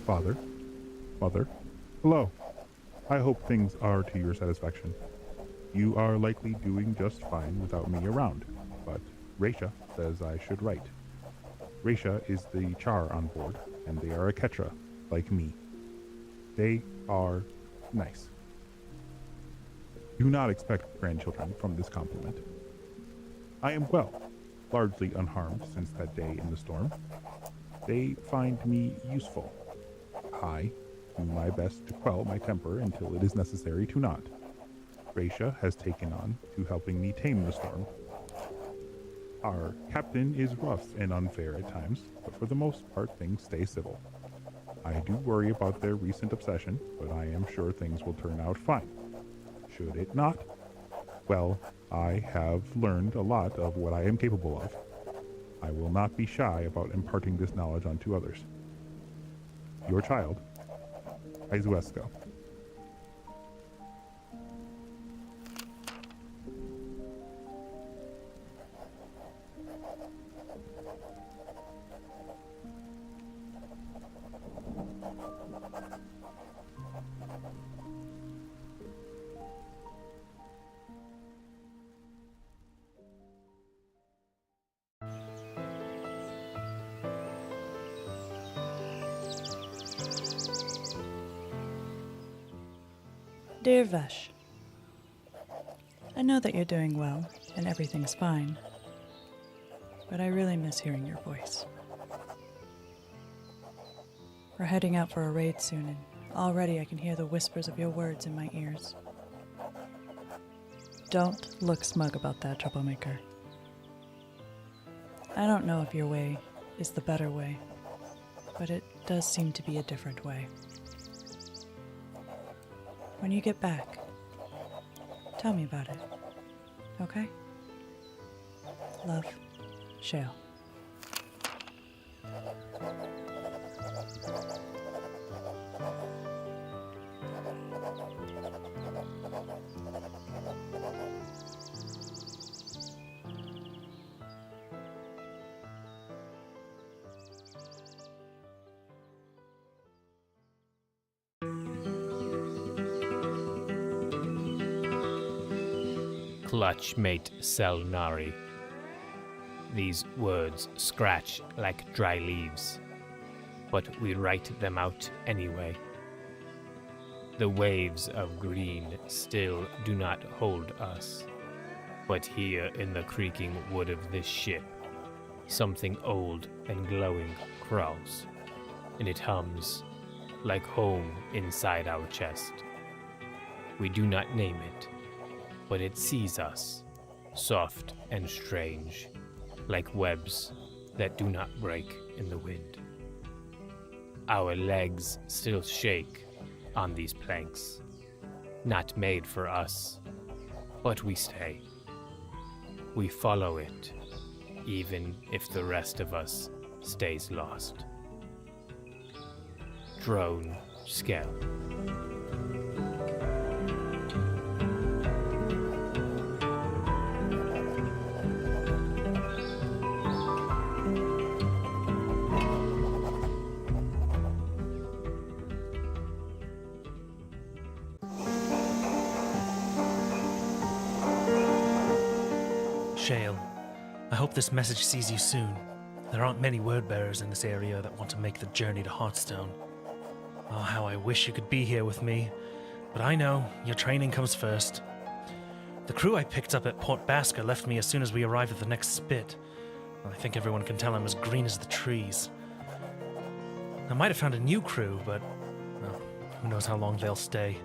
Father, Mother, hello. I hope things are to your satisfaction. You are likely doing just fine without me around, but Raisha says I should write. Raisha is the char on board, and they are a Ketra, like me. They are nice. Do not expect grandchildren from this compliment. I am well, largely unharmed since that day in the storm. They find me useful. I do my best to quell my temper until it is necessary to not. Raisha has taken on to helping me tame the storm. Our captain is rough and unfair at times, but for the most part things stay civil. I do worry about their recent obsession, but I am sure things will turn out fine. Should it not? Well, I have learned a lot of what I am capable of. I will not be shy about imparting this knowledge onto others. Your child, Izuesco. Dear Vesh, I know that you're doing well and everything's fine, but I really miss hearing your voice. We're heading out for a raid soon, and already I can hear the whispers of your words in my ears. Don't look smug about that, troublemaker. I don't know if your way is the better way, but it does seem to be a different way. When you get back, tell me about it, okay? Love, Shale. Clutch mate Selnari. These words scratch like dry leaves, but we write them out anyway. The waves of green still do not hold us, but here in the creaking wood of this ship, something old and glowing crawls, and it hums like home inside our chest. We do not name it, but it sees us, soft and strange, like webs that do not break in the wind. Our legs still shake on these planks, not made for us, but we stay. We follow it, even if the rest of us stays lost. Drone Skell. Shale, I hope this message sees you soon. There aren't many word-bearers in this area that want to make the journey to Heartstone. Oh, how I wish you could be here with me. But I know, your training comes first. The crew I picked up at Port Basker left me as soon as we arrived at the next spit. I think everyone can tell I'm as green as the trees. I might have found a new crew, but well, who knows how long they'll stay.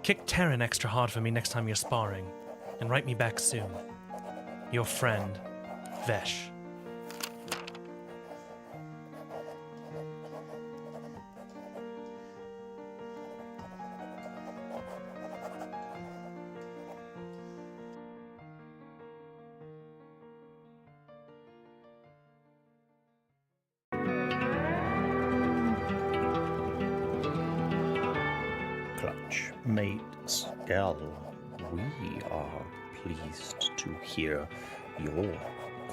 Kick Terran extra hard for me next time you're sparring, and write me back soon. Your friend, Vesh. Clutch mate Skell, we are pleased to hear your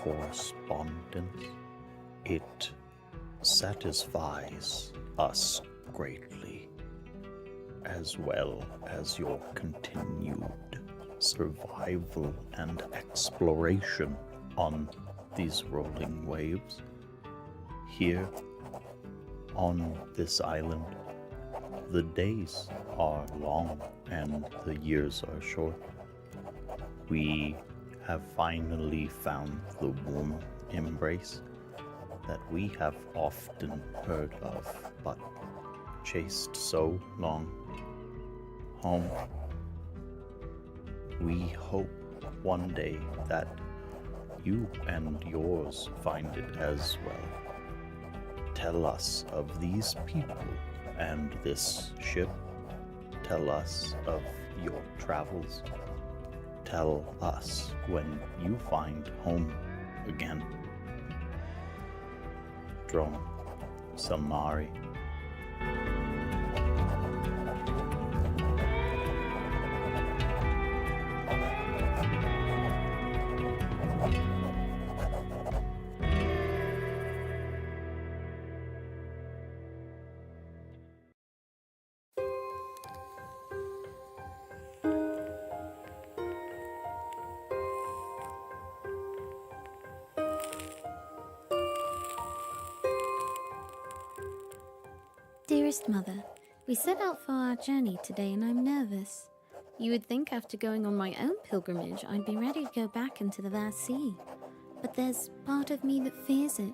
correspondence. It satisfies us greatly, as well as your continued survival and exploration on these rolling waves. Here on this island, the days are long and the years are short. We have finally found the warm embrace that we have often heard of, but chased so long. Home. We hope one day that you and yours find it as well. Tell us of these people and this ship. Tell us of your travels. Tell us when you find home again. Drone Samari. Dearest Mother, we set out for our journey today and I'm nervous. You would think after going on my own pilgrimage I'd be ready to go back into the vast sea. But there's part of me that fears it.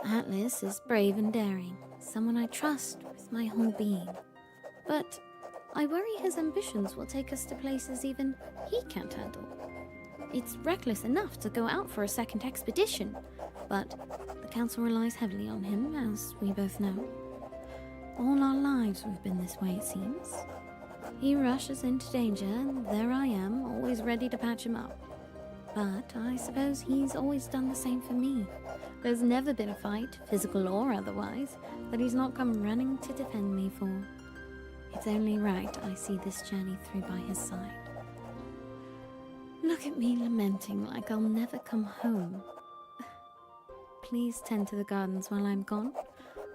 Atlas is brave and daring, someone I trust with my whole being. But I worry his ambitions will take us to places even he can't handle. It's reckless enough to go out for a second expedition, but the Council relies heavily on him, as we both know. All our lives we've been this way, it seems. He rushes into danger, and there I am, always ready to patch him up. But I suppose he's always done the same for me. There's never been a fight, physical or otherwise, that he's not come running to defend me for. It's only right I see this journey through by his side. Look at me lamenting like I'll never come home. Please tend to the gardens while I'm gone.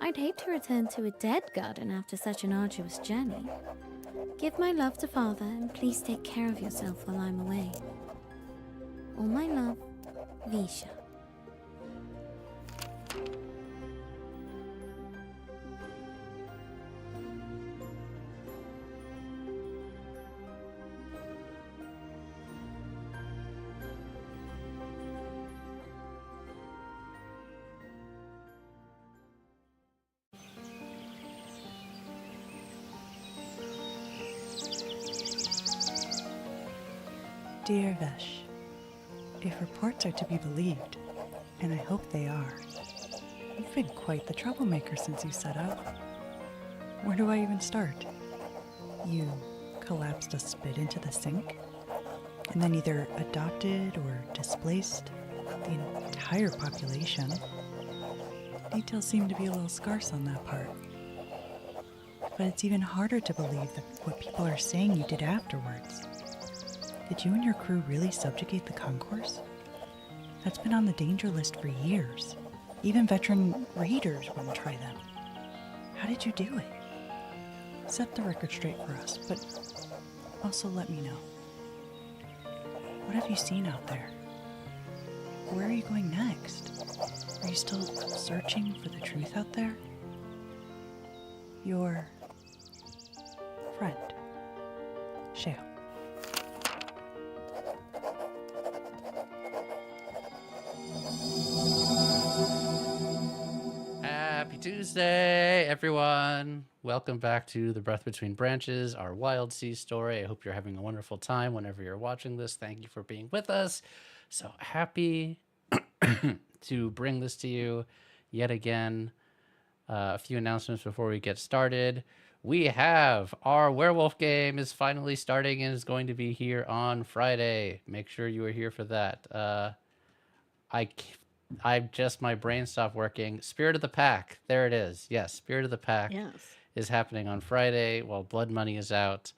I'd hate to return to a dead garden after such an arduous journey. Give my love to Father, and please take care of yourself while I'm away. All my love, Visha. Dear Vesh, if reports are to be believed, and I hope they are, you've been quite the troublemaker since you set out. Where do I even start? You collapsed a spit into the sink, and then either adopted or displaced the entire population. Details seem to be a little scarce on that part. But it's even harder to believe that what people are saying you did afterwards. Did you and your crew really subjugate the concourse? That's been on the danger list for years. Even veteran raiders wouldn't try them. How did you do it? Set the record straight for us, but also let me know. What have you seen out there? Where are you going next? Are you still searching for the truth out there? Your friend, Shale. Happy Tuesday, everyone. Welcome back to The Breath Between Branches, our Wildsea story. I hope you're having a wonderful time whenever you're watching this. Thank you for being with us. So happy to bring this to you yet again. A few announcements before we get started. We have our werewolf game is finally starting and is going to be here on Friday. Make sure you are here for that. My brain stopped working. Spirit of the Pack. There it is. Yes, Spirit of the Pack is happening on Friday while Blood Money is out.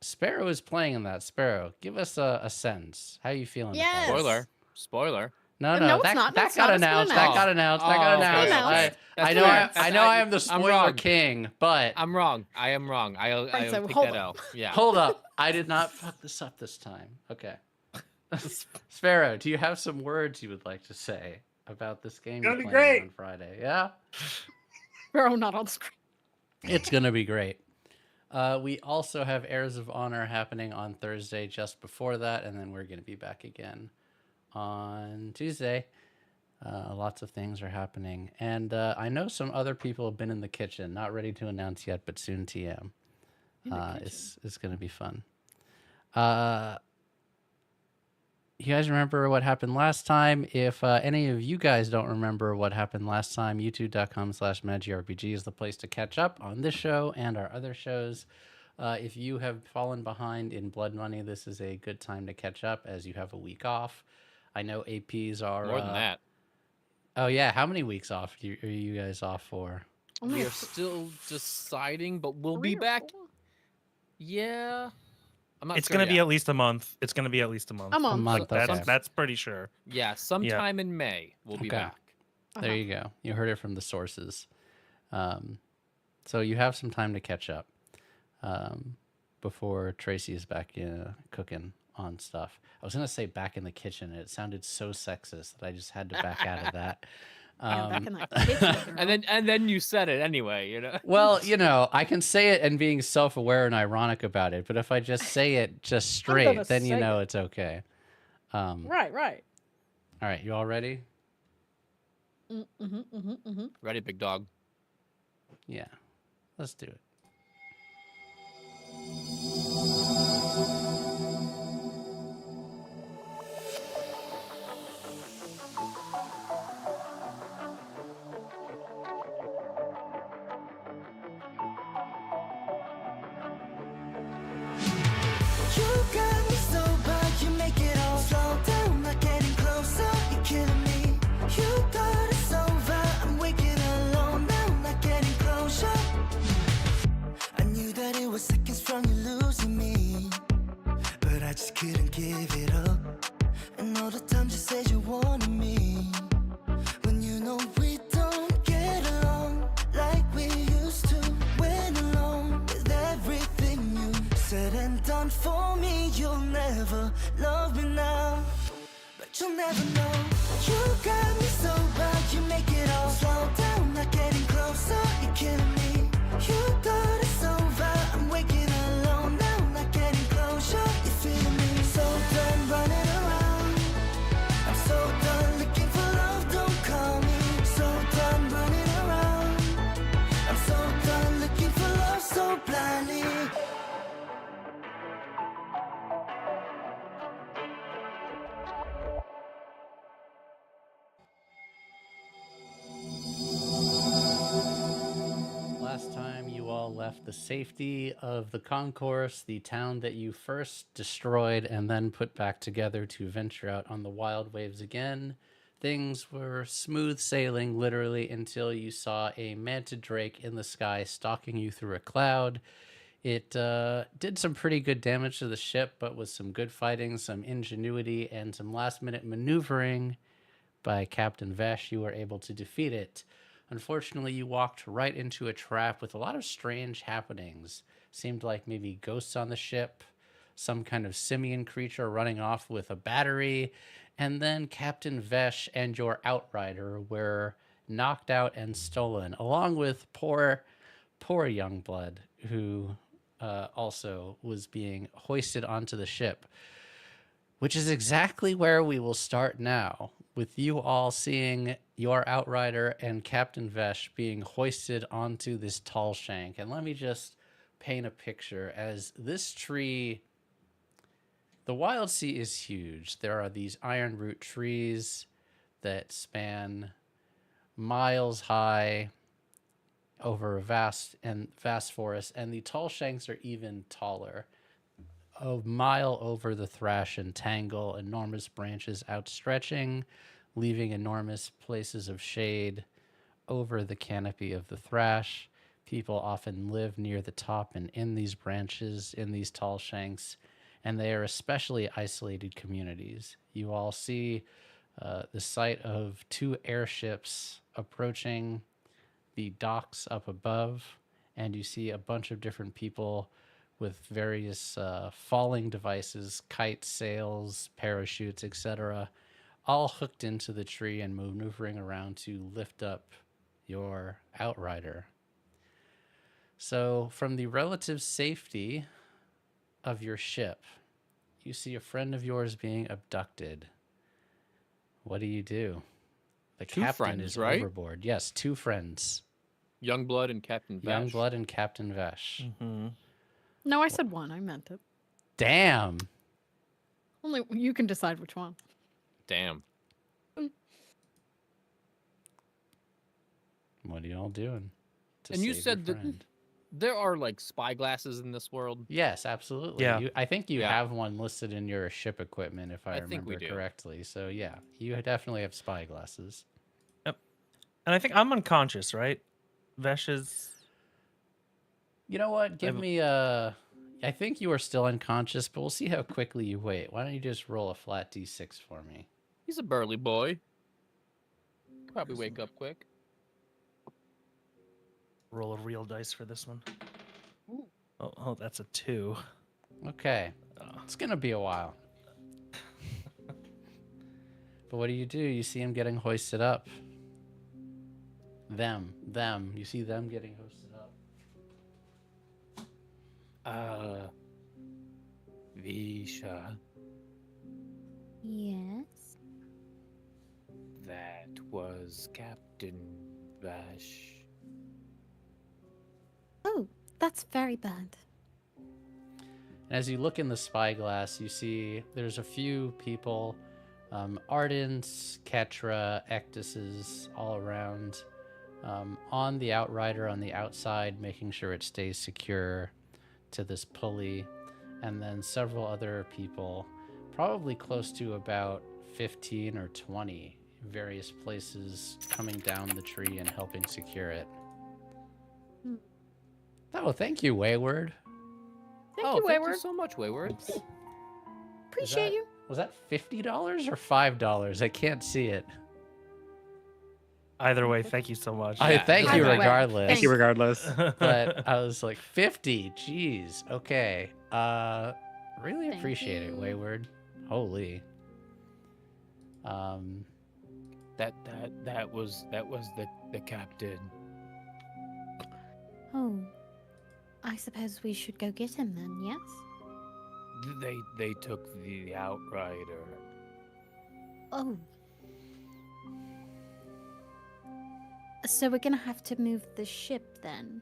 Sparrow is playing in that. Sparrow, give us a sense. How you feeling? Yes. Spoiler. No, No, it's that, not. that It's got not. It's been announced. That announced. got announced. That got Oh, announced. okay. That's I know. fair. I know. I am the I'm spoiler wrong. king, but I'm wrong. I am wrong. I'll Right, so take hold that on. out. Yeah. hold up. I did not fuck this up this time. Okay. Sparrow, do you have some words you would like to say about this game Gonna you're be playing great. on Friday? Yeah, Bro, not on screen. it's gonna be great. We also have Heirs of Honor happening on Thursday just before that, and then we're gonna be back again on Tuesday. Lots of things are happening, and I know some other people have been in the kitchen. Not ready to announce yet, but soon TM. It's gonna be fun. You guys remember what happened last time? If any of you guys don't remember what happened last time, youtube.com/MagicRPG is the place to catch up on this show and our other shows. If you have fallen behind in Blood Money, this is a good time to catch up as you have a week off. I know APs are... More than that. Oh, yeah. How many weeks off are you guys off for? Only We a are still deciding, but we'll 3 be or back. 4? Yeah. I'm not It's sure gonna be yet. at least a month. It's gonna be at least a month. A month. month, okay. That's pretty sure. Yeah, sometime in May we'll be Okay. back. There you go. You heard it from the sources. So you have some time to catch up before Tracy is back cooking on stuff. I was going to say back in the kitchen, and it sounded so sexist that I just had to back out of that. Yeah, back in that kitchen, girl. And then you said it anyway, you know. Well, I can say it and being self-aware and ironic about it, but if I just say it just straight, then say it. it's okay. Right. All right, you all ready? Ready, big dog. Yeah, let's do it. You got me so bad, you make it all slow down, not getting closer, you're killing me. You thought it's over, I'm waking alone now, not getting closer. I knew that it was seconds from you losing me, but I just couldn't give it up. And all the time you said you wanted me, when you know we don't get along like we used to. Went along with everything you said and done for me. You'll never love me now, but you'll never know. You got me so bad, you make it all slow down, not getting closer, you're killing me. You thought it's over, I'm waking alone now, not getting closure, you're feeling me. So done running around, I'm so done looking for love, don't call me. So done running around, I'm so done looking for love so blindly. Last time you all left the safety of the concourse, the town that you first destroyed and then put back together to venture out on the wild waves again. Things were smooth sailing literally until you saw a manted drake in the sky stalking you through a cloud. It did some pretty good damage to the ship, but with some good fighting, some ingenuity, and some last-minute maneuvering by Captain Vesh, you were able to defeat it. Unfortunately, you walked right into a trap with a lot of strange happenings. Seemed like maybe ghosts on the ship, some kind of simian creature running off with a battery, and then Captain Vesh and your outrider were knocked out and stolen, along with poor Youngblood, who also was being hoisted onto the ship, which is exactly where we will start now, with you all seeing your outrider and Captain Vesh being hoisted onto this tall shank. And let me just paint a picture. As this tree, the Wildsea is huge. There are these iron root trees that span miles high over a vast forest, and the tall shanks are even taller, a mile over the thrash and tangle, enormous branches outstretching, leaving enormous places of shade over the canopy of the thrash. People often live near the top and in these branches, in these tall shanks, and they are especially isolated communities. You all see the sight of 2 airships approaching the docks up above, and you see a bunch of different people with various falling devices, kites, sails, parachutes, etc., all hooked into the tree and maneuvering around to lift up your outrider. So, from the relative safety of your ship, you see a friend of yours being abducted. What do you do? The Two captain friends, is right? overboard. Yes, 2 friends. Youngblood and Captain Vash. Youngblood and Captain Vesh. Mm-hmm. No, I said one. I meant it. Damn. Only you can decide which one. Damn. What are you all doing? And you save said your that friend? there are like spyglasses in this world. Yes, absolutely. Yeah. I think you Yeah. have one listed in your ship equipment, if I think we remember do. correctly. So yeah, you definitely have spyglasses. Yep. And I think I'm unconscious, right? Vesh is. You know what? Give me a. I think you are still unconscious, but we'll see how quickly you wait. Why don't you just roll a flat d6 for me? He's a burly boy. Probably wake up quick. Roll a real dice for this one. Oh, that's a 2. Okay. It's going to be a while. But what do? You see him getting hoisted up. Them. You see them getting hoisted up. Visha, Yes. that was Captain Vash. Oh, that's very bad. As you look in the spyglass, you see there's a few people, Ardents, Ketra, Ectuses, all around, on the outrider on the outside, making sure it stays secure to this pulley, and then several other people, probably close to about 15 or 20, various places coming down the tree and helping secure it. Oh, thank you, Wayward. Thank Oh, you, thank Wayward. you so much, Wayward. Appreciate you. Was that $50 or $5? I can't see it. Either way, thank you so much. I thank you Either way, regardless. thank you regardless. But I was like, 50. Jeez. Okay. Really Thank appreciate it, you. Wayward. Holy. That was the captain. Oh. I suppose we should go get him then, yes? They took the outrider. Oh. So we're gonna have to move the ship then?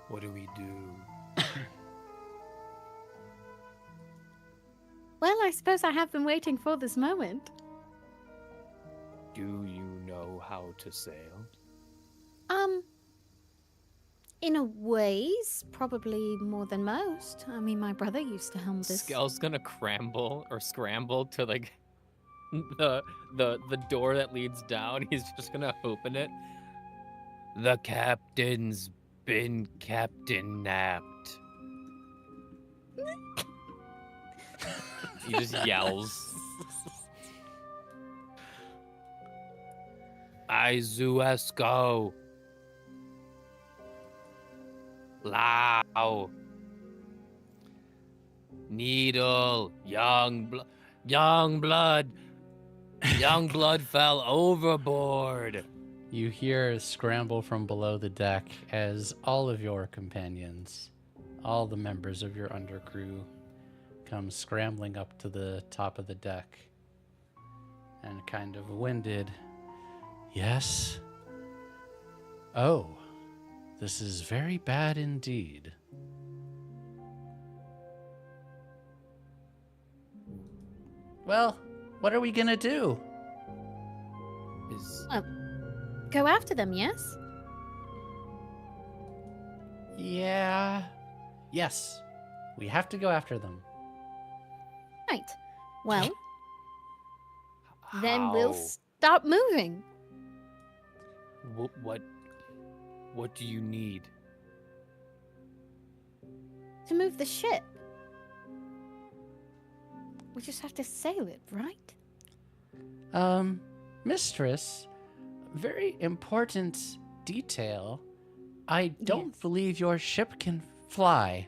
What do we do? Well, I suppose I have been waiting for this moment. Do you know how to sail? In a ways, probably more than most. I mean, my brother used to helm this. Skell's gonna scramble to like the door that leads down. He's just gonna open it. The captain's been captain napped. He just yells. Izuesco. Lao. Needle. Young blood. Young blood fell overboard. You hear a scramble from below the deck as all of your companions, all the members of your undercrew, come scrambling up to the top of the deck. And kind of winded, yes? Oh, this is very bad indeed. Well, what are we gonna do? Go after them, yes? Yeah. Yes. We have to go after them. Right. Well, Then we'll How? stop moving. What do you need? To move the ship. We just have to sail it, right? Mistress, very important detail. I don't Yes. believe your ship can fly.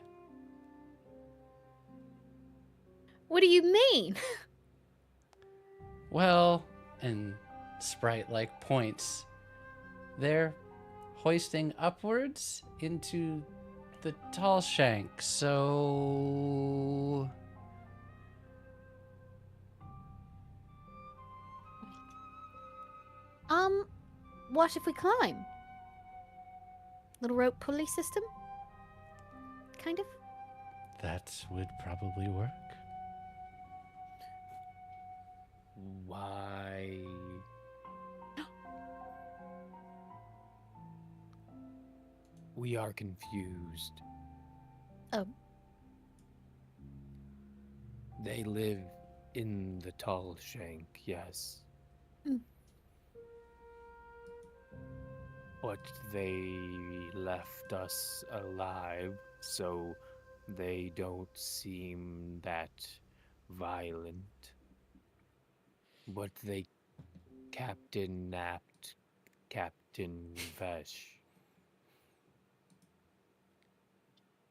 What do you mean? Well, and Sprite like points. They're hoisting upwards into the tall shank, so What if we climb? Little rope pulley system? Kind of? that would probably work. Why? We are confused. Oh. They live in the tall shank, yes. Mm. But they left us alive, so they don't seem that violent. But they napped Captain Vesh.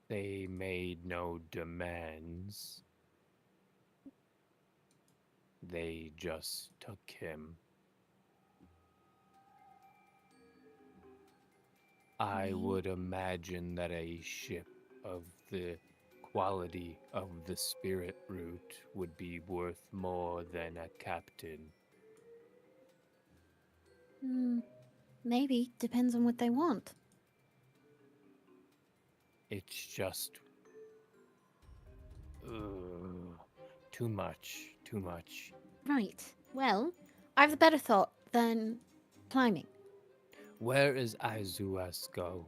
They made no demands. They just took him. I would imagine that a ship of the quality of the spirit root would be worth more than a captain. Maybe. Depends on what they want. It's just too much. Right. Well, I have a better thought than climbing. Where is Izuesco?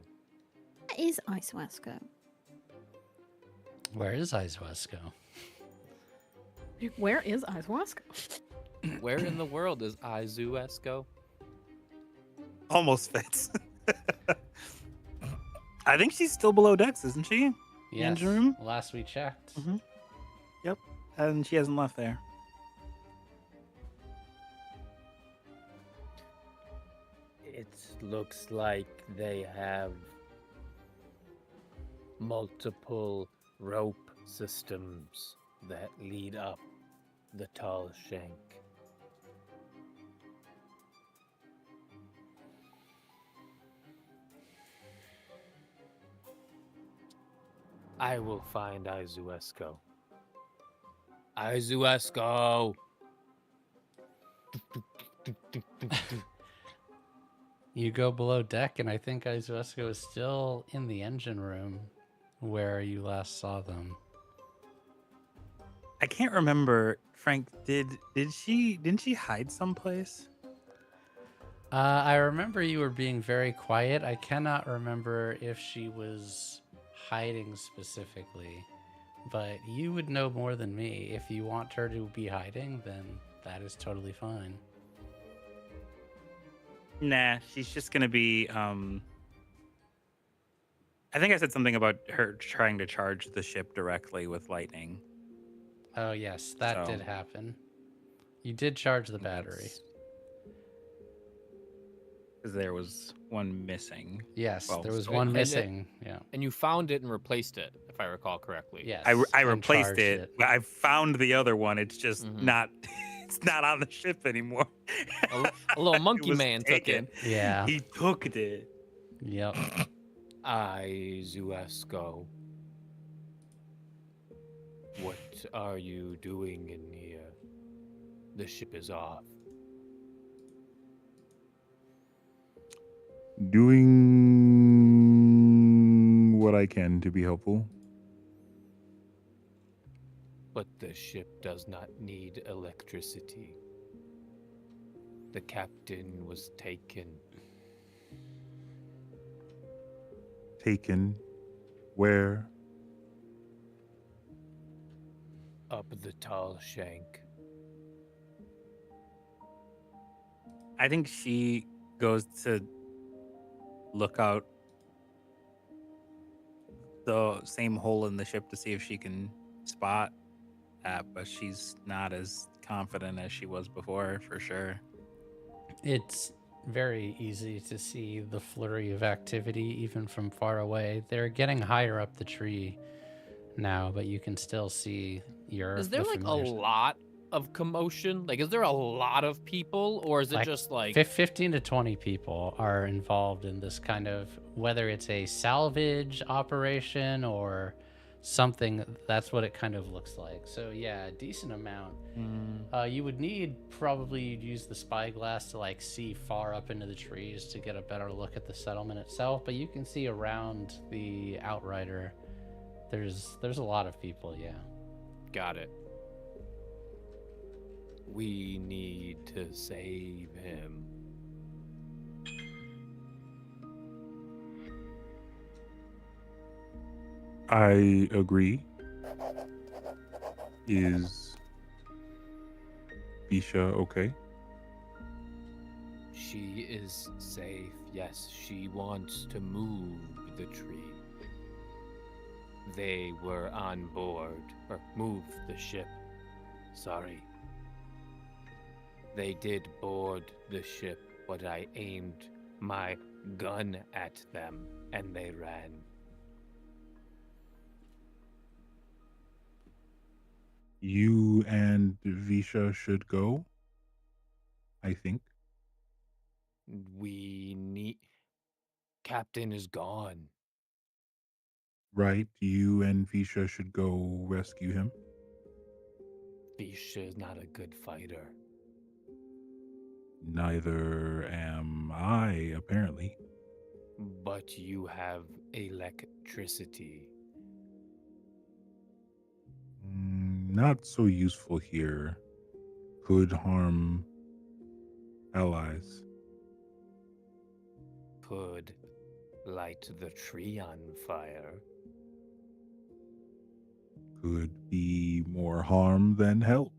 That is Icewasko. Where is Icewasko? Where is Icewasko? Where in the world is Izuesco? Almost fits. I think she's still below decks, isn't she? Yes, Engine room? last we checked. Mhm. Yep. And she hasn't left there. It looks like they have multiple rope systems that lead up the tall shank. I will find Izuesco. Izuesco! You go below deck, and I think Izuesco is still in the engine room where you last saw them. I can't remember, Frank. Didn't she hide someplace? I remember you were being very quiet. I cannot remember if she was hiding specifically, but you would know more than me. If you want her to be hiding, then that is totally fine. Nah, she's just gonna be. I think I said something about her trying to charge the ship directly with lightning. Oh, yes, that So- did happen. You did charge the battery. Because there was one missing. Yes, Well, there was so- one and it- missing. Yeah. And you found it and replaced it, if I recall correctly. Yes. I and replaced charged it. I found the other one. It's just Mhm. not. It's not on the ship anymore. A little monkey It was man took taken. it. Yeah. He took it. Yep. Izuesco. What are you doing in here? The ship is off. Doing what I can to be helpful. But the ship does not need electricity. The captain was taken. Taken. Where? Up the tall shank. I think she goes to look out the same hole in the ship to see if she can spot that, but she's not as confident as she was before, for sure. It's very easy to see the flurry of activity even from far away. They're getting higher up the tree now, but you can still see Is there the like a familiars. lot of commotion? Like, is there a lot of people, or is it Like, just like 15 to 20 people are involved in this kind of, whether it's a salvage operation or something, that's what it kind of looks like. So yeah, a decent amount. You would need probably, you'd use the spyglass to like see far up into the trees to get a better look at the settlement itself, but you can see around the outrider there's a lot of people. Yeah, got it? We need to save him. I agree. Is Bisha okay? She is safe. Yes, she wants to move the tree. They were on board, or move the ship. Sorry. They did board the ship, but I aimed my gun at them, and they ran. You and Visha should go, I think. We need... Captain is gone. Right? You and Visha should go rescue him. Bisha is not a good fighter. Neither am I, apparently. But you have electricity. Not so useful here. Could harm allies. Could light the tree on fire. Could be more harm than help.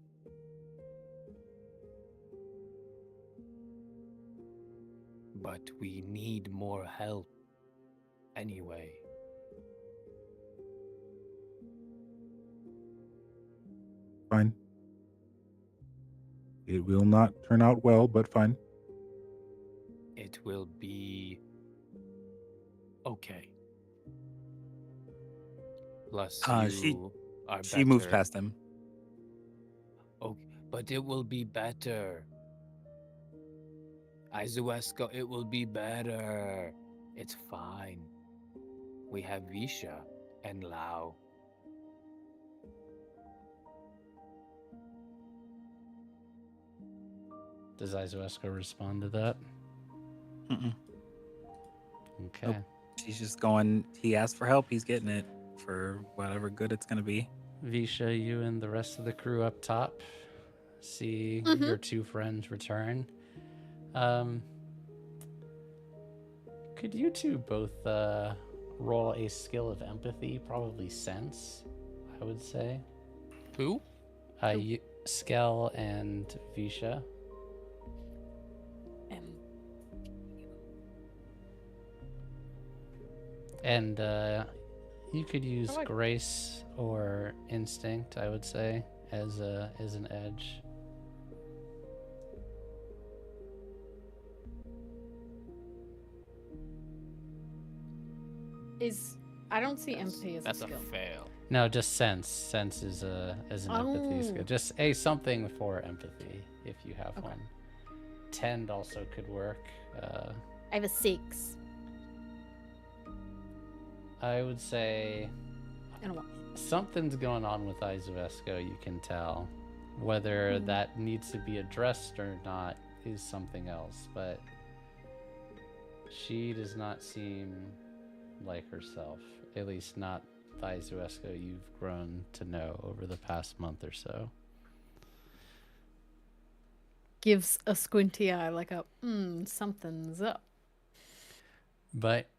But we need more help anyway. Fine. It will not turn out well, but fine. It will be okay. Plus, you are better. She moves past him. Okay, but it will be better. Izuesco, it will be better. It's fine. We have Visha and Lao. Does Izuesco respond to that? Mm-mm. Okay. Nope. She's just going, he asked for help, he's getting it for whatever good it's going to be. Visha, you and the rest of the crew up top see your two friends return. Could you two both roll a skill of empathy, probably sense, I would say? Who? Skell and Visha. And you could use grace or instinct, I would say, as an edge. I don't see empathy as That's a skill. a fail. No, just sense. Sense is as an empathy skill. Just something for empathy if you have one. Tend also could work. I have a 6. I would say And a 1. something's going on with Izuesco, you can tell. Whether that needs to be addressed or not is something else, but she does not seem like herself. At least not the Izuesco you've grown to know over the past month or so. Gives a squinty eye, like a, something's up. But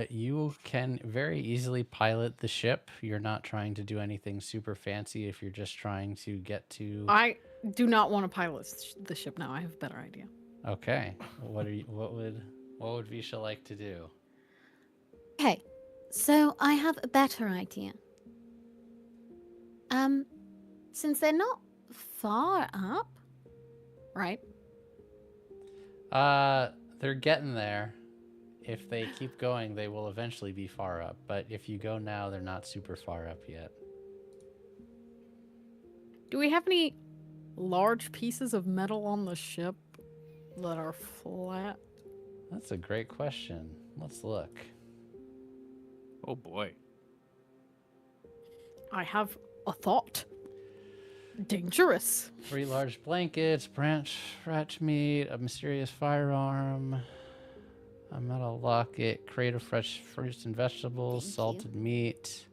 you can very easily pilot the ship. You're not trying to do anything super fancy if you're just trying to get to... I do not want to pilot the ship now. I have a better idea. Okay. What would Visha like to do? Okay, so I have a better idea. Since they're not far up, right? They're getting there. If they keep going, they will eventually be far up. But if you go now, they're not super far up yet. Do we have any large pieces of metal on the ship that are flat? That's a great question. Let's look. Oh boy. I have a thought. Dangerous. 3 large blankets, branch rat meat, a mysterious firearm, a metal locket, crate of fresh fruits and vegetables, Thank you. salted meat.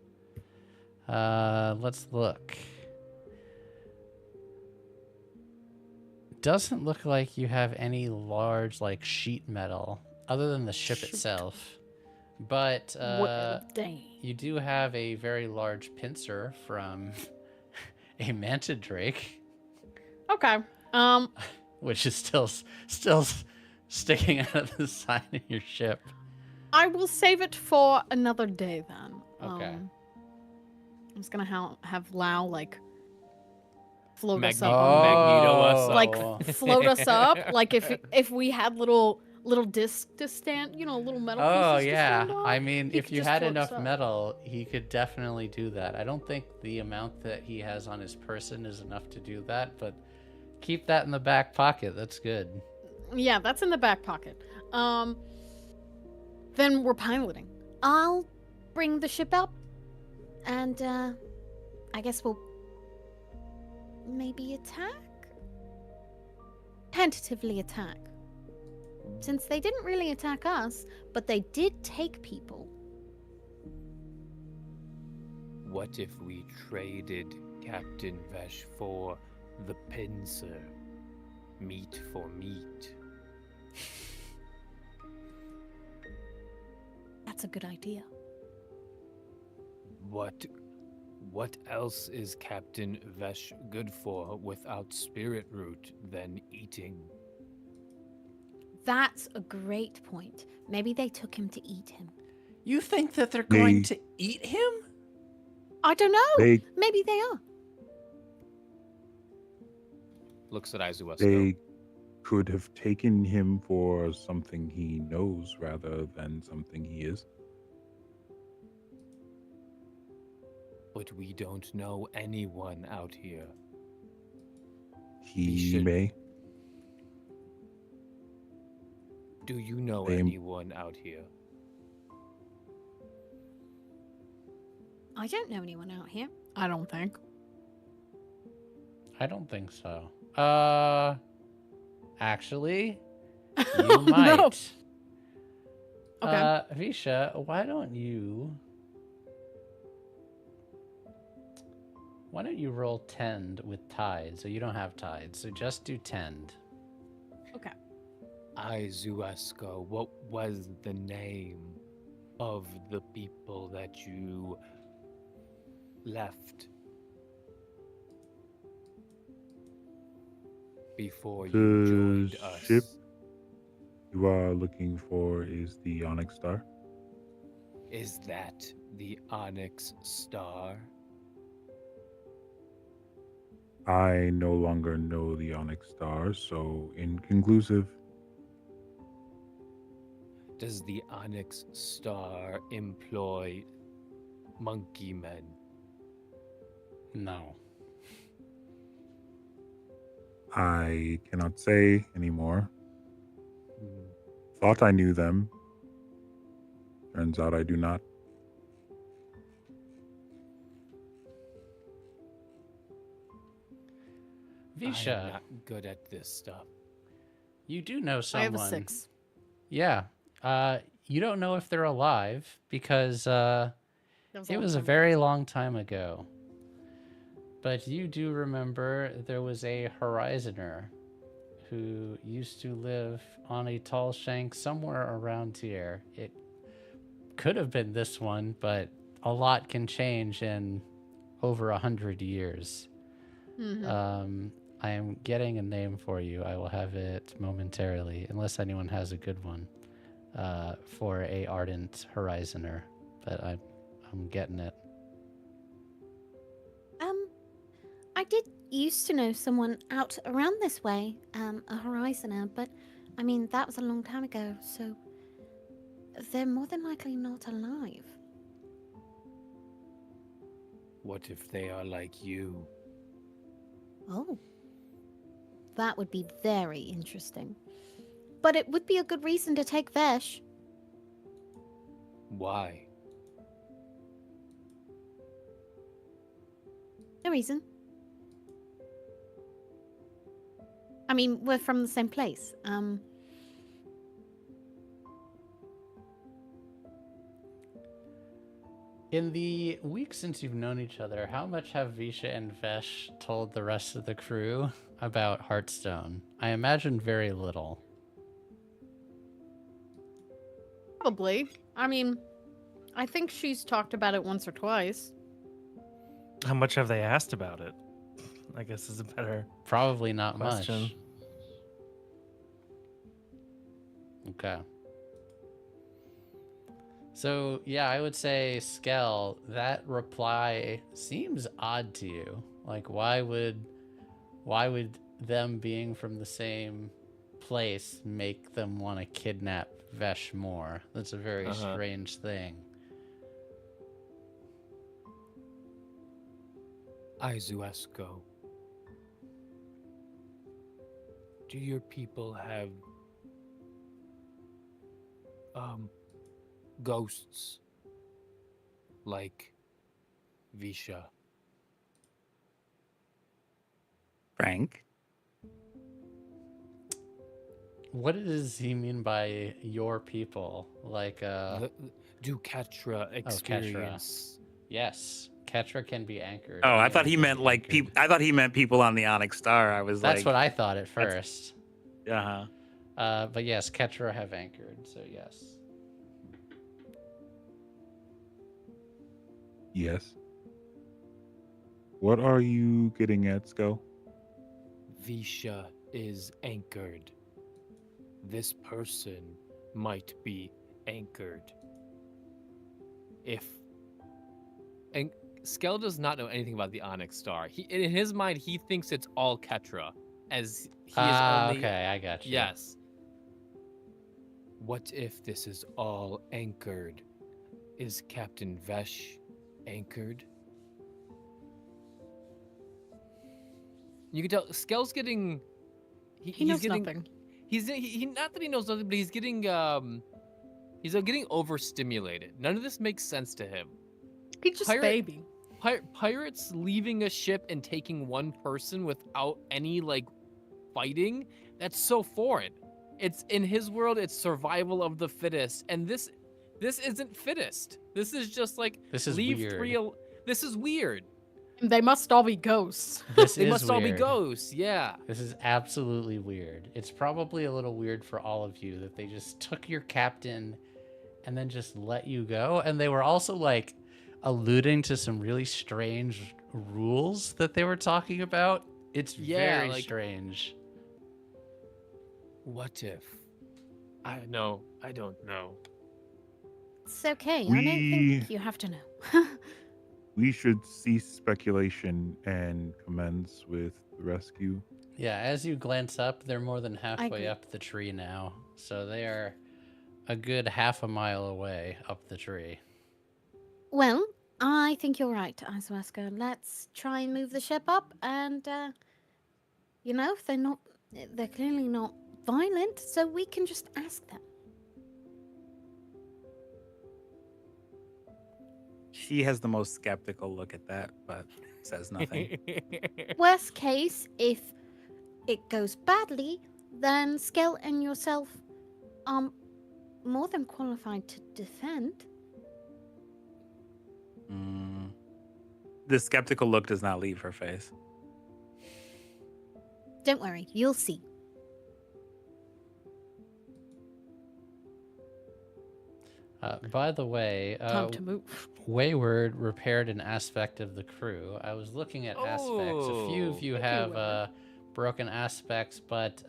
Let's look. Doesn't look like you have any large like sheet metal other than the ship Shoot. itself. But Well, dang. you do have a very large pincer from a manta drake, Okay. which is still sticking out of the side of your ship. I will save it for another day then. Okay. I'm just gonna have Lau like float us Magneto, up. Magneto us up. Like float us up. Like if we had little discs to stand, little metal pieces. Oh to yeah, stand on, I mean, he if could you just had float us enough up. metal, he could definitely do that. I don't think the amount that he has on his person is enough to do that, but keep that in the back pocket. That's good. Yeah, that's in the back pocket. Then we're piloting. I'll bring the ship up, and I guess we'll maybe attack? Tentatively attack. Since they didn't really attack us, but they did take people. What if we traded Captain Vesh for the pincer? Meat for meat. That's a good idea. What else is Captain Vesh good for without spirit root than eating? That's a great point. Maybe they took him to eat him. You think that they're going They- to eat him? I don't know. They Maybe they are. Looks at Aizuesko. they could have taken him for something he knows rather than something he is. But we don't know anyone out here. He should- may. Do you know They- anyone out here? I don't know anyone out here. I don't think. I don't think so. Actually, you Oh, no. might. Okay. Visha, why don't you roll tend with tide? So you don't have tide, so just do tend. Okay. Aizuesko, what was the name of the people that you left before you joined The us? ship you are looking for is the Onyx Star. Is that the Onyx Star? I no longer know the Onyx Star, so inconclusive. Does the Onyx Star employ monkey men? No. I cannot say anymore. Hmm. Thought I knew them. Turns out I do not. Visha, I'm not good at this stuff. you do know I someone. have a 6. Yeah. You don't know if they're alive because That it all was a time. very long time ago. But you do remember there was a Horizoner who used to live on a tall shank somewhere around here. It could have been this one, but a lot can change in over 100 years. Mhm. I am getting a name for you. I will have it momentarily, unless anyone has a good one for a ardent horizoner. But I'm getting it. I did used to know someone out around this way, a horizoner, but I mean, that was a long time ago, so they're more than likely not alive. What if they are like you? Oh. That would be very interesting. But it would be a good reason to take Vesh. Why? No reason. I mean, we're from the same place. In the week since you've known each other, how much have Visha and Vesh told the rest of the crew about Hearthstone? I imagine very little. Probably. I mean, I think she's talked about it once or twice. How much have they asked about it? I guess is a better Probably not question. much. Okay. So, yeah, I would say, Skell, that reply seems odd to you. Like, why would them being from the same place make them want to kidnap Vesh more? That's a very strange thing. Izuesko, do your people have ghosts like Visha? Frank? What does he mean by your people? Like, Do Ketra experience? Yes, Ketra can be anchored. Oh, I Anyone thought he can meant be like anchored. people. I thought he meant people on the Onyx Star. I was That's like, what I thought at first. Uh huh. But yes, Ketra have anchored, so yes. Yes. What are you getting at, Skull? Visha is anchored. This person might be anchored. And Skell does not know anything about the Onyx Star. In his mind, he thinks it's all Ketra, as he is only. Okay, I got you. Yes. What if this is all anchored? Is Captain Vesh anchored? You can tell Skell's getting. He knows nothing. He not that he knows nothing, but he's getting getting overstimulated. None of this makes sense to him. He's just baby. Pirates leaving a ship and taking one person without any like fighting, that's so foreign. It's in his world, it's survival of the fittest, and this isn't fittest. This is just like This is leave weird. This is weird. They must all be ghosts. They is must all be weird. ghosts. Yeah. This is absolutely weird. It's probably a little weird for all of you that they just took your captain and then just let you go. And they were also like alluding to some really strange rules that they were talking about. It's very like, strange. What if? I don't know. It's okay. I don't We- think you have to know. We should cease speculation and commence with the rescue. Yeah, as you glance up, they're more than halfway agree. up the tree now. So they are a good half a mile away up the tree. Well, I think you're right, Izuesko. Let's try and move the ship up, and if they're clearly not violent, so we can just ask them. She has the most skeptical look at that, but says nothing. Worst case, if it goes badly, then Skell and yourself are more than qualified to defend. The skeptical look does not leave her face. Don't worry, you'll see. By the way, Time to move. Wayward repaired an aspect of the crew. I was looking at aspects. A few of you have Wayward. broken aspects, but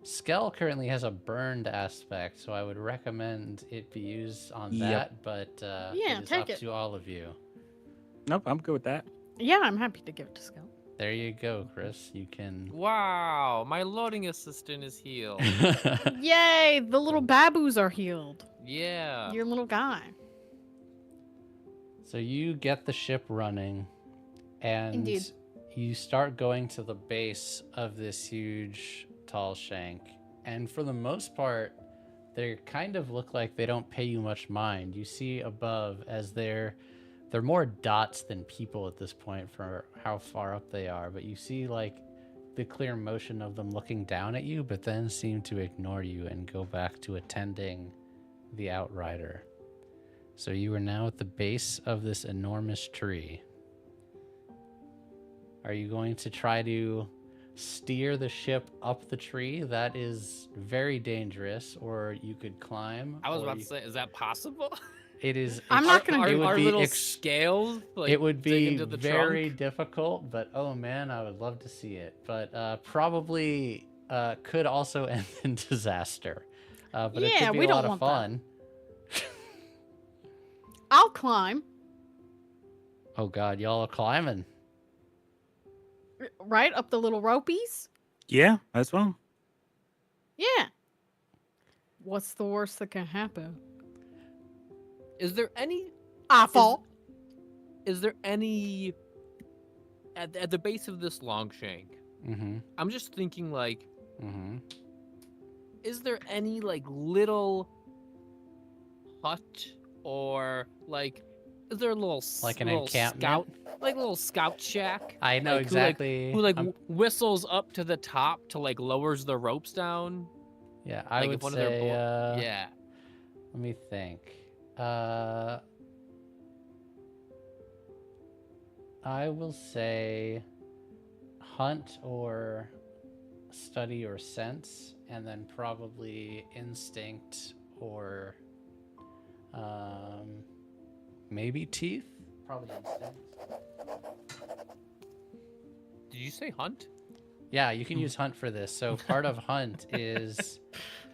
Skell currently has a burned aspect, so I would recommend it be used on Yep. that, but Yeah, it is take up it. to all of you. Nope, I'm good with that. Yeah, I'm happy to give it to Skull. There you go, Chris. You can... Wow, my loading assistant is healed. Yay! The little baboos are healed. Yeah. Your little guy. So you get the ship running, and Indeed. you start going to the base of this huge tall shank. And for the most part, they kind of look like they don't pay you much mind. You see above as they're more dots than people at this point for how far up they are, but you see like the clear motion of them looking down at you, but then seem to ignore you and go back to attending the outrider. So you are now at the base of this enormous tree. Are you going to try to steer the ship up the tree? That is very dangerous. Or you could climb. I was or about you- to say, is that possible? It is. I'm not gonna it do would Our be little ex- scales. Like, it would dig be into the very trunk? difficult, but oh man, I would love to see it. But probably could also end in disaster. But it Yeah, could be we a don't lot of want that. fun. I'll climb. Oh god, y'all are climbing. Right up the little ropies. Yeah, as well. Yeah. What's the worst that can happen? Is there any? I fall. Is there any? At the base of this long shank, Mm-hmm. I'm just thinking like, Mm-hmm. is there any like little hut or like, is there a little Like an little encampment? scout, like a little scout shack? I know Like, exactly. Who like I'm- whistles up to the top to like lowers the ropes down? yeah, I like would if one of their say. yeah. Let me think. I will say hunt or study or sense, and then probably instinct or maybe teeth. Probably instinct. Did you say hunt? Yeah, you can use hunt for this. So part of hunt is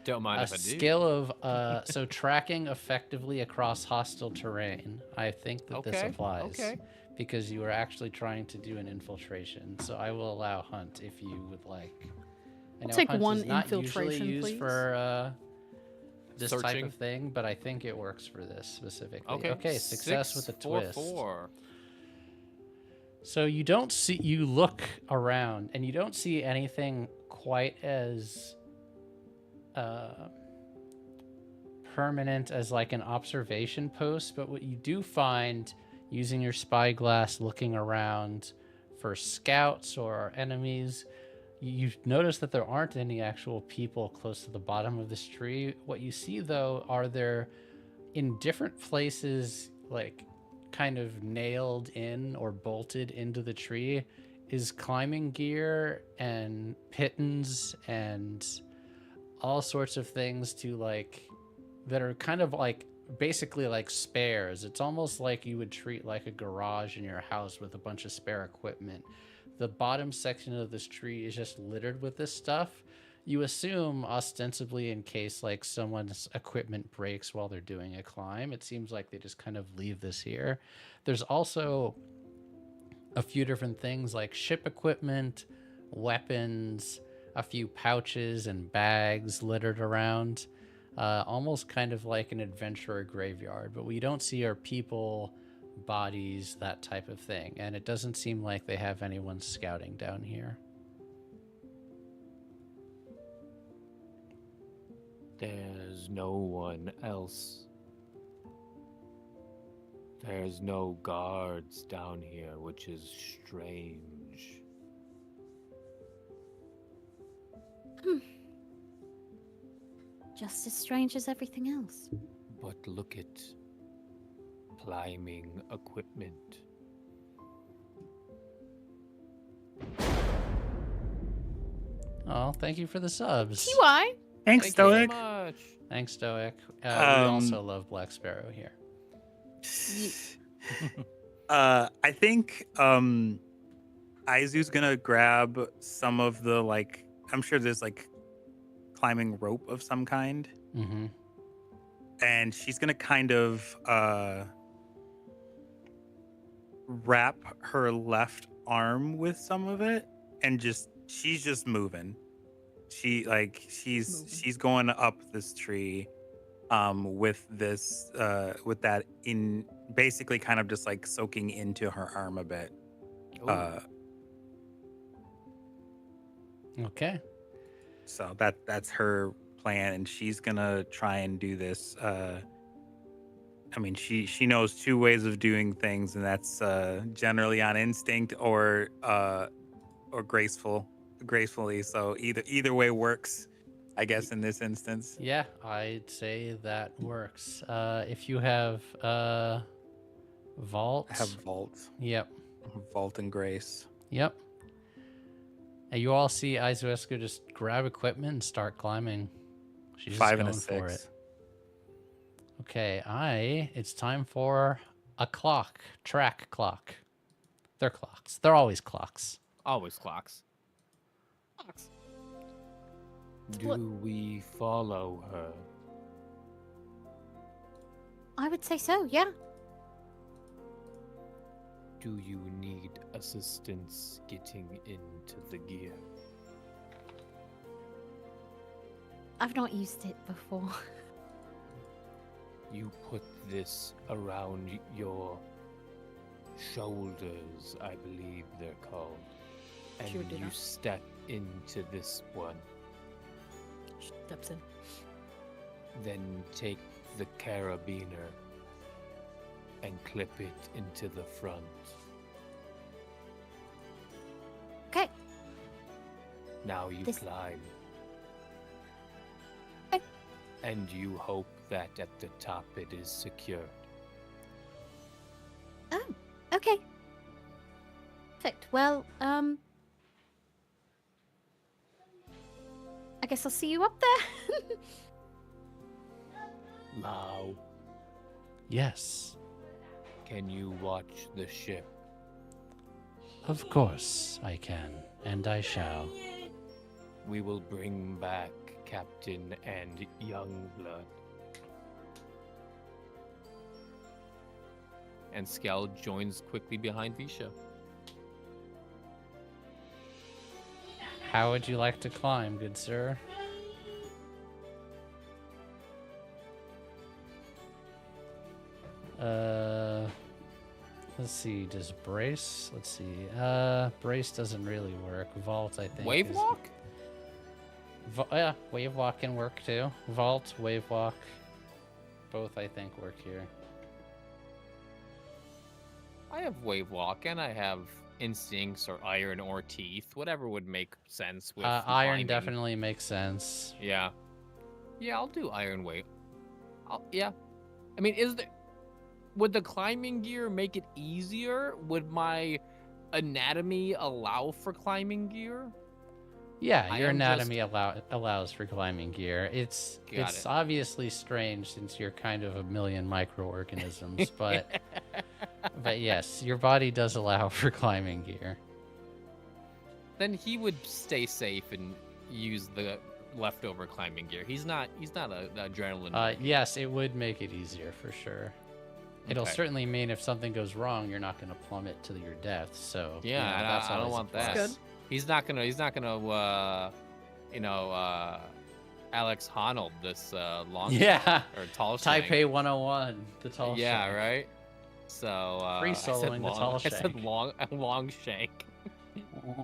Don't mind a if I do. skill of so tracking effectively across hostile terrain. I think that this Okay, applies okay. because you are actually trying to do an infiltration. So I will allow hunt if you would like. I I'll know take hunt one is not infiltration, usually used please. for this type Searching. of thing, but I think it works for this specifically. Okay. Okay, success with a 6, 4, twist. 4. So you don't see, you look around and you don't see anything quite as permanent as like an observation post, but what you do find using your spyglass looking around for scouts or enemies, you notice that there aren't any actual people close to the bottom of this tree. What you see though are there in different places, like kind of nailed in or bolted into the tree, is climbing gear and pittons and all sorts of things to like that are kind of like basically like spares. It's almost like you would treat like a garage in your house with a bunch of spare equipment. The bottom section of this tree is just littered with this stuff. You assume ostensibly in case like someone's equipment breaks while they're doing a climb. It seems like they just kind of leave this here. There's also a few different things like ship equipment, weapons, a few pouches and bags littered around. Almost kind of like an adventurer graveyard, but we don't see our people, bodies, that type of thing. And it doesn't seem like they have anyone scouting down here. There's no one else. There's no guards down here, which is strange. Just as strange as everything else. But look at climbing equipment. Oh, thank you for the subs. TY. Thanks, Thank Stoic. you so much. Thanks, Stoic. We Um, also love Black Sparrow here. I think Aizu's gonna grab some of the like. I'm sure there's like climbing rope of some kind, Mm-hmm. and she's gonna kind of wrap her left arm with some of it, and she's just moving. She's going up this tree, with this with that in basically kind of just like soaking into her arm a bit. Okay. So that's her plan, and she's gonna try and do this. I mean, she knows two ways of doing things, and that's generally on instinct or gracefully. So either way works, I guess, in this instance. Yeah, I'd say that works. If you have vault. I have vault. Yep. Vault and grace. Yep. And you all see Izuescu just grab equipment and start climbing. She's 5 and a just going for 6. it. Okay, it's time for a clock. Track clock. They're clocks. They're always clocks. Always clocks. Clocks. Do we follow her? I would say so, yeah. Do you need assistance getting into the gear? I've not used it before. You put this around your shoulders, I believe they're called. And Sure did you I. step into this one. Steps in. Then take the carabiner and clip it into the front. Okay. Now you This- climb. Okay. And you hope that at the top it is secured. Oh, okay. Perfect. Well, I guess I'll see you up there. Lao, Yes, can you watch the ship? of course I can, and I shall. We will bring back Captain and Youngblood. And Scal joins quickly behind Visha. How would you like to climb, good sir? Let's see, does brace? Let's see. Brace doesn't really work. Vault, I think. Wave is- walk? Yeah, wave walk can work too. Vault, wave walk. Both, I think, work here. I have wave walk and I have instincts or iron or teeth, whatever would make sense with Iron climbing. definitely makes sense. Yeah. Yeah, I'll do iron wave. Yeah. I mean, would the climbing gear make it easier? Would my anatomy allow for climbing gear? Yeah, I your am anatomy allows for climbing gear. It's Got it. obviously strange since you're kind of a million microorganisms, but yes, your body does allow for climbing gear. Then he would stay safe and use the leftover climbing gear. He's not a adrenaline. junkie. Yes, it would make it easier for sure. It'll Okay. certainly mean if something goes wrong, you're not going to plummet to your death. So Yeah, you know, I that's don't always a want plus. that. Good. He's not gonna Alex Honnold this long Yeah, or tall shank. Taipei 101, the tall Yeah, shank. right. So Free I said soloing the long- tall I said shank. long shank.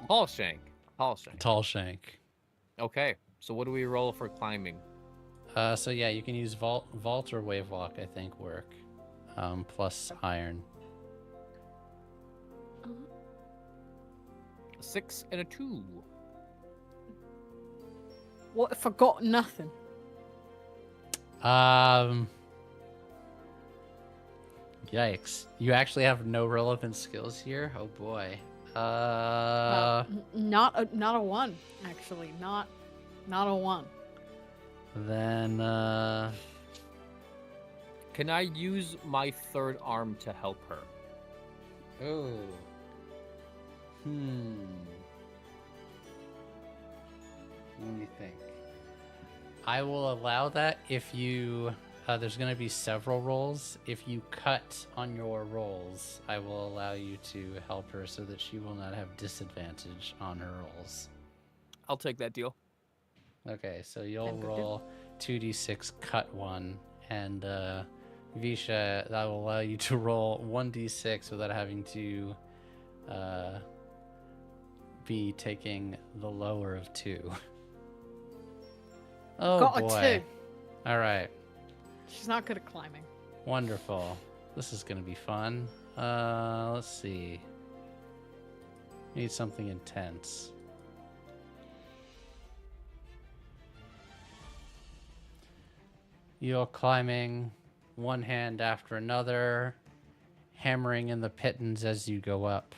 Tall shank. Tall shank. Tall shank. Okay. So what do we roll for climbing? So yeah, you can use vault or wave walk. I think work. Plus iron. A 6 and a 2. What if I got nothing? Yikes! You actually have no relevant skills here. Oh boy. Not a one, actually. Not a one. Then Can I use my third arm to help her? Oh. Let me think. I will allow that if you. There's going to be several rolls. If you cut on your rolls, I will allow you to help her so that she will not have disadvantage on her rolls. I'll take that deal. Okay, so you'll roll 2d6, cut 1, and Visha, that will allow you to roll 1d6 without having to be taking the lower of 2. Oh Got boy. a 2. All right. She's not good at climbing. Wonderful. This is going to be fun. Let's see. Need something intense. You're climbing one hand after another, hammering in the pittons as you go up.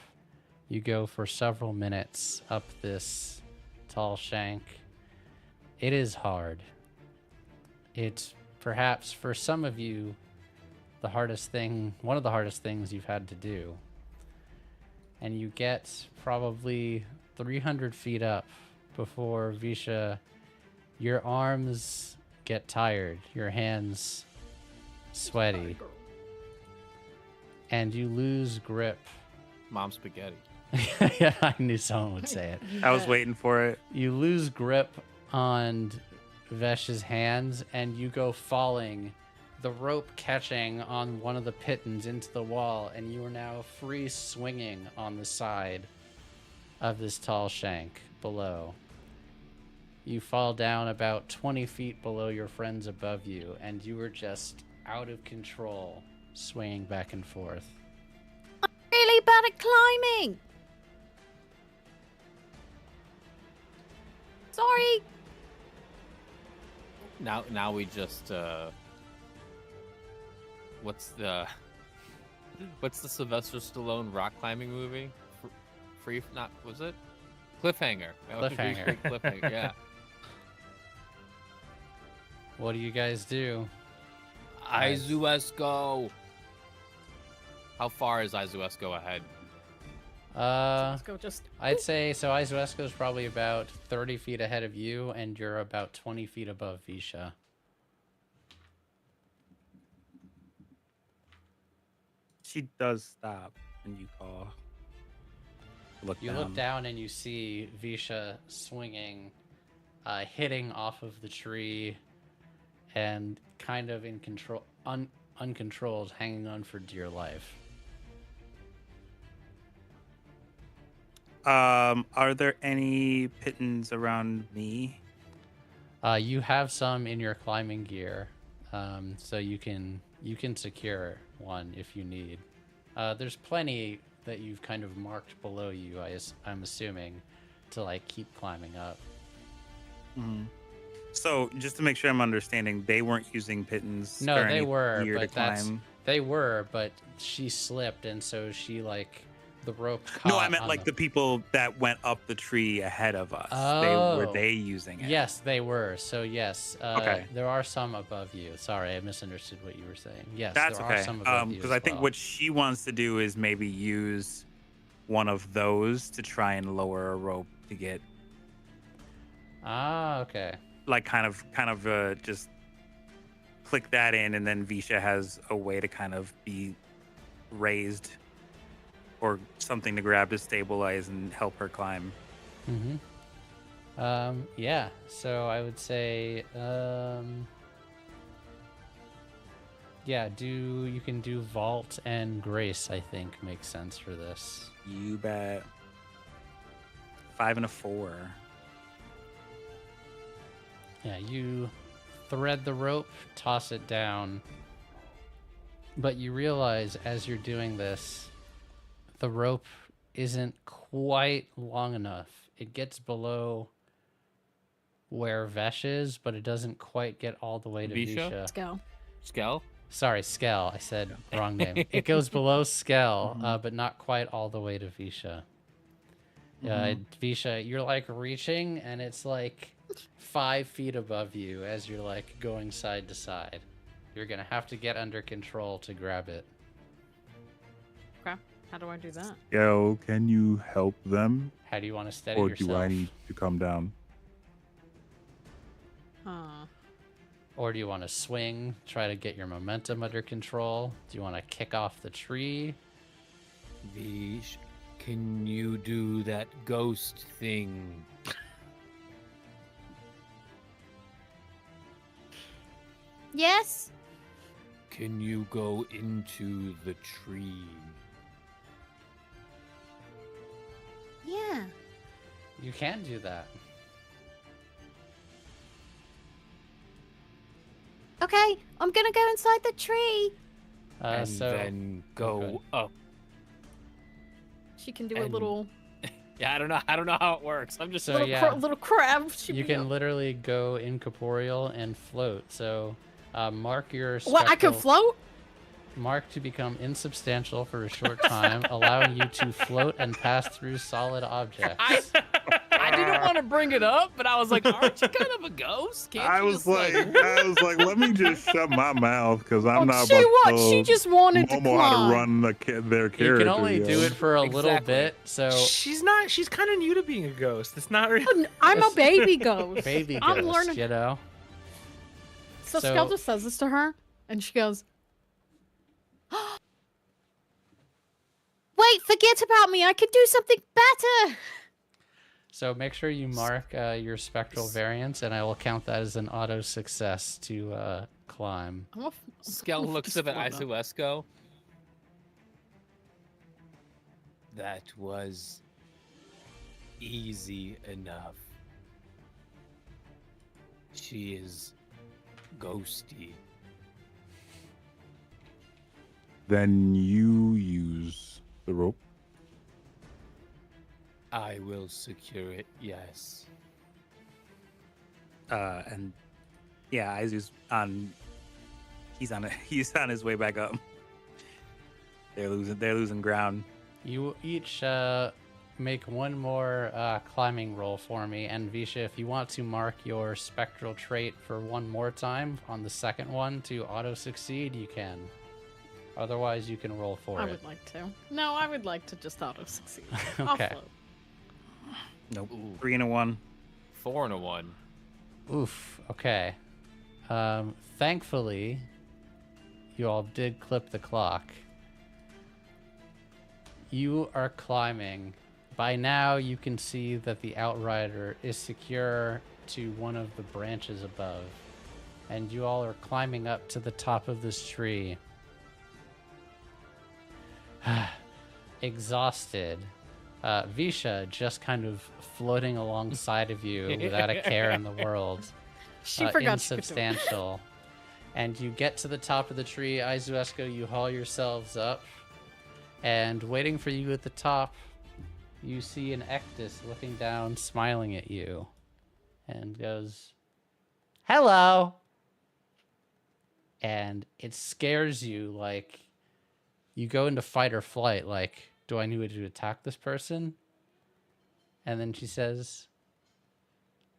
You go for several minutes up this tall shank. It is hard. It's perhaps for some of you the hardest thing, one of the hardest things you've had to do. And you get probably 300 feet up before Visha, your arms get tired, your hands sweaty, and you lose grip. Mom spaghetti. Yeah, I knew someone would say it. I was waiting for it. You lose grip on Vesh's hands and you go falling, the rope catching on one of the pittons into the wall, and you are now free swinging on the side of this tall shank below. You fall down about 20 feet below your friends above you, and you are just out of control, swinging back and forth. Really bad at climbing. Sorry. Now we just what's the Sylvester Stallone rock climbing movie? Free not was it? Cliffhanger. Cliffhanger. Cliffhanger. Yeah. What do you guys do? Izuesco. How far is Izuesco ahead? Let's go just. I'd say so. Izuesco is probably about 30 feet ahead of you, and you're about 20 feet above Visha. She does stop when you call. You look down and you see Visha swinging, hitting off of the tree, and kind of in control, uncontrolled, hanging on for dear life. Are there any pittons around me? You have some in your climbing gear, so you can secure one if you need. There's plenty that you've kind of marked below you, I'm assuming, to like keep climbing up. Mm-hmm. So just to make sure I'm understanding, they weren't using pittons. No, or they any were, gear but to climb? they were, but she slipped, and so she like the rope caught. No, I meant on like the people that went up the tree ahead of us. Were they using it? Yes, they were. So yes, okay. There are some above you. Sorry, I misunderstood what you were saying. Yes, that's there okay. are some above you. Because I think what she wants to do is maybe use one of those to try and lower a rope to get. Ah, okay. Like kind of just click that in, and then Visha has a way to kind of be raised or something to grab to stabilize and help her climb. Mm-hmm. Yeah. So I would say, yeah, you can do vault and grace, I think makes sense for this. You bet. 5 and a 4. Yeah, you thread the rope, toss it down, but you realize as you're doing this, the rope isn't quite long enough. It gets below where Vesh is, but it doesn't quite get all the way to Visha. Let's go. Skell? Sorry, Skell. I said wrong name. It goes below Skell, but not quite all the way to Visha. Visha, you're like reaching, and it's like 5 feet above you as you're like going side to side. You're gonna have to get under control to grab it. Okay. How do I do that? Yo, can you help them? How do you want to steady Or yourself? do I need to come down? Or do you want to swing, try to get your momentum under control? Do you want to kick off the tree? Vish, can you do that ghost thing? Yes? Can you go into the tree? Yeah. You can do that. Okay, I'm gonna go inside the tree. And So then go okay. up. She can do a And- little Yeah, I don't know how it works. I'm just So little, yeah, little crab. She you can literally go incorporeal and float. So mark your What? I can spectral- float? Mark to become insubstantial for a short time, allowing you to float and pass through solid objects. I didn't want to bring it up, but I was like, aren't you kind of a ghost? Can't I you was just, like, let me just shut my mouth because I'm not she about what? to She just wanted to Momo how climb. to run their character. You can only yo. do it for a little Exactly. bit. So She's kind of new to being a ghost. It's not really. I'm a baby ghost. baby I'm ghost, learning. you know. So So- Skelter says this to her, and she goes, Wait, forget about me. I could do something better. So make sure you mark your spectral variance, and I will count that as an auto success to climb. I'm a Skell looks at the Just wanna- Izuesco. That was easy enough. She is ghosty. Then you use the rope. I will secure it, yes. And yeah, Izu's on. He's on. He's on his way back up. They're losing ground. You each make one more climbing roll for me, and Visha, if you want to mark your spectral trait for one more time on the second one to auto succeed, you can. Otherwise, you can roll for I it. would like to. No, I would like to just auto succeed. Okay. I'll float. Nope. Ooh. 3 and a 1. 4 and a 1. Oof. Okay. Thankfully, you all did clip the clock. You are climbing. By now, you can see that the Outrider is secure to one of the branches above, and you all are climbing up to the top of this tree. Exhausted. Visha just kind of floating alongside of you without a care in the world. She forgot she could do it. Insubstantial. And you get to the top of the tree. Izuesco, you haul yourselves up. And waiting for you at the top, you see an Ectus looking down, smiling at you. And goes, "Hello!" And it scares you, like, you go into fight or flight, like, do I need to attack this person? And then she says,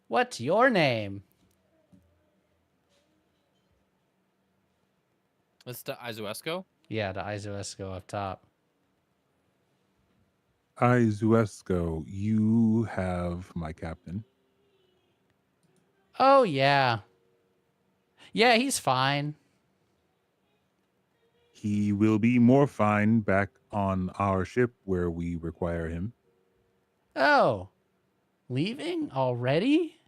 "What's your name?" That's the Izuesco? Yeah, to Izuesco up top. Izuesco, you have my captain. Oh, yeah. Yeah, he's fine. He will be more fine back on our ship where we require him. Oh, leaving already?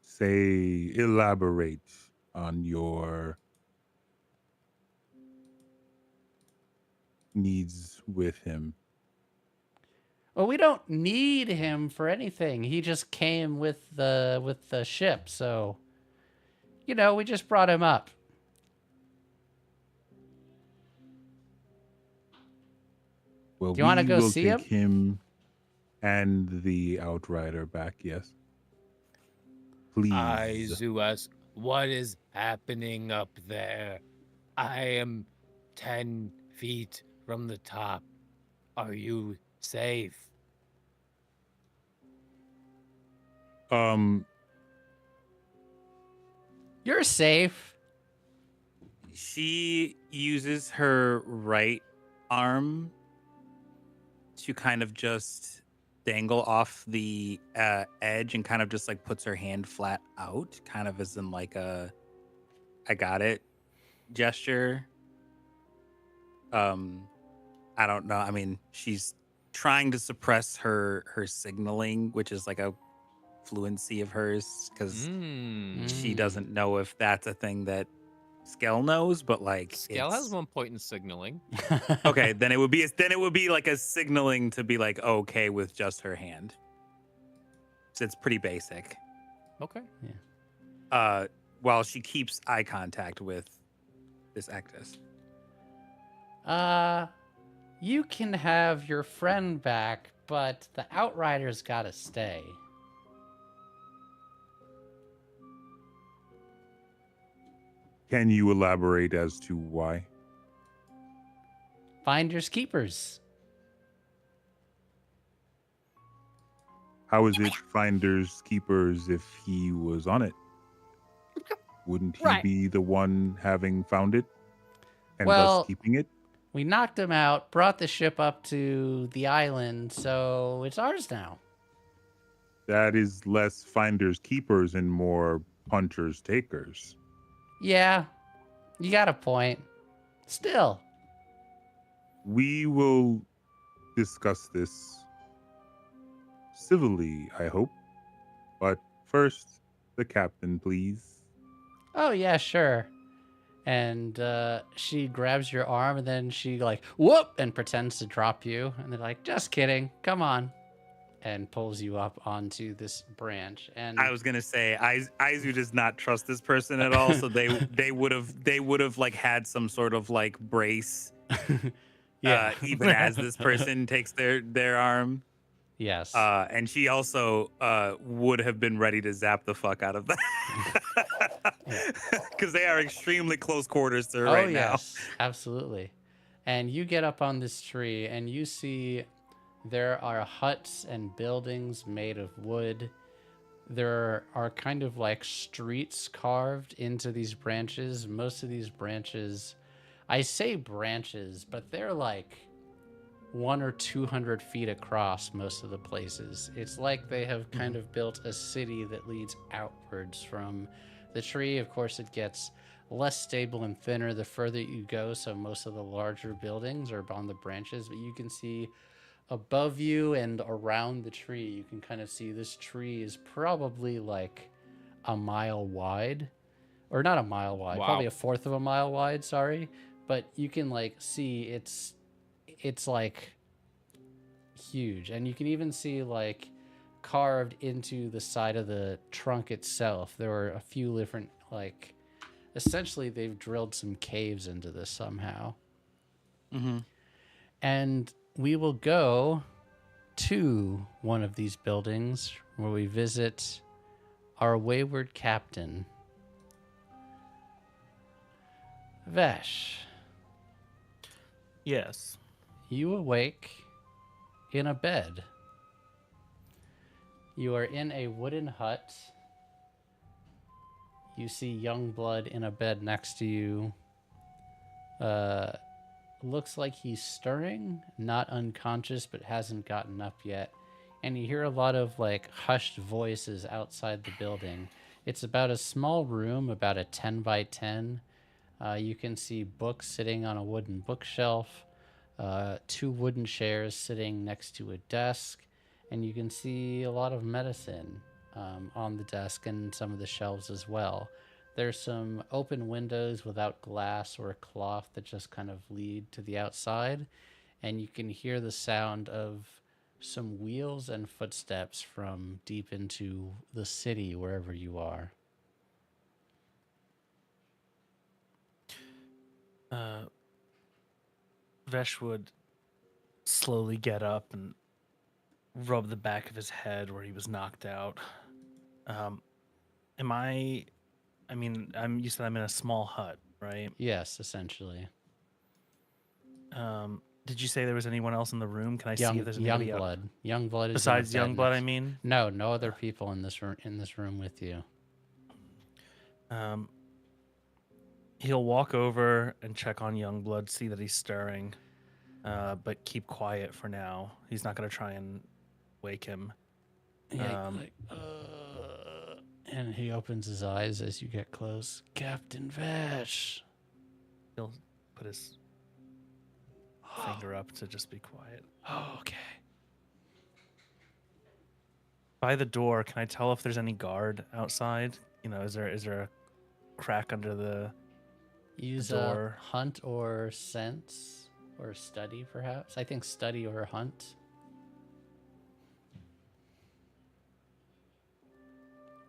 Say, elaborate on your needs with him. Well, we don't need him for anything. He just came with the ship, so you know, we just brought him up. Well, Do you wanna we go will see take him and the Outrider back, yes. Please. Izuesco, what is happening up there? I am 10 feet from the top. Are you safe? You're safe. She uses her right arm to kind of just dangle off the edge and kind of just like puts her hand flat out, kind of as in like a I got it gesture. I don't know. I mean, she's trying to suppress her signaling, which is like a fluency of hers, because she doesn't know if that's a thing that Skell knows, but like Skell has one point in signaling. okay, then it would be like a signaling to be like okay with just her hand. So it's pretty basic. Okay. While she keeps eye contact with this Actus. You can have your friend back, but the Outriders gotta stay. Can you elaborate as to why? Finders keepers. How is it finders keepers if he was on it? Wouldn't he Right. be the one having found it and Well, thus keeping it? We knocked him out, brought the ship up to the island, so it's ours now. That is less finders keepers and more punchers takers. Yeah, you got a point. Still. We will discuss this civilly, I hope. But first, the captain, please. Oh, yeah, sure. And she grabs your arm and then she like, whoop, and pretends to drop you. And they're like, just kidding, come on. And pulls you up onto this branch. And I was gonna say, Aizu does not trust this person at all, so they would have like had some sort of like brace, yeah, even as this person takes their arm. yes. And she also would have been ready to zap the fuck out of that, because they are extremely close quarters to her right yes, absolutely. And you get up on this tree and you see there are huts and buildings made of wood. There are kind of like streets carved into these branches. Most of these branches, I say branches, but they're like 100 or 200 feet across most of the places. It's like they have kind of built a city that leads outwards from the tree. Of course, it gets less stable and thinner the further you go, so most of the larger buildings are on the branches, but you can see above you and around the tree, you can kind of see this tree is probably like a mile wide, or not a mile wide, Wow. probably a fourth of a mile wide, sorry. But you can like see it's like huge, and you can even see like carved into the side of the trunk itself. There are a few different like, essentially they've drilled some caves into this somehow. now. And we will go to one of these buildings where we visit our wayward captain, Vesh. Yes. You awake in a bed. You are in a wooden hut. You see Youngblood in a bed next to you. Looks like he's stirring, not unconscious, but hasn't gotten up yet. And you hear a lot of like hushed voices outside the building. It's about a small room, about a 10 by 10. You can see books sitting on a wooden bookshelf, 2 wooden chairs sitting next to a desk, and you can see a lot of medicine on the desk and some of the shelves as well. There's some open windows without glass or a cloth that just kind of lead to the outside, and you can hear the sound of some wheels and footsteps from deep into the city wherever you are. Vesh would slowly get up and rub the back of his head where he was knocked out. You said I'm in a small hut, right? Yes, essentially. Did you say there was anyone else in the room? Can I see if there's anybody else? Youngblood is Besides in the bed Youngblood, next- I mean? No other people in this room with you. He'll walk over and check on Youngblood, see that he's stirring, but keep quiet for now. He's not going to try and wake him. Yeah, and he opens his eyes as you get close. Captain Vash. He'll put his finger up to just be quiet. Oh, okay. By the door, can I tell if there's any guard outside? You know, is there a crack under the Use door? Hunt or sense or study, perhaps. I think study or hunt.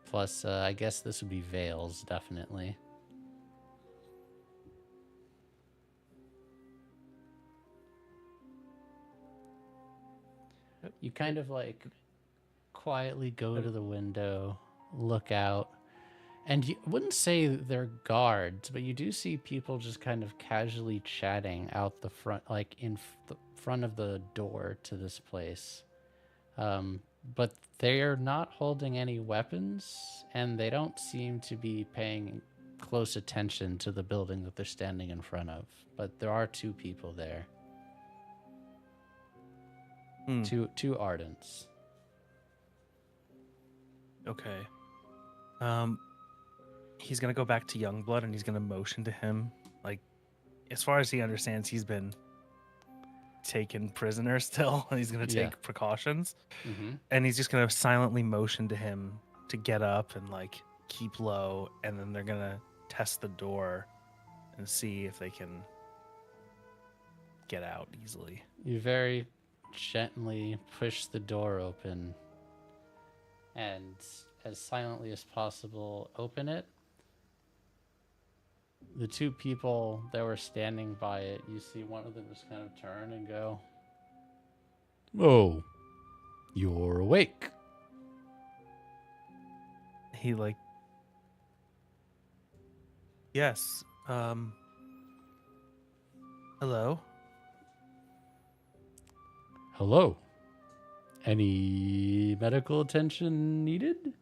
Plus, I guess this would be veils, definitely. You kind of like quietly go to the window, look out, and you wouldn't say they're guards, but you do see people just kind of casually chatting out the front, like in the front of the door to this place. But they're not holding any weapons, and they don't seem to be paying close attention to the building that they're standing in front of. But there are two people there. Two Ardents. Okay. He's gonna go back to Youngblood and he's gonna motion to him. Like, as far as he understands, he's been taken prisoner still, and he's gonna take precautions. And he's just gonna silently motion to him to get up and like keep low, and then they're gonna test the door and see if they can get out easily. You very gently push the door open and as silently as possible open it. The two people that were standing by it, you see one of them just kind of turn and go, "Oh, you're awake." He like, yes, hello? Hello. Any medical attention needed?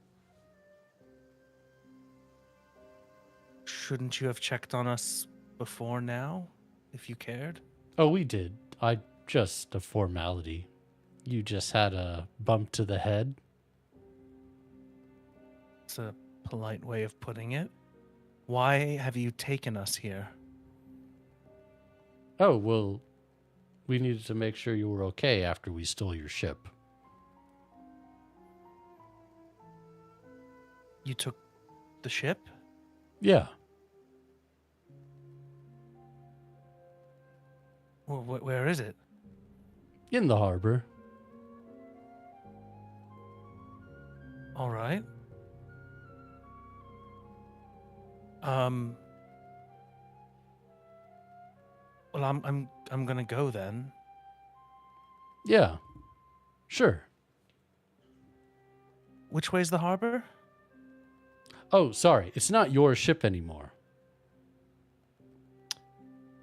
Shouldn't you have checked on us before now, if you cared? Oh, we did. Just a formality. You just had a bump to the head. It's a polite way of putting it. Why have you taken us here? Oh, well, we needed to make sure you were okay after we stole your ship. You took the ship? Yeah. Well, where is it? In the harbor. All right. Well, I'm gonna go then. Yeah. Sure. Which way's the harbor? Oh, sorry. It's not your ship anymore.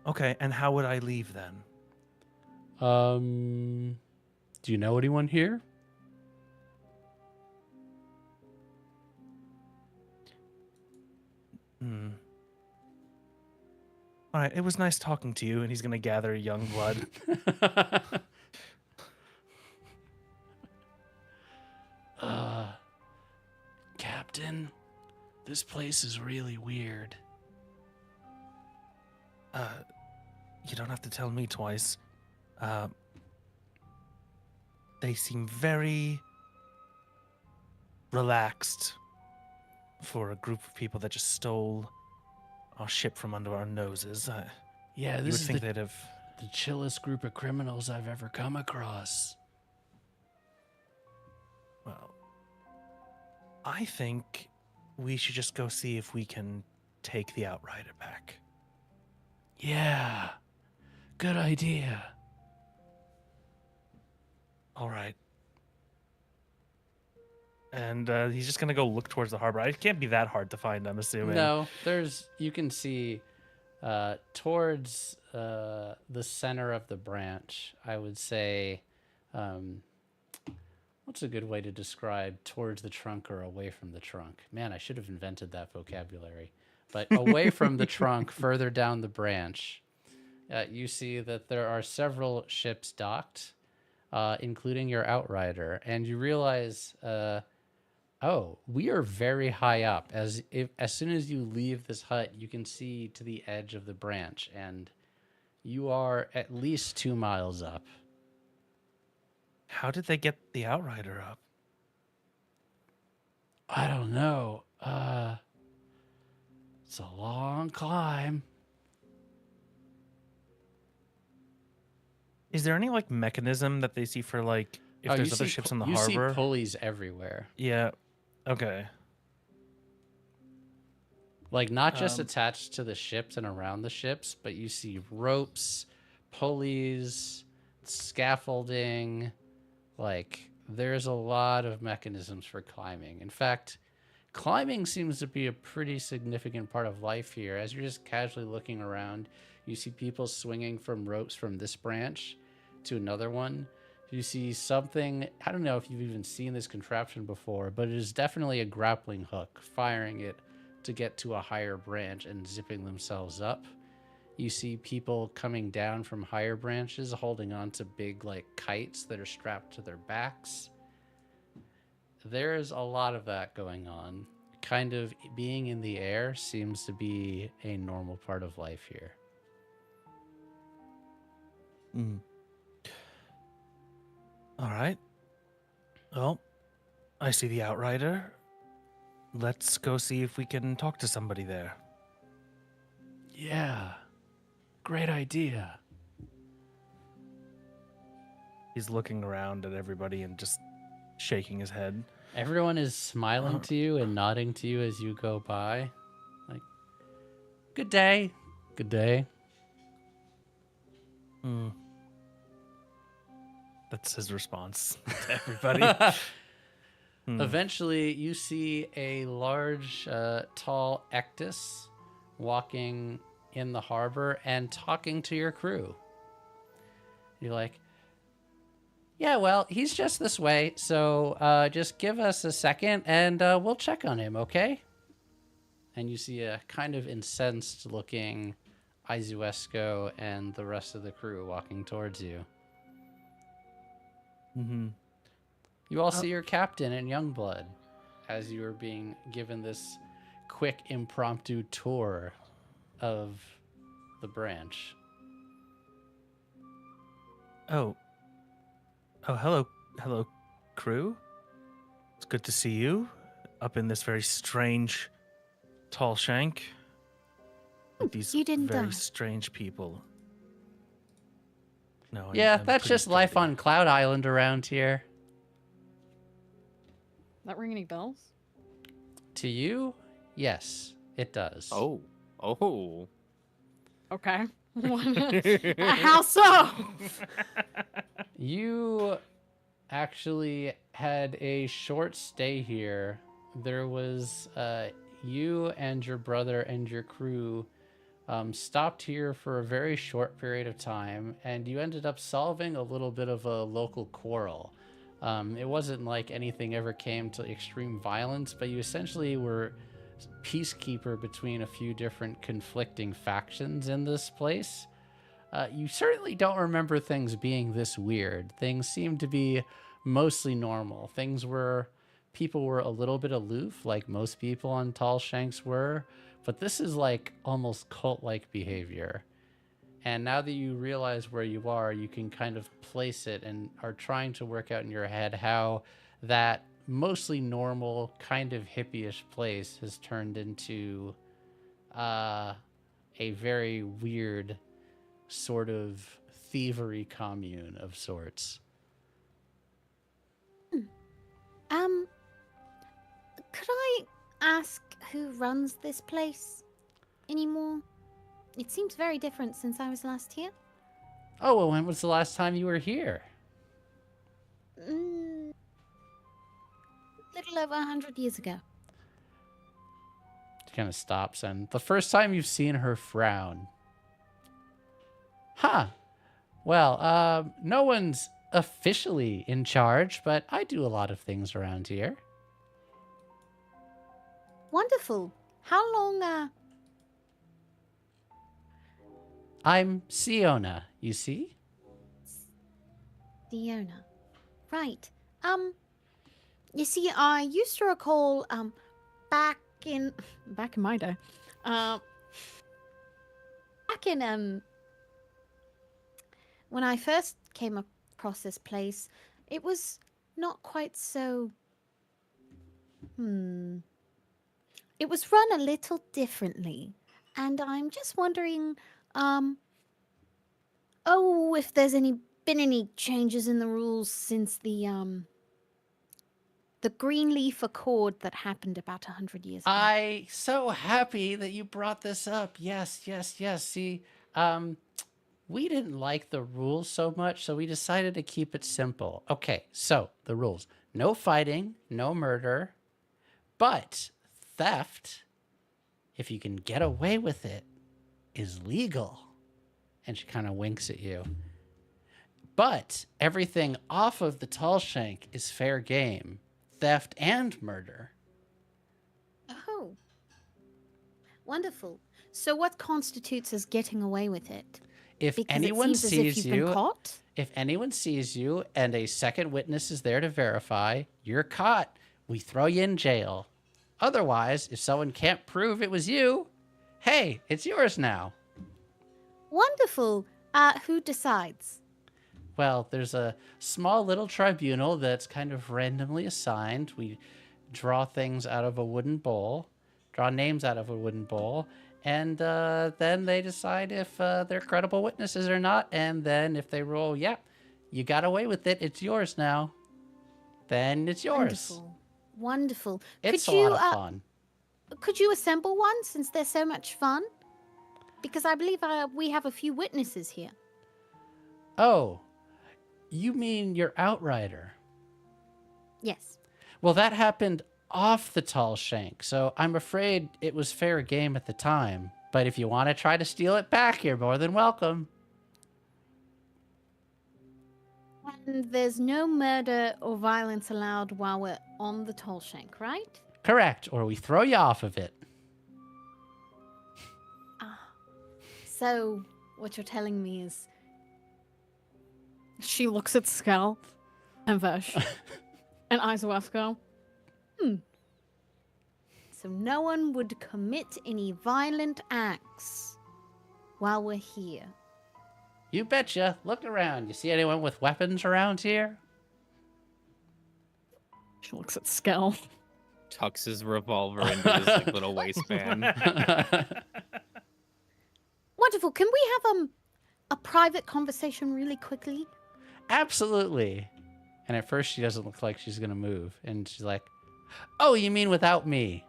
Okay, and how would I leave then? Do you know anyone here? All right, it was nice talking to you, and he's gonna gather young blood. Captain, this place is really weird. You don't have to tell me twice. They seem very relaxed for a group of people that just stole our ship from under our noses. Yeah, You would this is think they'd have... the chillest group of criminals I've ever come across. Well, I think we should just go see if we can take the Outrider back. Yeah, good idea. All right. And he's just going to go look towards the harbor. It can't be that hard to find, I'm assuming. No, you can see towards the center of the branch, I would say, what's a good way to describe towards the trunk or away from the trunk? Man, I should have invented that vocabulary. But away from the trunk, further down the branch, you see that there are several ships docked, including your outrider, and you realize, oh, we are very high up. As soon as you leave this hut, you can see to the edge of the branch, and you are at least 2 miles up. How did they get the outrider up? I don't know. It's a long climb. Is there any like mechanism that they see for like if there's other ships on the you harbor? see pulleys everywhere. Yeah. Okay. Like not just attached to the ships and around the ships, but you see ropes, pulleys, scaffolding. Like there's a lot of mechanisms for climbing. In fact, climbing seems to be a pretty significant part of life here. As you're just casually looking around, you see people swinging from ropes from this branch to another one. You see something, I don't know if you've even seen this contraption before, but it is definitely a grappling hook, firing it to get to a higher branch and zipping themselves up. You see people coming down from higher branches holding on to big like kites that are strapped to their backs. There's a lot of that going on. Kind of being in the air seems to be a normal part of life here. All right. Well, I see the outrider. Let's go see if we can talk to somebody there. Yeah, great idea. He's looking around at everybody and just shaking his head. Everyone is smiling to you and nodding to you as you go by. Like, good day. Good day. That's his response to everybody. Eventually, you see a large, tall ectus walking in the harbor and talking to your crew. You're like, yeah, well, he's just this way, so just give us a second and we'll check on him, okay? And you see a kind of incensed-looking Izuesco and the rest of the crew walking towards you. You all see your captain and Youngblood as you are being given this quick impromptu tour of the branch. Oh, hello, crew. It's good to see you up in this very strange tall shank with these you didn't very die. strange people. No, Yeah, I'm that's pretty just life sturdy. on Cloud Island around here. That ring any bells? To you, yes, it does. Oh. Okay. How so? You actually had a short stay here. There was you and your brother and your crew stopped here for a very short period of time, and you ended up solving a little bit of a local quarrel. It wasn't like anything ever came to extreme violence, but you essentially were peacekeeper between a few different conflicting factions in this place. You certainly don't remember things being this weird. Things seemed to be mostly normal. People were a little bit aloof, like most people on Tall Shanks were, but this is like almost cult-like behavior. And now that you realize where you are, you can kind of place it and are trying to work out in your head how that mostly normal, kind of hippie-ish place has turned into a very weird sort of thievery commune of sorts. Could I ask who runs this place anymore? It seems very different since I was last here. Oh, well, when was the last time you were here? Little over 100 years ago. She kind of stops, and the first time you've seen her frown. Huh. Well, no one's officially in charge, but I do a lot of things around here. Wonderful. How long I'm Siona, you see? Diona. Right. You see, I used to recall, back in my day. back in, when I first came across this place, it was not quite so. It was run a little differently, and I'm just wondering, if there's been any changes in the rules since the Greenleaf Accord that happened about 100 years ago. I so happy that you brought this up. Yes, yes, yes. See, we didn't like the rules so much, so we decided to keep it simple. Okay, so the rules: no fighting, no murder, but theft, if you can get away with it, is legal. And she kind of winks at you. But everything off of the tall shank is fair game. Theft and murder. Oh. Wonderful. So what constitutes as getting away with it? If Because anyone it seems as if sees you've been you, caught? if anyone sees you and a second witness is there to verify, you're caught. We throw you in jail. Otherwise, if someone can't prove it was you, hey, it's yours now. Wonderful. Who decides? Well, there's a small little tribunal that's kind of randomly assigned. We draw things out of a wooden bowl, draw names out of a wooden bowl, and then they decide if they're credible witnesses or not. And then if they rule, yeah, you got away with it, it's yours now, then it's yours. Wonderful. Wonderful. It's could a you, lot of fun. Could you assemble one since they're so much fun? Because I believe we have a few witnesses here. Oh, you mean your outrider? Yes. Well, that happened off the tall shank, so I'm afraid it was fair game at the time. But if you want to try to steal it back, you're more than welcome. And there's no murder or violence allowed while we're on the tall shank, right? Correct, or we throw you off of it. So, what you're telling me is... She looks at Skel and Vesh and Isawaf go, So no one would commit any violent acts while we're here. You betcha. Look around. You see anyone with weapons around here? She looks at Skel. Tucks his revolver into his like, little waistband. Wonderful. Can we have a private conversation really quickly? Absolutely. And at first she doesn't look like she's going to move. And she's like, oh, you mean without me?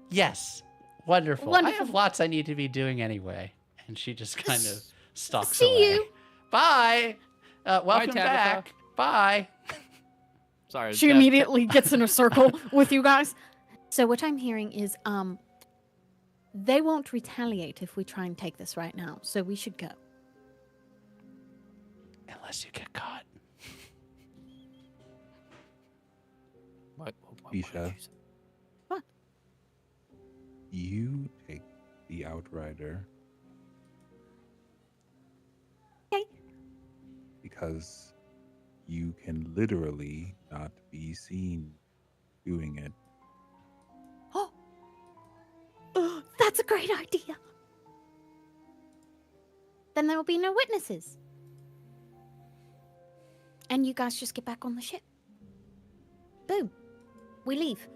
Yes. Wonderful. I have lots I need to be doing anyway. And she just kind of stalks away. See you. Bye. Welcome Tabitha. back. Bye. Sorry. She immediately gets in a circle with you guys. So what I'm hearing is they won't retaliate if we try and take this right now. So we should go. Unless you get caught. What Isha. What? You take the outrider. Okay. Because you can literally not be seen doing it. Oh, that's a great idea. Then there will be no witnesses. And you guys just get back on the ship. Boom. We leave.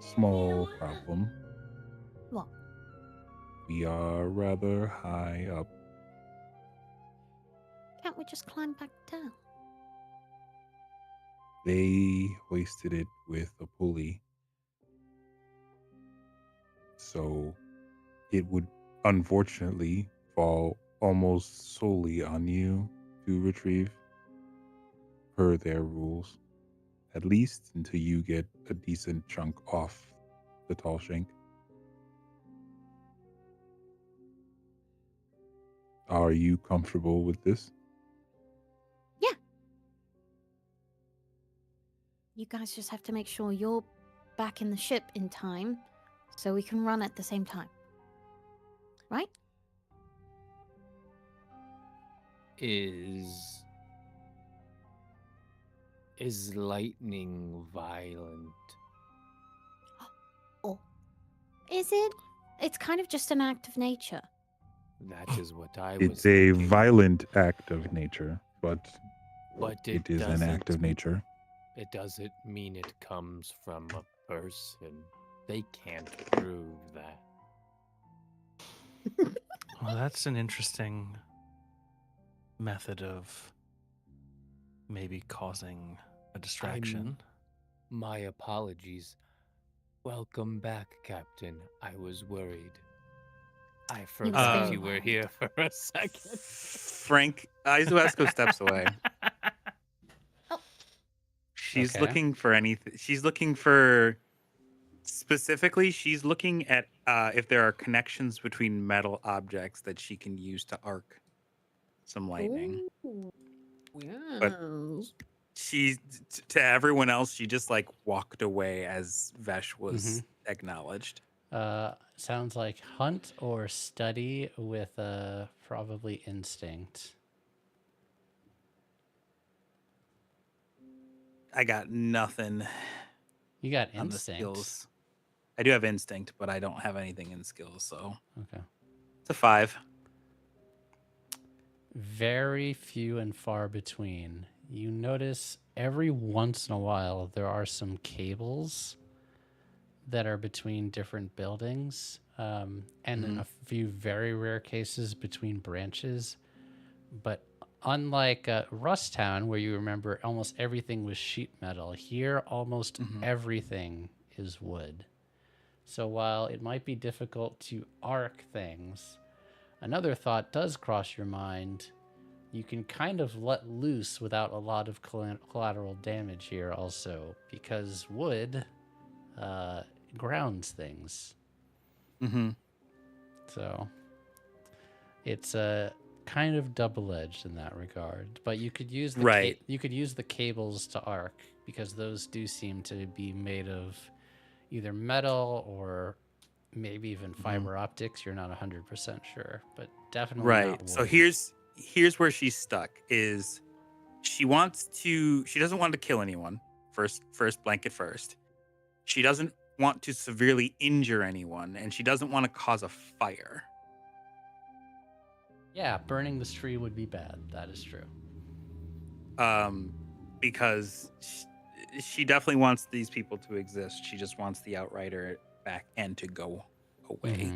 Small problem. What? We are rather high up. Can't we just climb back down? They hoisted it with a pulley. So it would unfortunately fall almost solely on you to retrieve per their rules. At least until you get a decent chunk off the tall shank. Are you comfortable with this? Yeah. You guys just have to make sure you're back in the ship in time so we can run at the same time. Right? Is lightning violent? Oh, is it? It's kind of just an act of nature. That is what I was It's a thinking. violent act of nature, but But it is an act of nature. It doesn't mean it comes from a person. They can't prove that. Well, that's an interesting method of maybe causing a distraction. My apologies. Welcome back, Captain. I was worried. I forgot very you were here for a second. Frank, Izuesco steps away. Oh. She's Okay. looking for anything. She's looking for specifically. She's looking at if there are connections between metal objects that she can use to arc some lightning. But Yes. she, to everyone else, she just like walked away as Vesh was acknowledged. Sounds like hunt or study with probably instinct. I got nothing You got on the instinct. skills. I do have instinct, but I don't have anything in skills, so Okay. it's a 5. Very few and far between. You notice every once in a while there are some cables that are between different buildings, and in a few very rare cases between branches. But unlike Rust Town, where you remember almost everything was sheet metal, here almost everything is wood. So while it might be difficult to arc things, another thought does cross your mind. You can kind of let loose without a lot of collateral damage here also, because wood grounds things. Mm-hmm. So it's a kind of double-edged in that regard. But you could use the you could use the cables to arc, because those do seem to be made of either metal or maybe even fiber optics. You're not 100% sure, but definitely not Right. wood. So here's where she's stuck. Is she doesn't want to kill anyone. First blanket first. She doesn't want to severely injure anyone, and she doesn't want to cause a fire. Yeah, burning this tree would be bad. That is true. Because she definitely wants these people to exist. She just wants the Outrider back and to go away.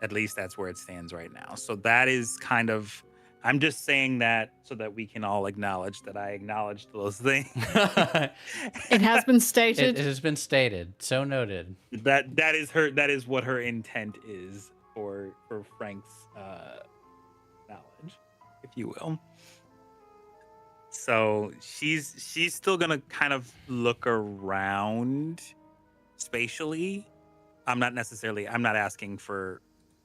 At least that's where it stands right now. So that is kind of, I'm just saying that so that we can all acknowledge that I acknowledged those things. It has been stated. It has been stated. So noted. That is what her intent is for Frank's knowledge, if you will. So she's still gonna kind of look around spatially. I'm not asking for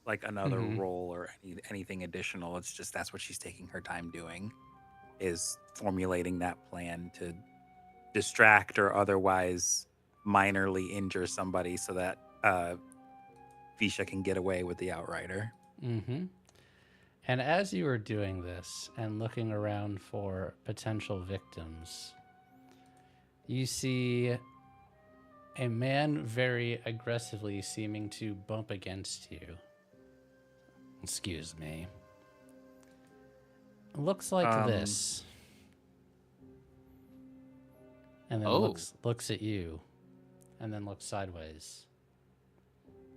like another roll or anything additional. It's just that's what she's taking her time doing, is formulating that plan to distract or otherwise minorly injure somebody so that Visha can get away with the Outrider. And as you are doing this and looking around for potential victims, you see a man very aggressively seeming to bump against you. Excuse me. Looks like this. And then looks at you. And then looks sideways.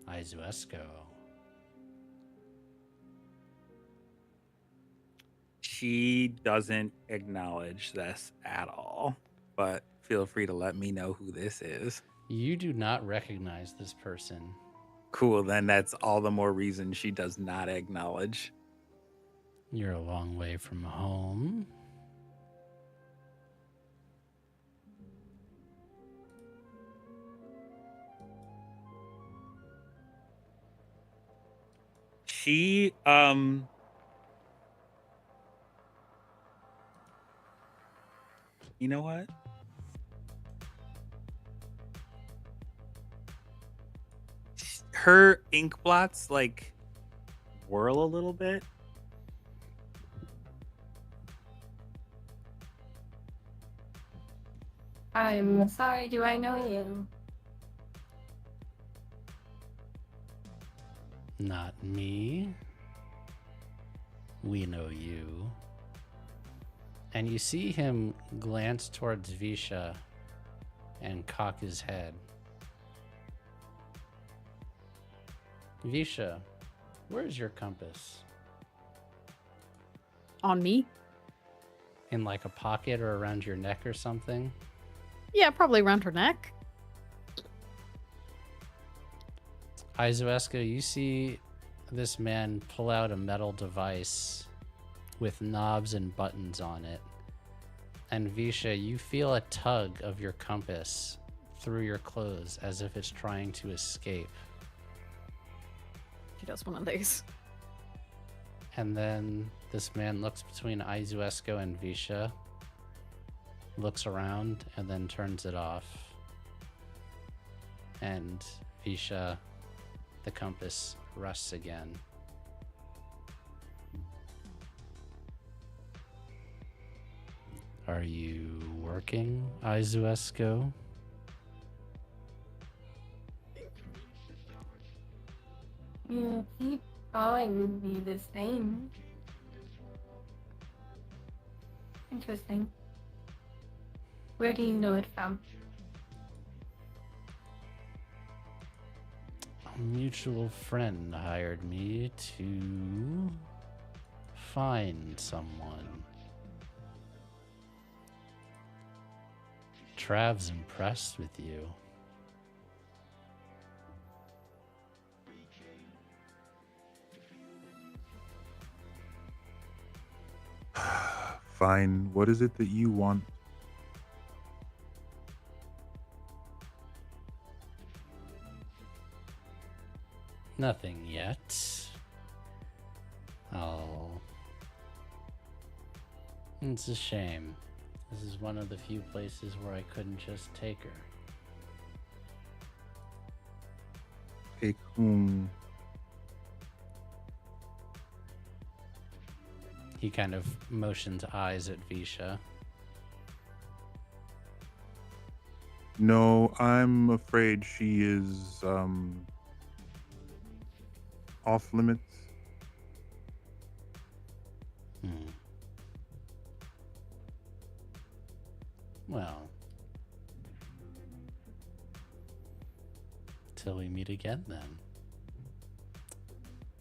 Izuesco. She doesn't acknowledge this at all, but feel free to let me know who this is. You do not recognize this person. Cool, then that's all the more reason she does not acknowledge. You're a long way from home. She, you know what? Her ink blots like whirl a little bit, I'm sorry, do I know you? Not me. We know you. And you see him glance towards Visha and cock his head. Visha, where's your compass? On me? In like a pocket or around your neck or something? Yeah, probably around her neck. Izuesko, you see this man pull out a metal device with knobs and buttons on it. And Visha, you feel a tug of your compass through your clothes as if it's trying to escape. He does one of these. And then this man looks between Izuesko and Visha, looks around, and then turns it off. And Visha, the compass rests again. Are you working, Izuesko? You keep calling me the same. Interesting. Where do you know it from? A mutual friend hired me to find someone. Trav's impressed with you. Fine. What is it that you want? Nothing yet. Oh. It's a shame. This is one of the few places where I couldn't just take her. Take whom? He kind of motions eyes at Visha. No, I'm afraid she is, off limits. Well, till we meet again then.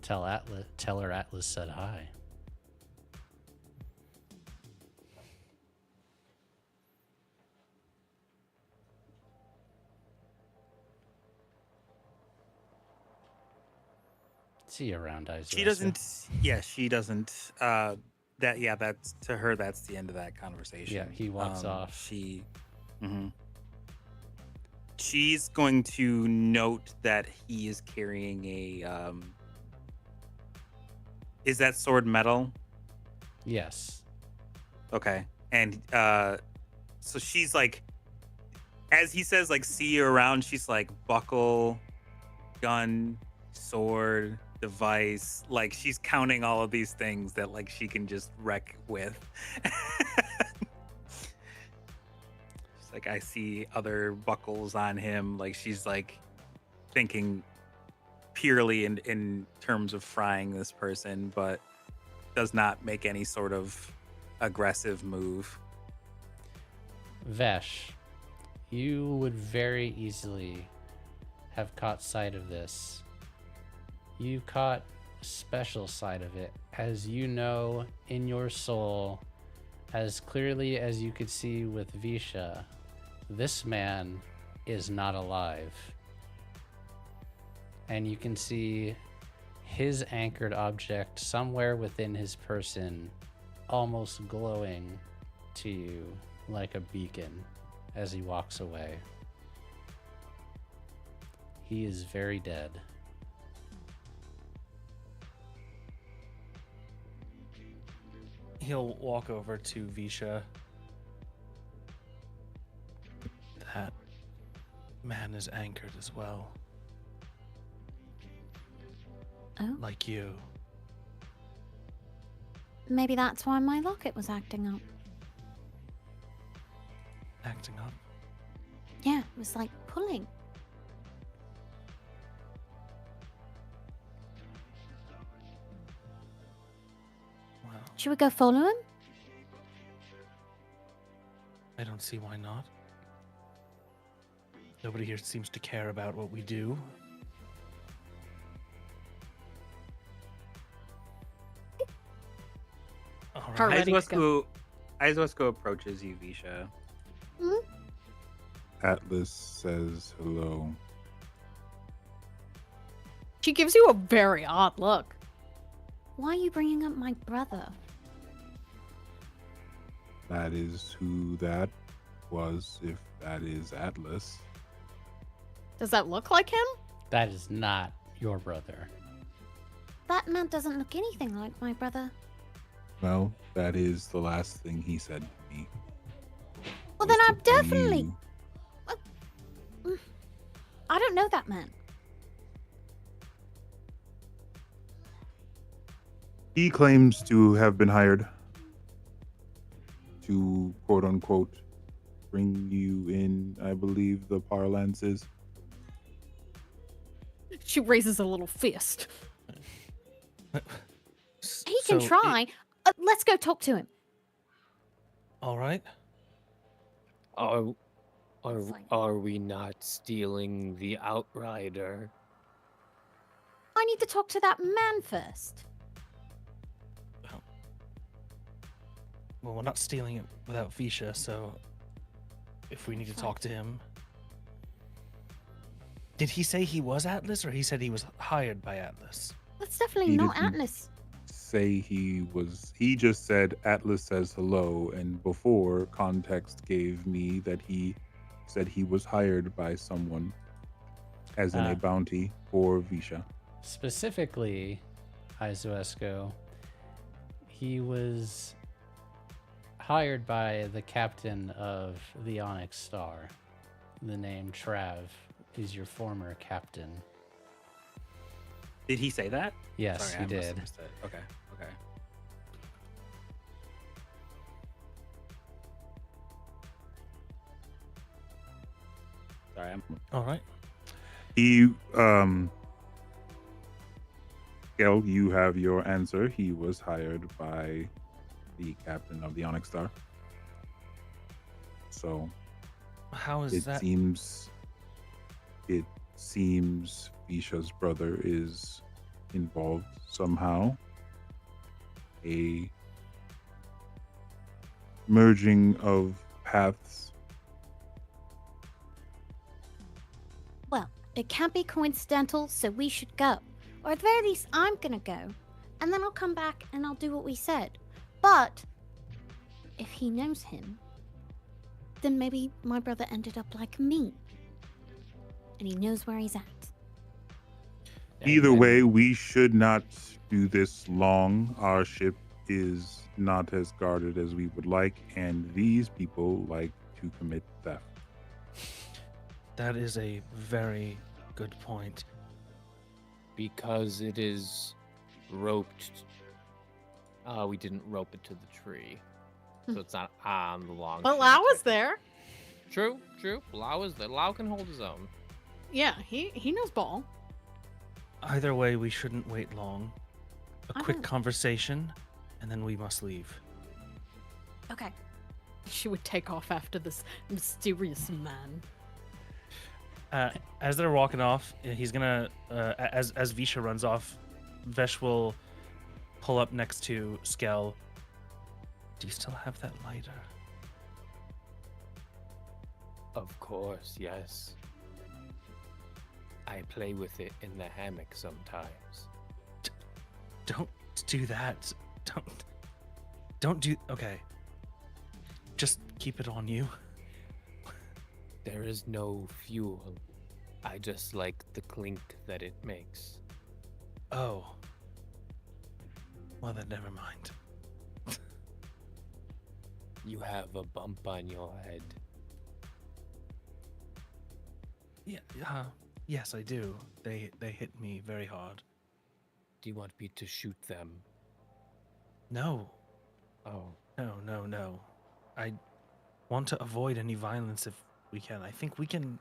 Tell her Atlas said hi. See you around, Izuesko. She doesn't. Yeah, she doesn't. That's to her. That's the end of that conversation. Yeah, he walks off. She's going to note that he is carrying a. Is that sword metal? Yes. Okay, and so she's like, as he says, like, see you around. She's like, buckle, gun, sword, device. Like, she's counting all of these things that like she can just wreck with. She's like, I see other buckles on him. Like, she's like thinking purely in terms of frying this person, but does not make any sort of aggressive move. Vesh, you would very easily have caught sight of this. You caught a special sight of it, as you know in your soul, as clearly as you could see with Visha, this man is not alive. And you can see his anchored object somewhere within his person, almost glowing to you like a beacon as he walks away. He is very dead. He'll walk over to Visha. That man is anchored as well. Oh, Like you. maybe that's why my locket was acting up. Acting up. Yeah, it was like pulling. Well, Should we go follow him? I don't see why not. Nobody here seems to care about what we do. All Her- right. Ready to go. Iswasko approaches you, Visha. Atlas says hello. She gives you a very odd look. Why are you bringing up my brother? That is who that was, if that is Atlas. Does that look like him? That is not your brother. That man doesn't look anything like my brother. Well, that is the last thing he said to me. Well, was then to I'm bring definitely. you- I don't know that man. He claims to have been hired to, quote unquote, bring you in, I believe the parlance is. She raises a little fist. He can try. Let's go talk to him. All right. Are we not stealing the Outrider? I need to talk to that man first. Well, we're not stealing it without Visha, so if we need to talk to him. Did he say he was Atlas, or he said he was hired by Atlas? That's definitely He not didn't Atlas. Say he was. He just said Atlas says hello, and before context gave me that he said he was hired by someone, as in Ah. a bounty for Visha. Specifically, Izuesco, he was hired by the captain of the Onyx Star. The name Trav is your former captain. Did he say that? Yes, Sorry, he I must have did. missed it. Okay. Sorry, I'm All right. He, Gail, you have your answer. He was hired by the captain of the Onyx Star. So How is it that? seems Visha's brother is involved somehow. A merging of paths. Well, it can't be coincidental, so we should go. Or at the very least, I'm gonna go. And then I'll come back and I'll do what we said. But if he knows him, then maybe my brother ended up like me. And he knows where he's at. Either way, we should not do this long. Our ship is not as guarded as we would like, and these people like to commit theft. That is a very good point. Because it is roped. We didn't rope it to the tree. So it's not on the long But chain Lau was type. there. True. Lau is there. Lau can hold his own. Yeah, he knows ball. Either way, we shouldn't wait long. A I quick won't. conversation, and then we must leave. Okay. She would take off after this mysterious man. As they're walking off, he's gonna, as Visha runs off, Vesh will pull up next to Skell. Do you still have that lighter? Of course, yes. I play with it in the hammock sometimes. Don't do that. Don't do. Okay. Just keep it on you. There is no fuel. I just like the clink that it makes. Oh. Well, then never mind. You have a bump on your head. Yeah. Yes, I do. They hit me very hard. Do you want me to shoot them? No. Oh. No. I want to avoid any violence if we can. I think we can.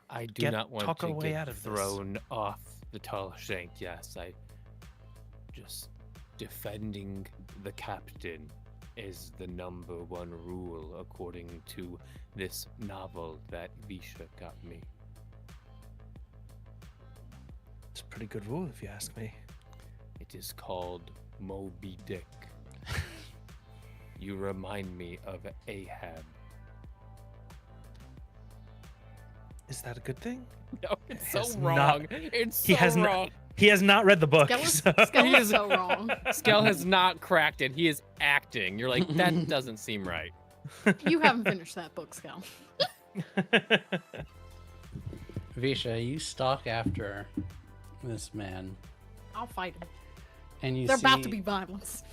I do Get not want talk to our way get out of this. thrown off the tall shank. Yes, I just defending the captain is the #1 rule according to this novel that Visha got me. It's a pretty good rule, if you ask me. It is called Moby Dick. You remind me of Ahab. Is that a good thing? No, it's It so has wrong. not- It's He so has wrong. He has not read the book. Skell is so wrong. Skell has not cracked it. He is acting. You're like, that doesn't seem right. You haven't finished that book, Skell. Visha, you stalk after this man, I'll fight him. and you There's see about to be violence.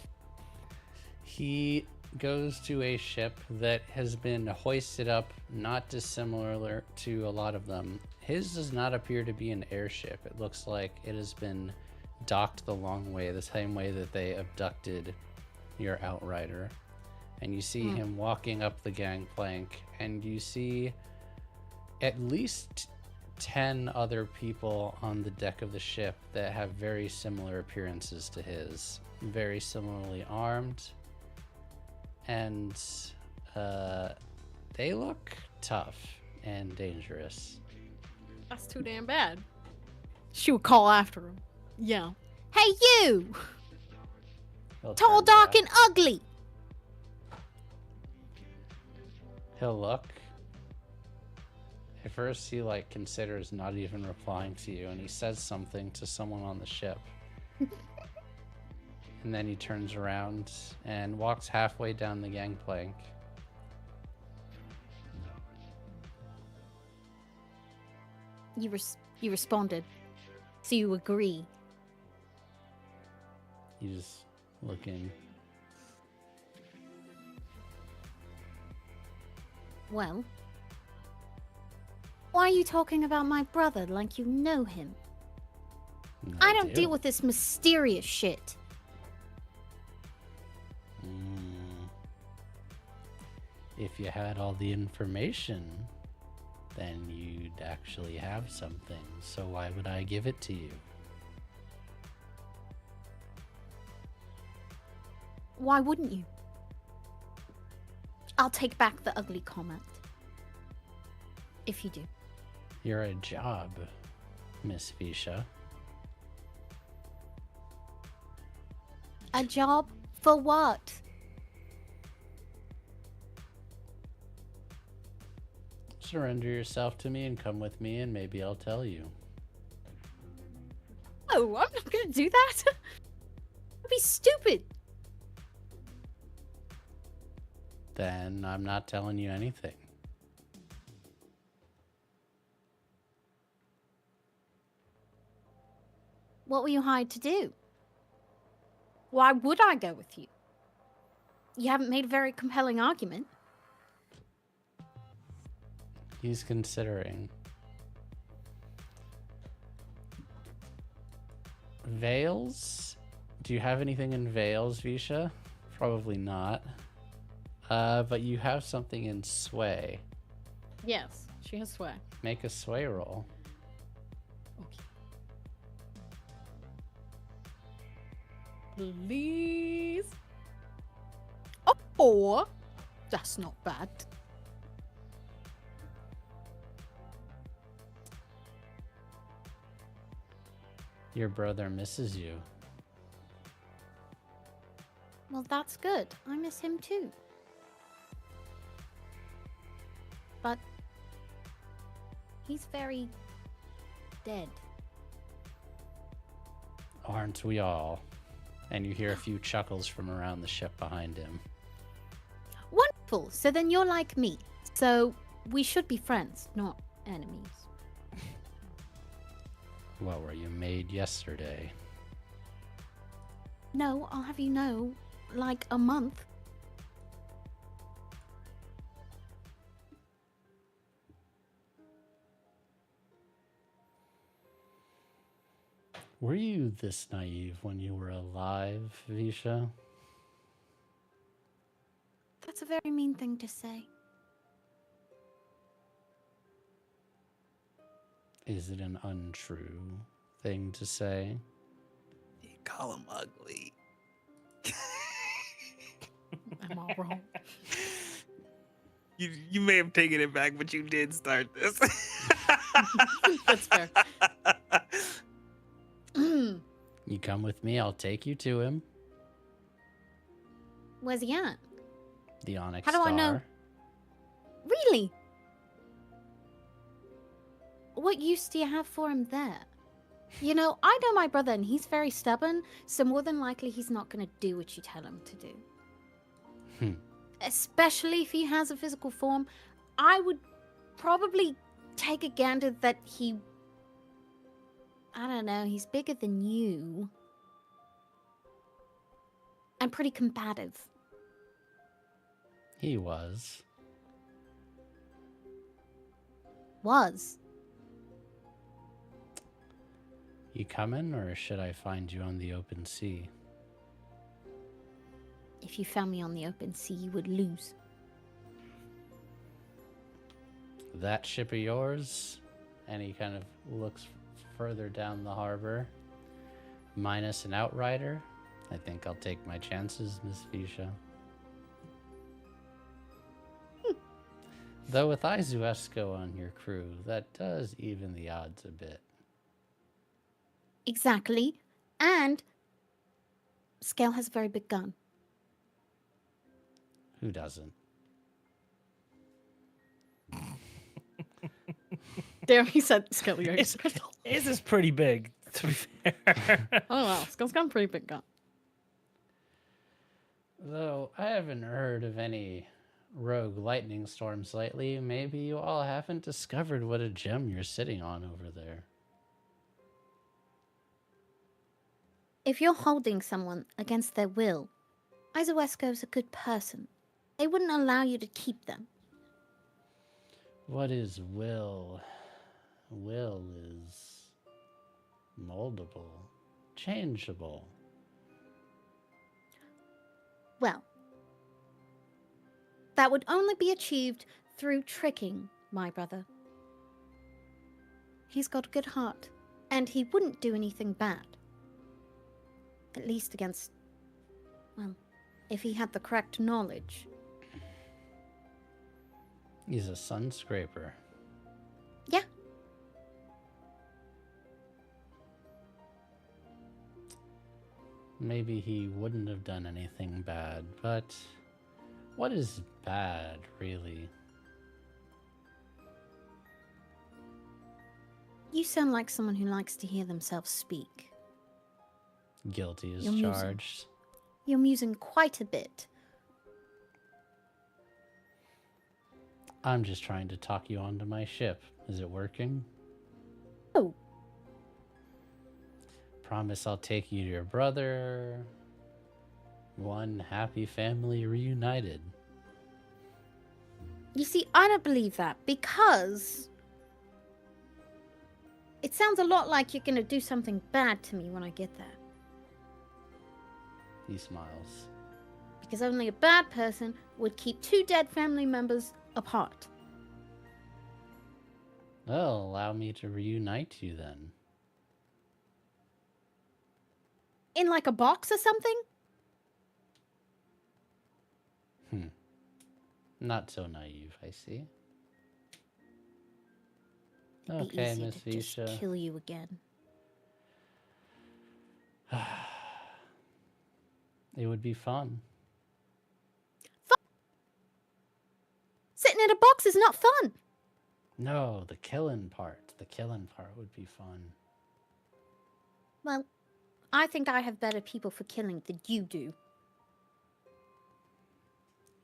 he goes to a ship that has been hoisted up, not dissimilar to a lot of them. His does not appear to be an airship. It looks like it has been docked the long way, the same way that they abducted your outrider. And you see him walking up the gangplank, and you see at least 10 other people on the deck of the ship that have very similar appearances to his, very similarly armed, and they look tough and dangerous. That's too damn bad. She would call after him. Yeah. Hey, you! He'll Tall, turn dark, back. and ugly! He'll look. At first, he considers not even replying to you, and he says something to someone on the ship. And then he turns around and walks halfway down the gangplank. You responded. So you agree. You just looking. Well, why are you talking about my brother like you know him? I don't do. deal with this mysterious shit. If you had all the information, then you'd actually have something. So why would I give it to you? Why wouldn't you? I'll take back the ugly comment. If you do. You're a job, Miss Visha. A job for what? Surrender yourself to me and come with me, and maybe I'll tell you. Oh, I'm not gonna do that. That'd be stupid. Then I'm not telling you anything. What were you hired to do? Why would I go with you? You haven't made a very compelling argument. He's considering. Veils? Do you have anything in Veils, Visha? Probably not. But you have something in Sway. Yes, she has sway. Make a Sway roll. Please. Oh, 4. That's not bad. Your brother misses you. Well, that's good. I miss him too. But he's very dead. Aren't we all? And you hear a few chuckles from around the ship behind him. Wonderful. So then you're like me. So we should be friends, not enemies. What were you made yesterday? No, I'll have you know, like a month. Were you this naive when you were alive, Visha? That's a very mean thing to say. Is it an untrue thing to say? You call him ugly. Am I wrong? You may have taken it back, but you did start this. That's fair. You come with me, I'll take you to him. Where's he at? The Onyx How do Star. I know? Really? What use do you have for him there? You know, I know my brother and he's very stubborn, so more than likely he's not going to do what you tell him to do. Especially if he has a physical form. I would probably take a gander that he... I don't know, he's bigger than you. And pretty combative. He was. Was. You coming, or should I find you on the open sea? If you found me on the open sea, you would lose. That ship of yours? And he kind of looks further down the harbor. Minus an outrider? I think I'll take my chances, Miss Fisha. Though with Izuesco on your crew, that does even the odds a bit. Exactly. And Scale has a very big gun. Who doesn't? Damn, he said Skelly. His is pretty big, to be fair. Oh wow, Skull's got a pretty big gun. Though I haven't heard of any rogue lightning storms lately, maybe you all haven't discovered what a gem you're sitting on over there. If you're holding someone against their will, Izuesco's a good person. They wouldn't allow you to keep them. What is will? Will is moldable, changeable. Well, that would only be achieved through tricking my brother. He's got a good heart, and he wouldn't do anything bad. At least against, well, if he had the correct knowledge. He's a sun scraper. Yeah. Maybe he wouldn't have done anything bad, but what is bad, really? You sound like someone who likes to hear themselves speak. Guilty as You're musing. charged. You're musing quite a bit. I'm just trying to talk you onto my ship. Is it working? Oh. Promise I'll take you to your brother. One happy family reunited. You see, I don't believe that because it sounds a lot like you're going to do something bad to me when I get there. He smiles. Because only a bad person would keep two dead family members apart. Well, allow me to reunite you then. In like a box or something? Not so naive, I see. It'd be Okay, easier Miss to just Fisha. kill you again. It would be fun. Sitting in a box is not fun. No, the killing part. The killing part would be fun. Well, I think I have better people for killing than you do.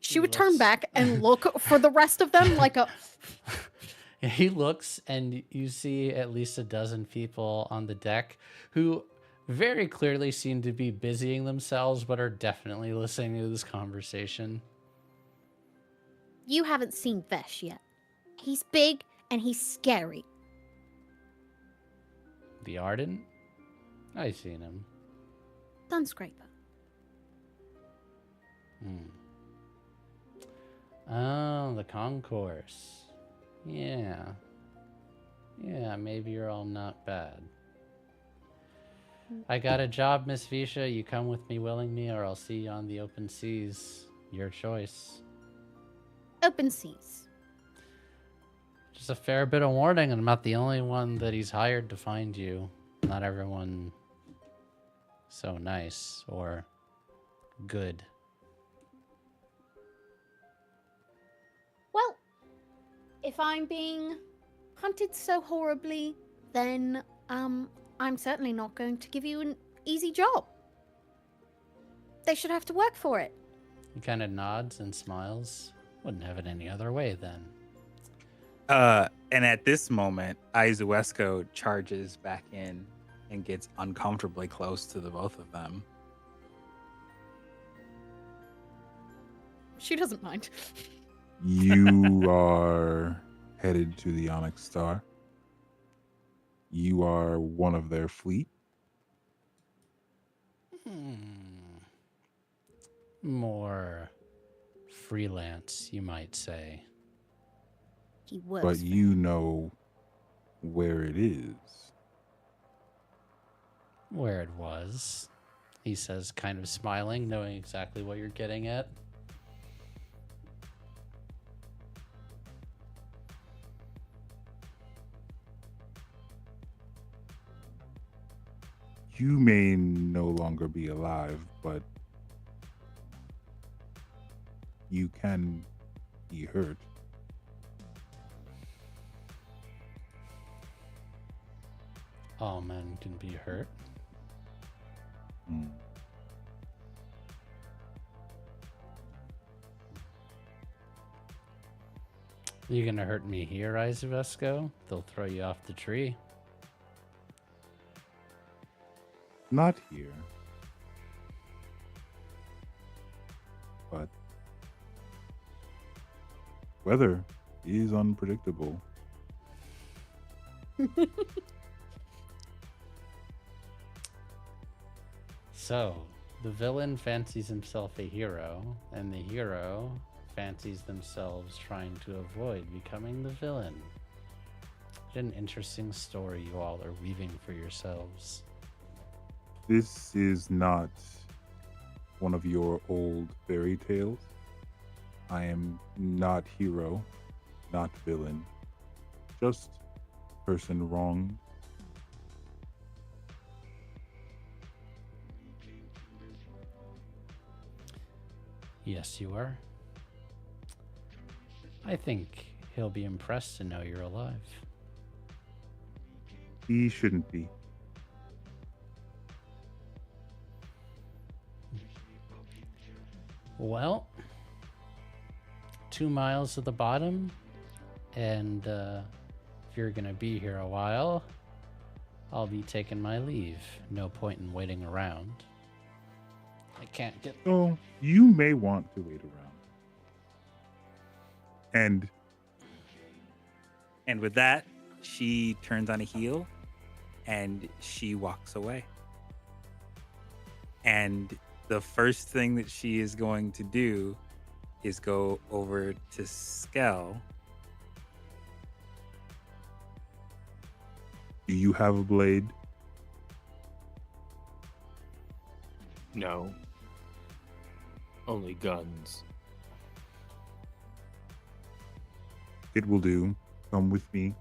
She would turn back and look for the rest of them like a... He looks, and you see at least a dozen people on the deck who very clearly seem to be busying themselves, but are definitely listening to this conversation. You haven't seen Vesh yet. He's big and he's scary. The Ardent? I've seen him. Sunscraper. Oh, the concourse. Yeah. Yeah, maybe you're all not bad. I got a job, Miss Visha. You come with me willingly, or I'll see you on the open seas. Your choice. Open seas. Just a fair bit of warning, and I'm not the only one that he's hired to find you. Not everyone so nice or good. Well, if I'm being hunted so horribly, then I'm certainly not going to give you an easy job. They should have to work for it. He kind of nods and smiles. Wouldn't have it any other way then. And at this moment, Izuesco charges back in and gets uncomfortably close to the both of them. She doesn't mind. You are headed to the Onyx Star. You are one of their fleet. More freelance, you might say. He was. But you know where it is. Where it was, he says, kind of smiling, knowing exactly what you're getting at. You may no longer be alive, but you can be hurt. All men can be hurt. You gonna hurt me here, Izuesco? They'll throw you off the tree. Not here. But weather is unpredictable. So, the villain fancies himself a hero, and the hero fancies themselves trying to avoid becoming the villain. What an interesting story you all are weaving for yourselves. This is not one of your old fairy tales. I am not hero, not villain. Just person wronged. Yes, you are. I think he'll be impressed to know you're alive. He shouldn't be. Well, 2 miles to the bottom, and if you're gonna be here a while, I'll be taking my leave. No point in waiting around. I can't get... So you may want to wait around. And with that, she turns on a heel and she walks away. And the first thing that she is going to do is go over to Skell. Do you have a blade? No. Only guns. It will do. Come with me.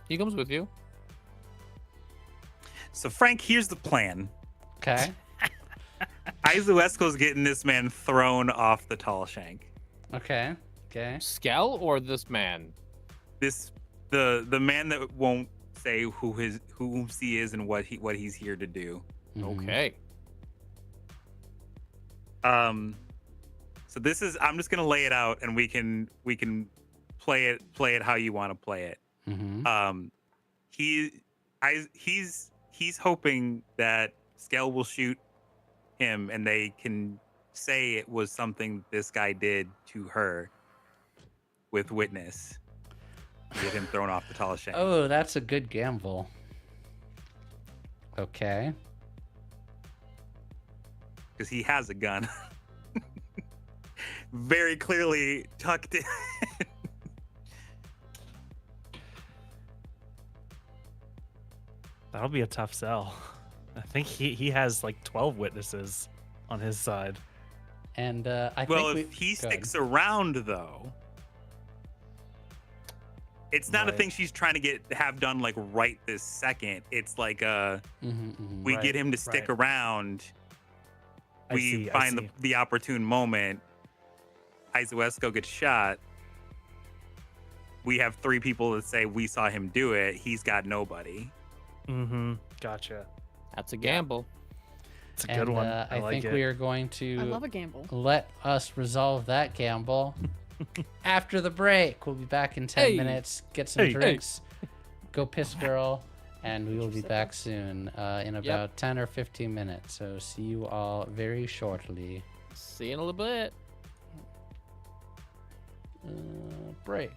He comes with you. So Frank, here's the plan. Okay. Izuesco's getting this man thrown off the tall shank. Okay. Okay. Skell or this man? The man that won't say who he is and what he's here to do. Okay. So this is, I'm just gonna lay it out and we can play it how you want to play it. Mm-hmm. He's hoping that Skell will shoot him and they can say it was something this guy did to her with witness. Get him thrown off the tallest shank. Oh, that's a good gamble. Okay. Because he has a gun. very clearly tucked in. That'll be a tough sell. I think he has like 12 witnesses on his side. And Well, if he sticks around, though, it's not a Right. thing she's trying to have done like right this second. It's like we get him to stick right. around. I We see, I find see. the opportune moment. Izuesco gets shot. We have 3 people that say we saw him do it. He's got nobody. Mm-hmm. Gotcha. That's a gamble. It's a good one. I like think it. we are going to I love a gamble. let us resolve that gamble after the break. We'll be back in 10 Hey. minutes. Get some Hey. drinks. Go piss girl. And we will be back soon in about 10 or 15 minutes. So see you all very shortly. See you in a little bit. Break.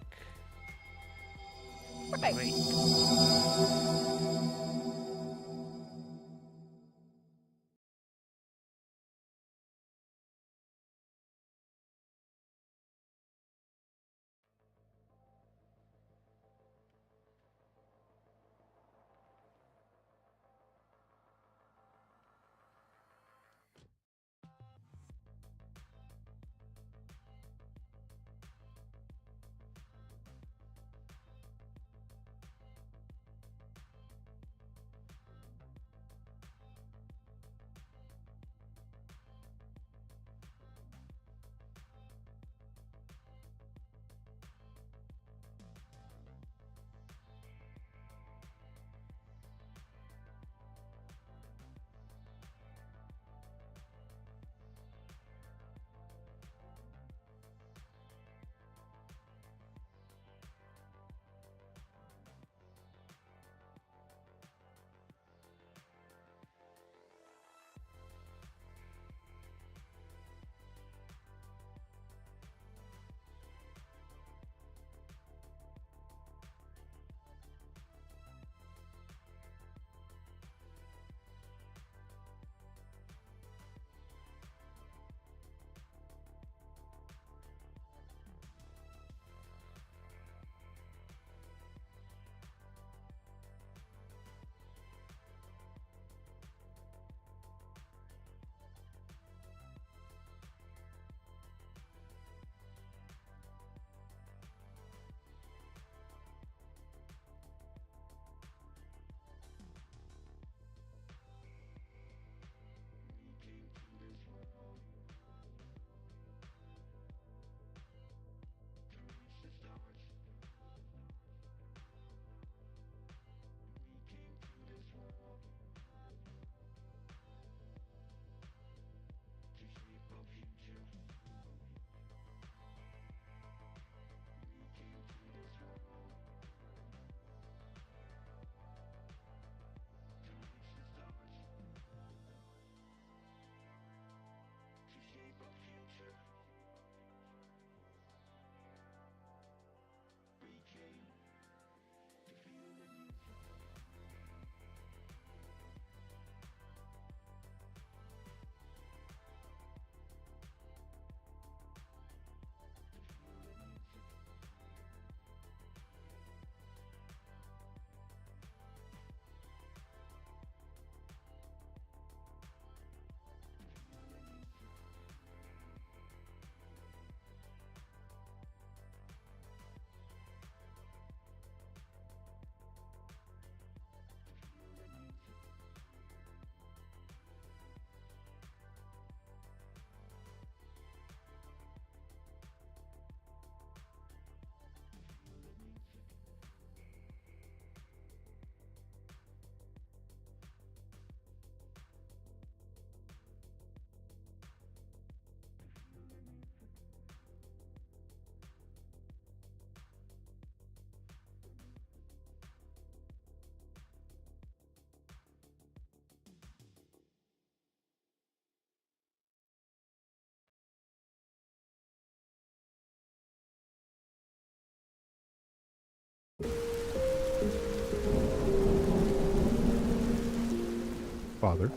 Father,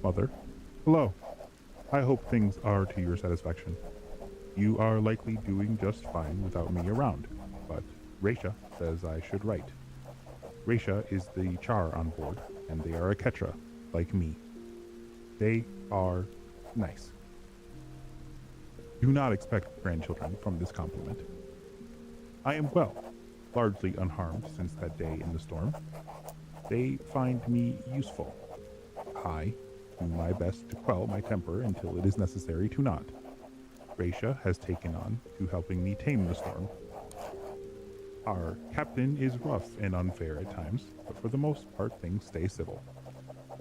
Mother, hello. I hope things are to your satisfaction. You are likely doing just fine without me around, but Raisha says I should write. Raisha is the char on board, and they are a Ketra, like me. They are nice. Do not expect grandchildren from this compliment. I am well, largely unharmed since that day in the storm. They find me useful. I do my best to quell my temper until it is necessary to not. Raisha has taken on to helping me tame the storm. Our captain is rough and unfair at times, but for the most part things stay civil.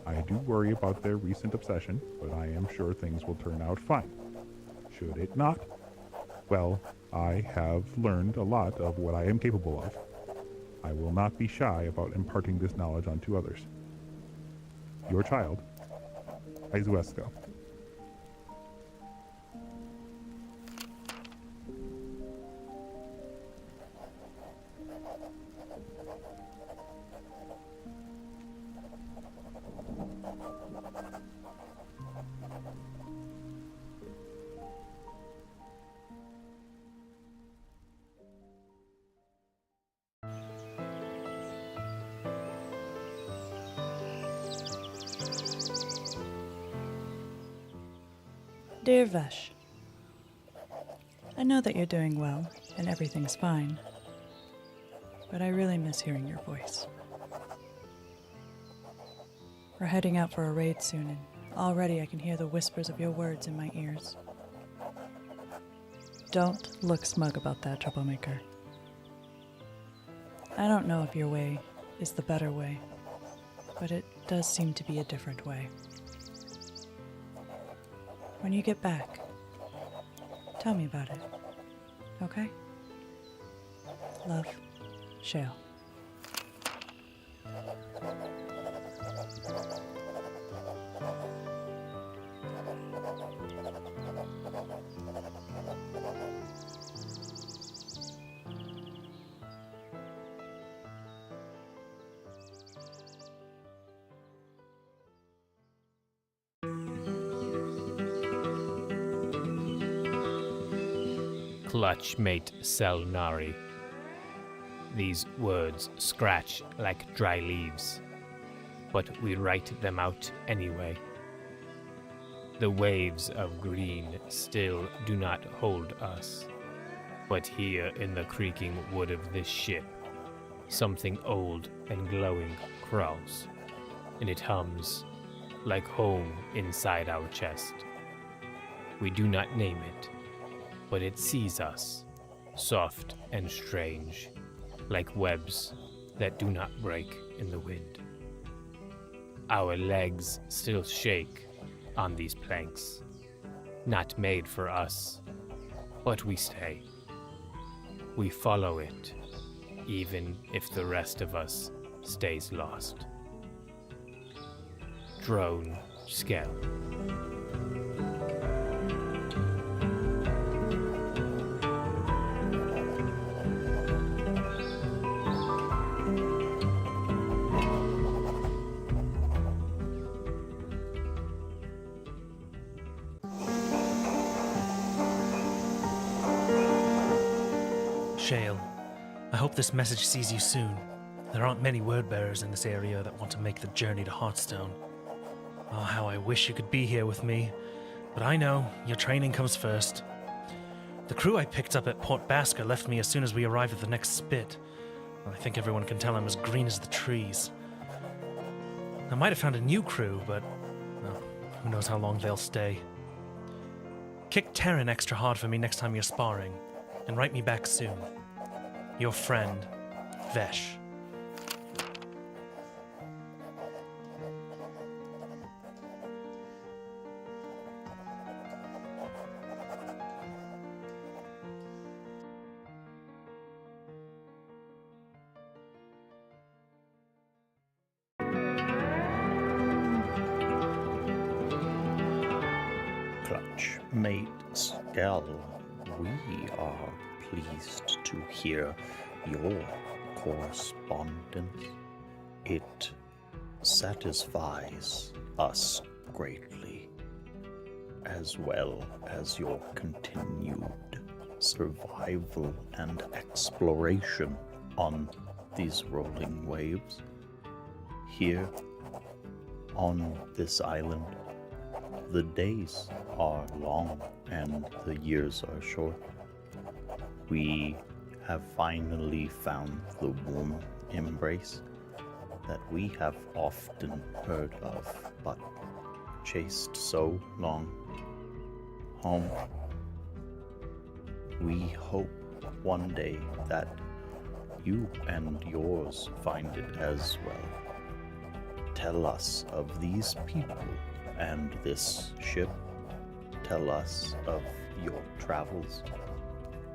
I do worry about their recent obsession, but I am sure things will turn out fine. Should it not? Well, I have learned a lot of what I am capable of. I will not be shy about imparting this knowledge onto others. Your child, Izuesco. Dear Vesh, I know that you're doing well and everything's fine, but I really miss hearing your voice. We're heading out for a raid soon, and already I can hear the whispers of your words in my ears. Don't look smug about that, troublemaker. I don't know if your way is the better way, but it does seem to be a different way. When you get back, tell me about it, okay? Love, Shale. Clutch mate Selnari. These words scratch like dry leaves, but we write them out anyway. The waves of green still do not hold us, but here in the creaking wood of this ship, something old and glowing crawls, and it hums like home inside our chest. We do not name it, but it sees us, soft and strange, like webs that do not break in the wind. Our legs still shake on these planks, not made for us, but we stay. We follow it, even if the rest of us stays lost. Drone Skell. Shale, I hope this message sees you soon. There aren't many word bearers in this area that want to make the journey to Hearthstone. Oh, how I wish you could be here with me, but I know your training comes first. The crew I picked up at Port Basker left me as soon as we arrived at the next spit. I think everyone can tell I'm as green as the trees. I might have found a new crew, but well, who knows how long they'll stay. Kick Terran extra hard for me next time you're sparring, and write me back soon. Your friend, Vesh. Clutch mate Skell, we are pleased to hear your correspondence. It satisfies us greatly. as well as your continued survival and exploration on these rolling waves. Here on this island, the days are long and the years are short. We have finally found the warm embrace that we have often heard of, but chased so long. Home. We hope one day that you and yours find it as well. Tell us of these people and this ship. Tell us of your travels.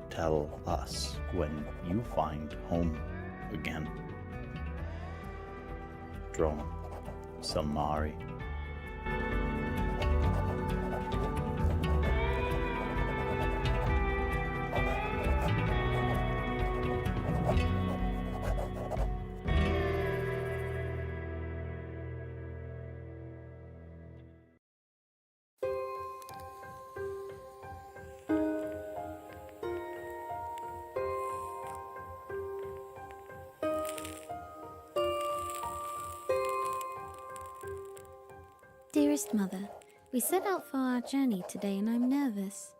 Tell us when you find home again. Drone Samari. Dearest Mother, we set out for our journey today and I'm nervous.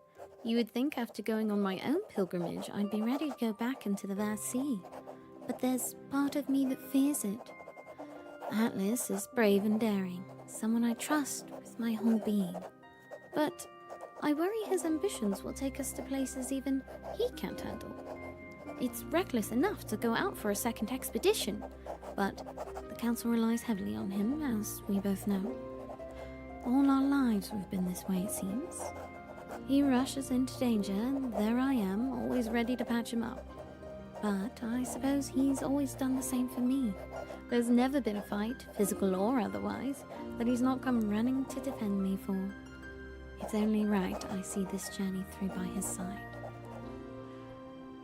You would think after going on my own pilgrimage I'd be ready to go back into the vast sea. But there's part of me that fears it. Atlas is brave and daring, someone I trust with my whole being. But I worry his ambitions will take us to places even he can't handle. It's reckless enough to go out for a second expedition, but the Council relies heavily on him, as we both know. All our lives we've been this way, it seems. He rushes into danger, and there I am, always ready to patch him up. But I suppose he's always done the same for me. There's never been a fight, physical or otherwise, that he's not come running to defend me for. It's only right I see this journey through by his side.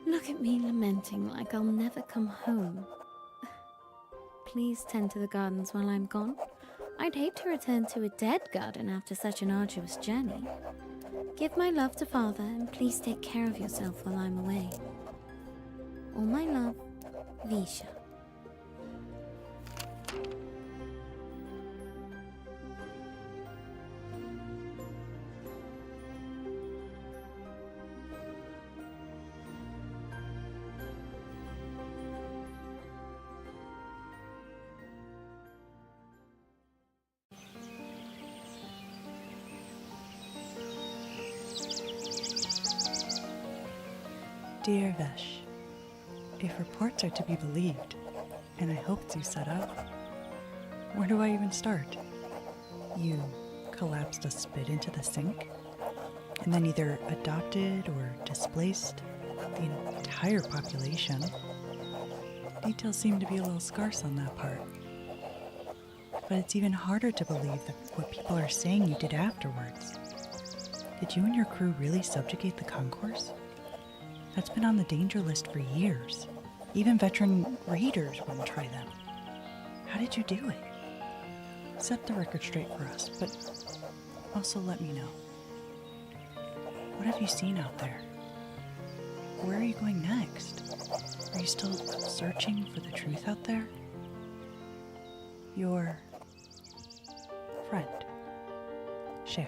Look at me lamenting like I'll never come home. Please tend to the gardens while I'm gone. I'd hate to return to a dead garden after such an arduous journey. Give my love to Father, and please take care of yourself while I'm away. All my love, Visha. Dear Vesh, if reports are to be believed, and I hope you set out, where do I even start? You collapsed a spit into the sink, and then either adopted or displaced the entire population. Details seem to be a little scarce on that part. But it's even harder to believe that what people are saying you did afterwards. Did you and your crew really subjugate the concourse? That's been on the danger list for years. Even veteran raiders wouldn't try them. How did you do it? Set the record straight for us, but also let me know. What have you seen out there? Where are you going next? Are you still searching for the truth out there? Your friend, Shale.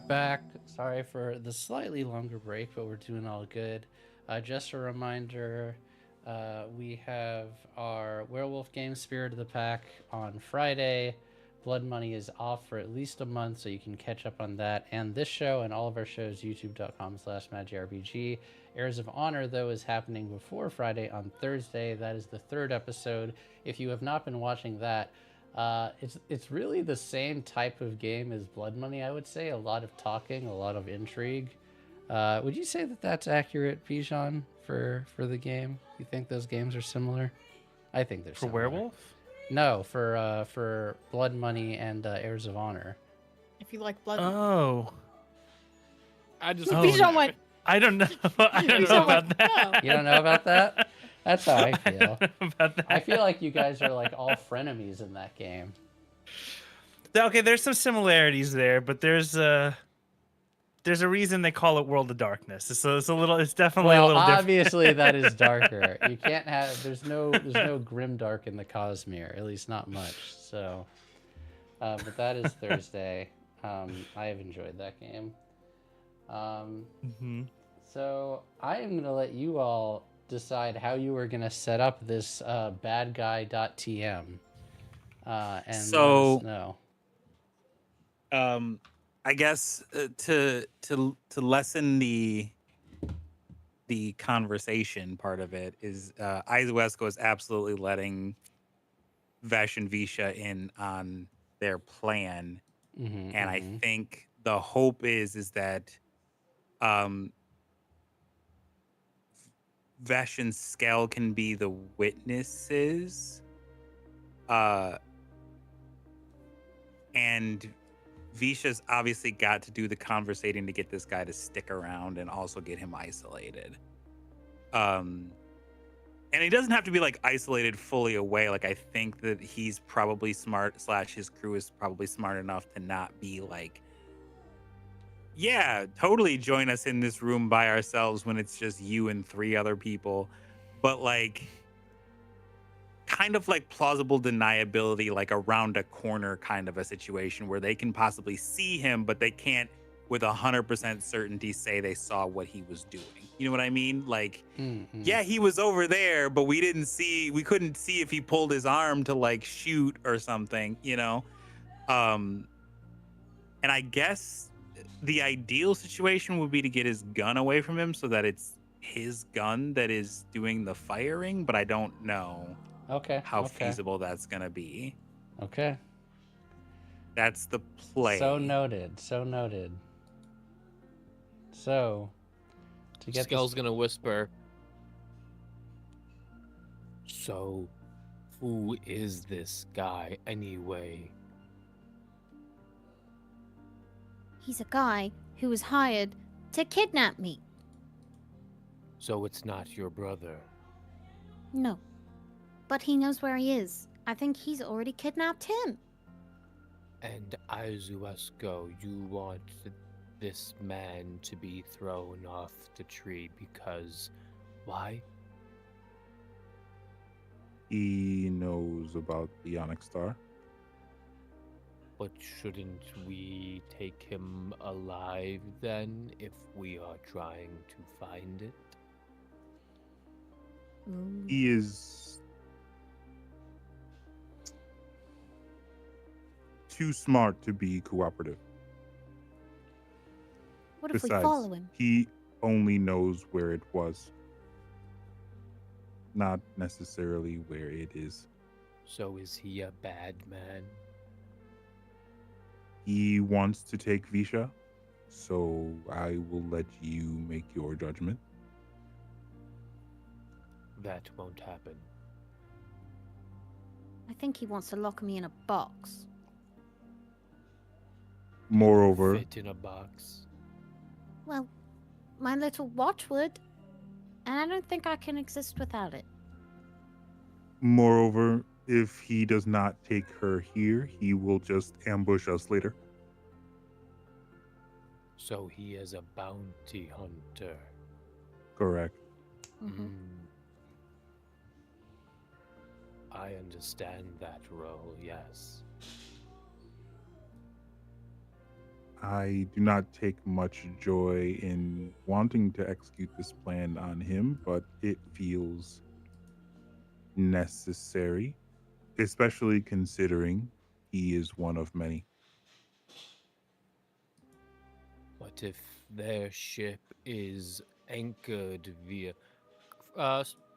back. Sorry for the slightly longer break, but we're doing all good. Just a reminder, we have our werewolf game Spirit of the Pack on Friday. Blood Money is off for at least a month, so you can catch up on that. And this show and all of our shows, youtube.com/MagicRPG. Heirs of Honor, though, is happening before Friday on Thursday. That is the 3rd episode. If you have not been watching that, it's really the same type of game as Blood Money, I would say. A lot of talking, a lot of intrigue. Would you say that that's accurate, Bijan, for the game? You think those games are similar? I think they're For similar. werewolf? No, for Blood Money and Heirs of Honor. If you like blood. Oh. I just Bijan went. I don't know. I don't know about that. You don't know about that? That's how I feel. About that. I feel like you guys are like all frenemies in that game. Okay, there's some similarities there, but there's a reason they call it World of Darkness. So it's definitely a little different. Obviously that is darker. You can't have there's no grim dark in the Cosmere, at least not much. So but that is Thursday. I have enjoyed that game. So I am gonna let you all decide how you are gonna set up this badguy.tm. And So- let us know. I guess to lessen the conversation part of it is Izuesco is absolutely letting Vesh and Visha in on their plan, and I think the hope is that Vesh and Skell can be the witnesses, and Visha's obviously got to do the conversating to get this guy to stick around and also get him isolated. And he doesn't have to be like isolated fully away. Like I think that he's probably smart / his crew is probably smart enough to not be like, yeah, totally join us in this room by ourselves when it's just you and 3 other people. But like kind of like plausible deniability, like around a corner kind of a situation where they can possibly see him, but they can't with 100% certainty say they saw what he was doing. You know what I mean? Like, yeah, he was over there, but we couldn't see if he pulled his arm to like shoot or something, you know? And I guess the ideal situation would be to get his gun away from him so that it's his gun that is doing the firing, but I don't know how feasible that's gonna be. Okay. That's the play. So noted. So to get Skell's gonna whisper. So, who is this guy anyway? He's a guy who was hired to kidnap me. So it's not your brother. No. But he knows where he is. I think he's already kidnapped him. And Izuesco, you want this man to be thrown off the tree because why? He knows about the Onyx Star. But shouldn't we take him alive then if we are trying to find it? He is too smart to be cooperative. What if Besides, we follow him? he only knows where it was, not necessarily where it is. So is he a bad man? He wants to take Visha, so I will let you make your judgment. That won't happen. I think he wants to lock me in a box. Moreover, Fit in a box. Well, my little watch would. And I don't think I can exist without it. moreover, if he does not take her here, he will just ambush us later. So he is a bounty hunter. Correct. I understand that role, yes. I do not take much joy in wanting to execute this plan on him, but it feels necessary, especially considering he is one of many. What if their ship is anchored via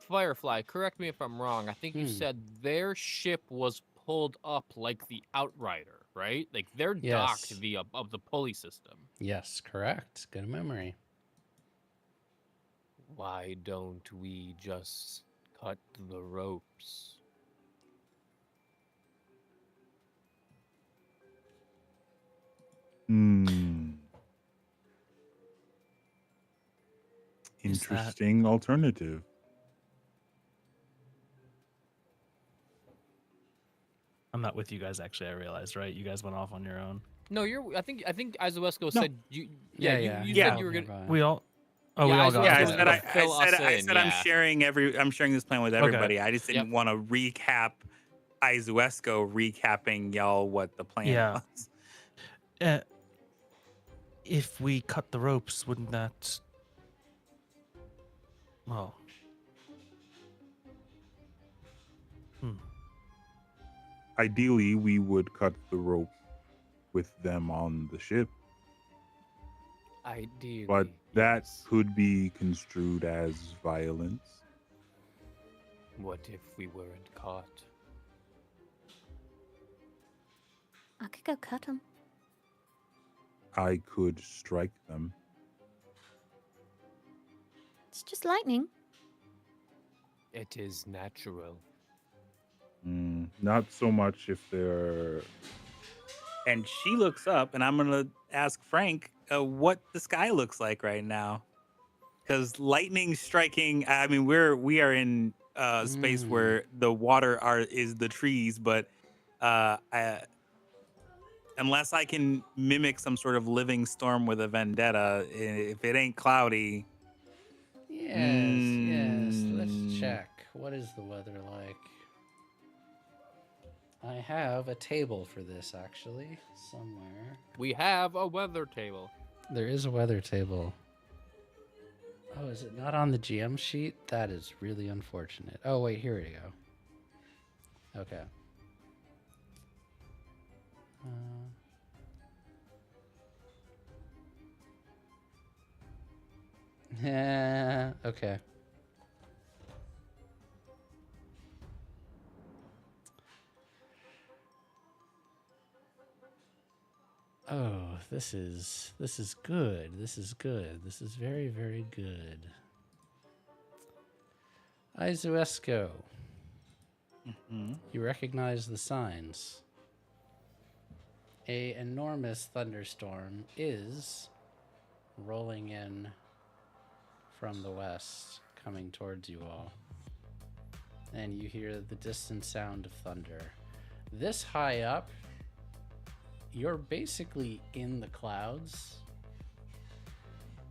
Firefly, correct me if I'm wrong. I think you said their ship was pulled up like the Outrider, right? Like they're docked Yes. via of the pulley system. Yes, correct. Good memory. Why don't we just cut the ropes? Hmm. Is that- Interesting alternative. I'm not with you guys, actually, I realized, right? You guys went off on your own. No, you're. I think Izuesco No. said you. Yeah, you Yeah. said you were gonna. We all. Oh, Yeah, we all I got. Yeah, I was said gonna I fill said us I in, said I'm yeah. sharing this plan with Okay. everybody. I just didn't want to recap Izuesco recapping y'all what the plan Yeah. was. If we cut the ropes, wouldn't that? Well. Ideally, we would cut the rope with them on the ship, Ideally. but that yes. could be construed as violence. What if we weren't caught? I could go cut him. I could strike them. It's just lightning. It is natural. Not so much if they're. And she looks up, and I'm gonna ask Frank what the sky looks like right now, because lightning striking. I mean, we are in space where the water is the trees, but unless I can mimic some sort of living storm with a vendetta, if it ain't cloudy. Yes, let's check. What is the weather like? I have a table for this, actually, somewhere. We have a weather table. There is a weather table. Oh, is it not on the GM sheet? That is really unfortunate. Oh, wait, here we go. Okay. Yeah, okay. Oh, this is good. This is good. This is very, very good. Izuesco. You recognize the signs. A enormous thunderstorm is rolling in from the west, coming towards you all. And you hear the distant sound of thunder. This high up, you're basically in the clouds.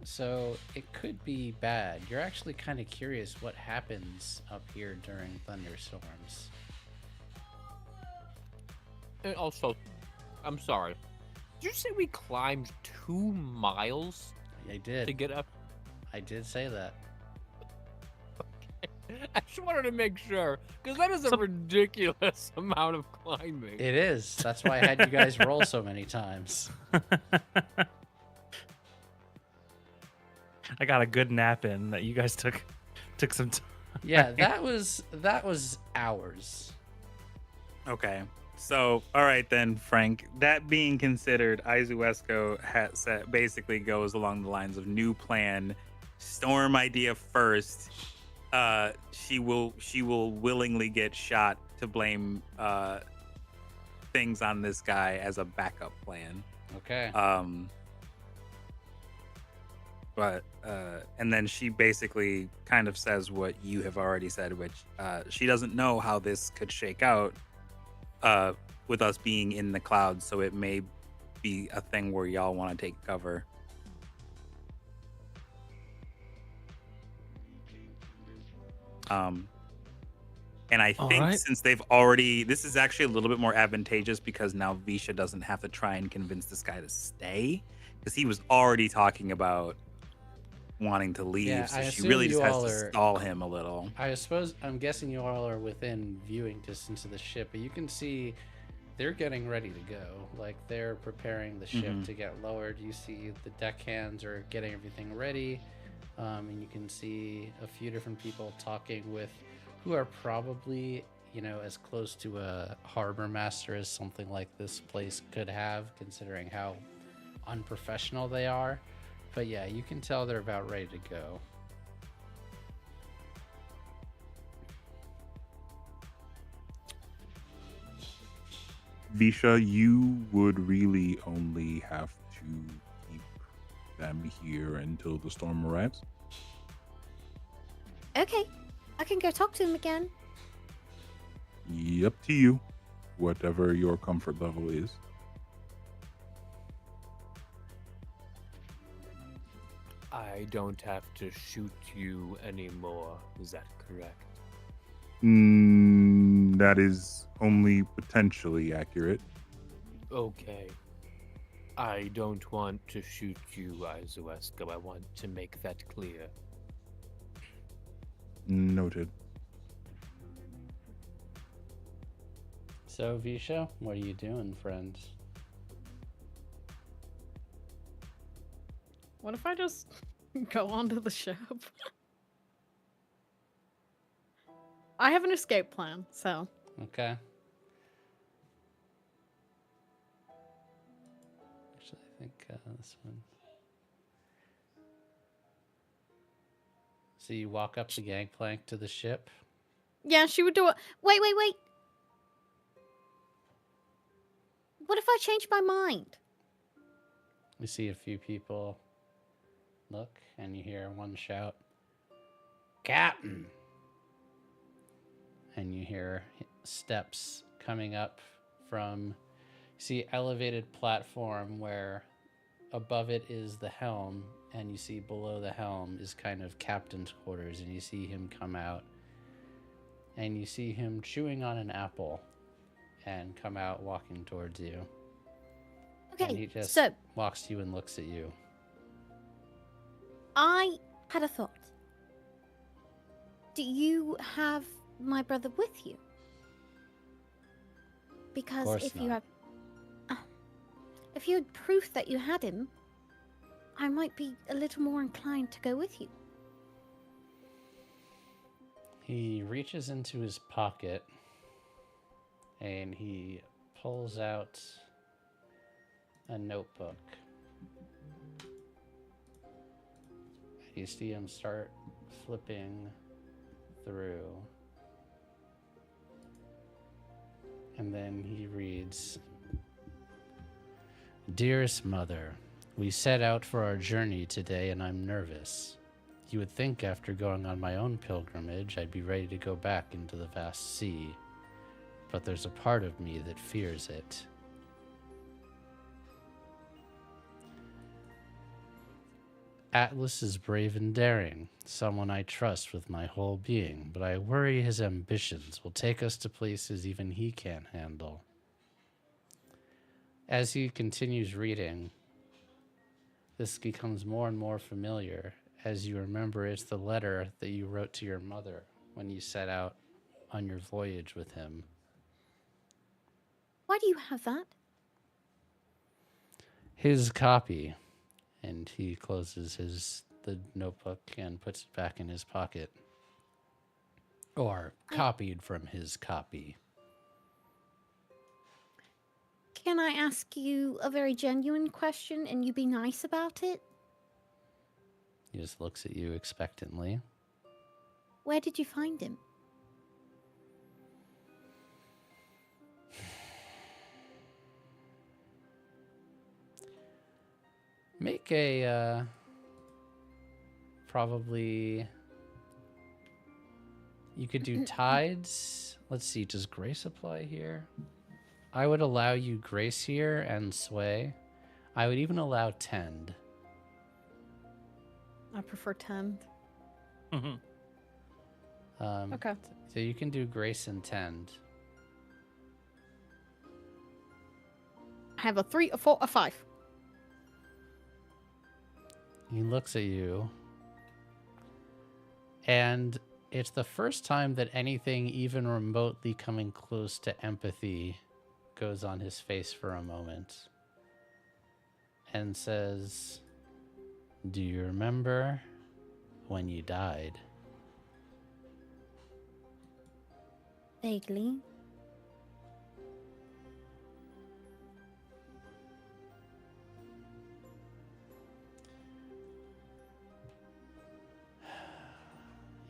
So it could be bad. You're actually kind of curious what happens up here during thunderstorms. And also, I'm sorry. Did you say we climbed 2 miles I did. to get up? I did say that. I just wanted to make sure, because that is a ridiculous amount of climbing. It is. That's why I had you guys roll so many times. I got a good nap in that you guys took some time. Yeah, that was hours. Okay. So, all right then, Frank. That being considered, Izuesco basically goes along the lines of new plan, storm idea first. She will willingly get shot to blame things on this guy as a backup plan. Okay. But and then she basically kind of says what you have already said, which she doesn't know how this could shake out with us being in the clouds, so it may be a thing where y'all want to take cover. And I All think right. since they've already, this is actually a little bit more advantageous because now Visha doesn't have to try and convince this guy to stay because he was already talking about wanting to leave. Yeah, So I she assume really just you has all to are. stall him a little. I'm guessing you all are within viewing distance of the ship, but you can see they're getting ready to go. Like they're preparing the ship to get lowered. You see the deckhands are getting everything ready, and you can see a few different people talking with, who are probably, you know, as close to a harbor master as something like this place could have, considering how unprofessional they are. But yeah, you can tell they're about ready to go. Visha, you would really only have to keep them here until the storm arrives. Okay, I can go talk to him again. Up to you, whatever your comfort level is. I don't have to shoot you anymore. Is that correct? That is only potentially accurate. Okay. I don't want to shoot you, Izuesko. I want to make that clear. Noted. So, Visha, what are you doing, friends? What if I just go onto the ship? I have an escape plan, so. Okay. Actually, I think this one. So you walk up the gangplank to the ship. Yeah, she would do it. Wait. What if I change my mind? You see a few people look, and you hear one shout, "Captain!" And you hear steps coming up from, you see elevated platform where above it is the helm, and you see below the helm is kind of captain's quarters, and you see him come out, and you see him chewing on an apple and come out walking towards you. And he Okay, just so walks to you and looks at you. I had a thought. Do you have my brother with you? Because course if you not. have, if you had proof that you had him, I might be a little more inclined to go with you. He reaches into his pocket and he pulls out a notebook. You see him start flipping through. And then he reads, "Dearest Mother, we set out for our journey today and I'm nervous. You would think after going on my own pilgrimage I'd be ready to go back into the vast sea, but there's a part of me that fears it. Atlas is brave and daring, someone I trust with my whole being, but I worry his ambitions will take us to places even he can't handle." As he continues reading, this becomes more and more familiar as you remember it's the letter that you wrote to your mother when you set out on your voyage with him. Why do you have that? His copy. And he closes the notebook and puts it back in his pocket. Or copied from his copy. Can I ask you a very genuine question and you be nice about it? He just looks at you expectantly. Where did you find him? Make a, probably, you could do tides. Let's see, does grace apply here? I would allow you grace here and sway. I would even allow tend. I prefer tend. Okay. So you can do grace and tend. I have a 3, a 4, a 5. He looks at you, and it's the first time that anything even remotely coming close to empathy goes on his face for a moment, and says, "Do you remember when you died?" Vaguely.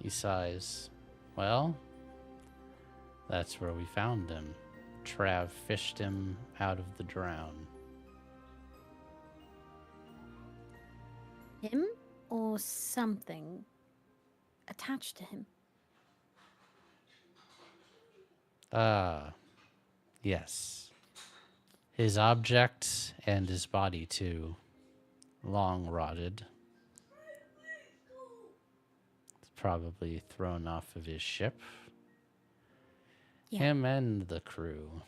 He sighs. "Well, that's where we found him. Trav fished him out of the drown." Him or something attached to him? Ah, yes. His object and his body, too. Long rotted. Probably thrown off of his ship. Yeah. Him and the crew.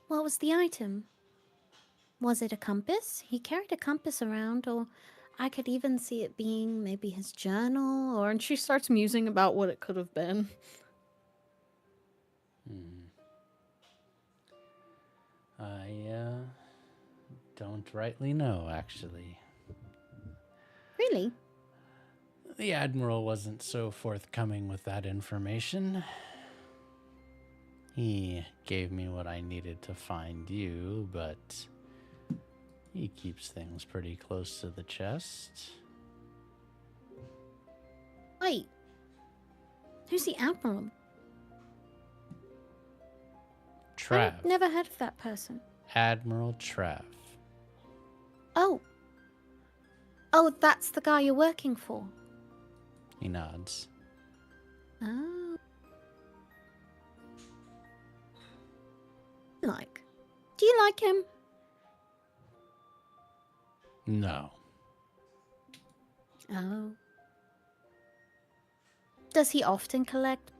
What was the item? Was it a compass? He carried a compass around, or I could even see it being maybe his journal, or... And she starts musing about what it could have been. I don't rightly know, actually. Really? The Admiral wasn't so forthcoming with that information. He gave me what I needed to find you, but he keeps things pretty close to the chest. Wait. Who's the Admiral? Trav. I've never heard of that person. Admiral Trav. Oh. Oh, that's the guy you're working for. He nods. Oh. Like. Do you like him? No. Oh. Does he often collect,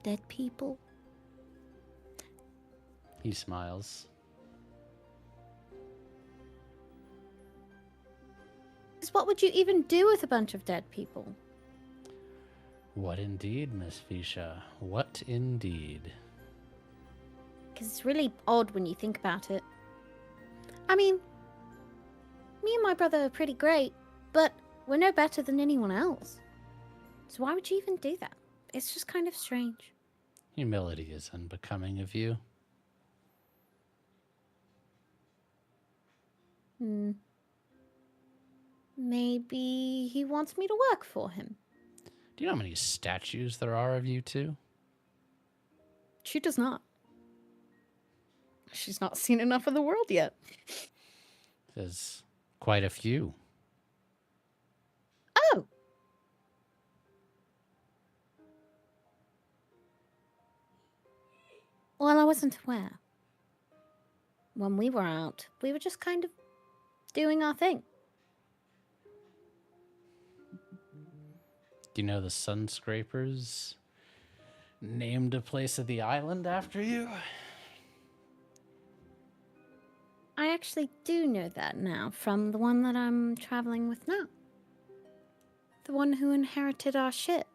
dead people? He smiles. 'Cause what would you even do with a bunch of dead people? What indeed, Miss Fisha? What indeed? Because it's really odd when you think about it. I mean, me and my brother are pretty great, but we're no better than anyone else. So why would you even do that? It's just kind of strange. Humility is unbecoming of you. Maybe he wants me to work for him. Do you know how many statues there are of you two? She does not. She's not seen enough of the world yet. There's quite a few. Oh! Well, I wasn't aware. When we were out, we were just kind of doing our thing. Do you know the Sunscrapers named a place of the island after you? I actually do know that now from the one that I'm traveling with now. The one who inherited our ship.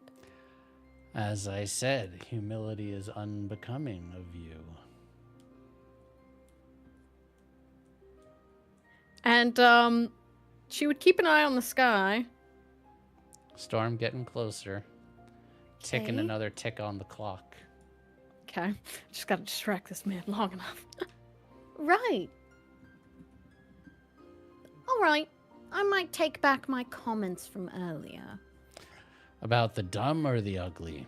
As I said, humility is unbecoming of you. And she would keep an eye on the sky. Storm getting closer. Ticking Okay. another tick on the clock. Okay. Just gotta distract this man long enough. Right. All right. I might take back my comments from earlier. About the dumb or the ugly?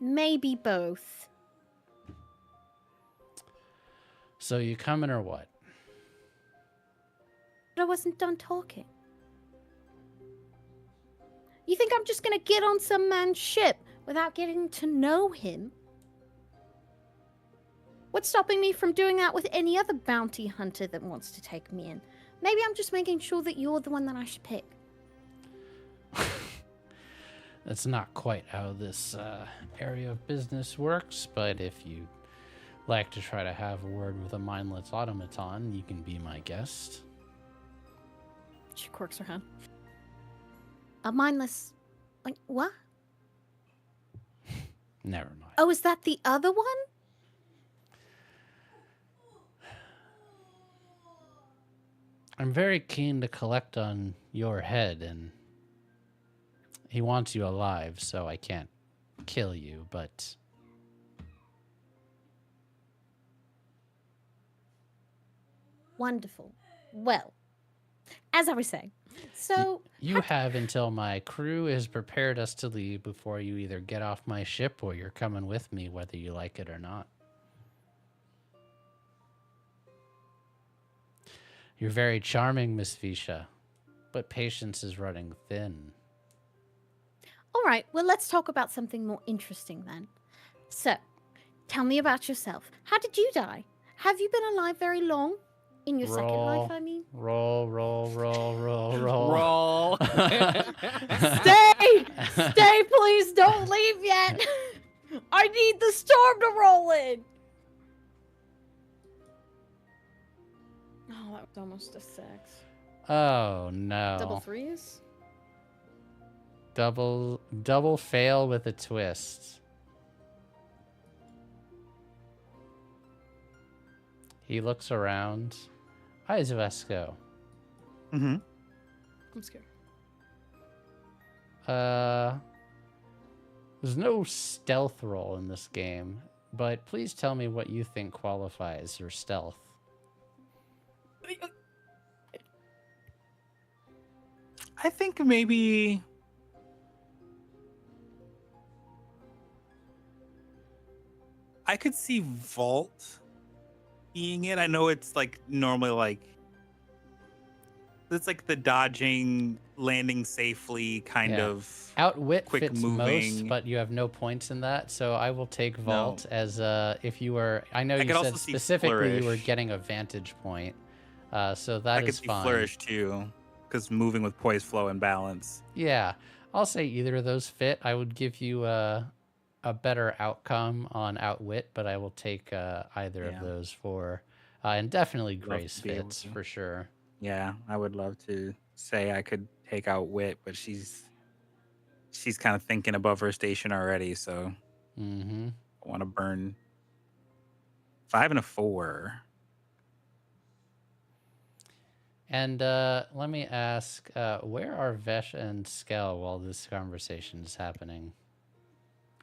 Maybe both. So you coming or what? But I wasn't done talking. You think I'm just gonna get on some man's ship without getting to know him? What's stopping me from doing that with any other bounty hunter that wants to take me in? Maybe I'm just making sure that you're the one that I should pick. That's not quite how this area of business works, but if you like to try to have a word with a mindless automaton, you can be my guest. She quirks her head. A mindless... Like, what? Never mind. Oh, is that the other one? I'm very keen to collect on your head, and he wants you alive, so I can't kill you, but... Wonderful. Well, as I was saying, so... You have until my crew has prepared us to leave before you either get off my ship or you're coming with me, whether you like it or not. You're very charming, Miss Visha, but patience is running thin. All right, well, let's talk about something more interesting then. So, tell me about yourself. How did you die? Have you been alive very long? In your second life, I mean? Roll. Stay! Stay, please! Don't leave yet! I need the storm to roll in! Oh, that was almost a 6. Oh, no. Double threes? Double fail with a twist. He looks around. Eyes of Esco. Mm-hmm. I'm scared. There's no stealth roll in this game, but please tell me what you think qualifies your stealth. I think maybe I could see Vault being it. I know it's like normally like it's like the dodging, landing safely kind of Outwit quick fits moving. most, but you have no points in that, so I will take Vault as if you were. I know I you could said also see specifically you were Flourish. getting a vantage point, so that I is could see fine. Flourish too, because moving with poise, flow, and balance. Yeah, I'll say either of those fit. I would give you a better outcome on Outwit, but I will take either of those for, and definitely Love Grace to be able fits to. for sure. Yeah, I would love to say I could take out Wit, but she's kind of thinking above her station already, so Mm-hmm. I want to burn 5 and a 4. And let me ask, where are Vesh and Skell while this conversation is happening?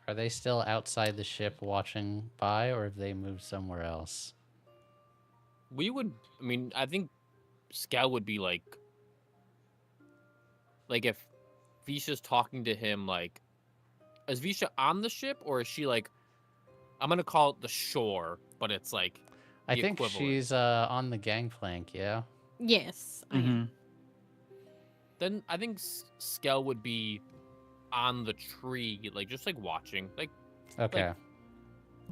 Are they still outside the ship watching by, or have they moved somewhere else? I think Scout would be like if Visha's talking to him, like, is Visha on the ship, or is she like, I'm gonna call it the shore, but it's like I the think equivalent. she's on the gangplank, yeah? Yes, I am. Then I think Skell would be on the tree, like just like watching, like Okay. like,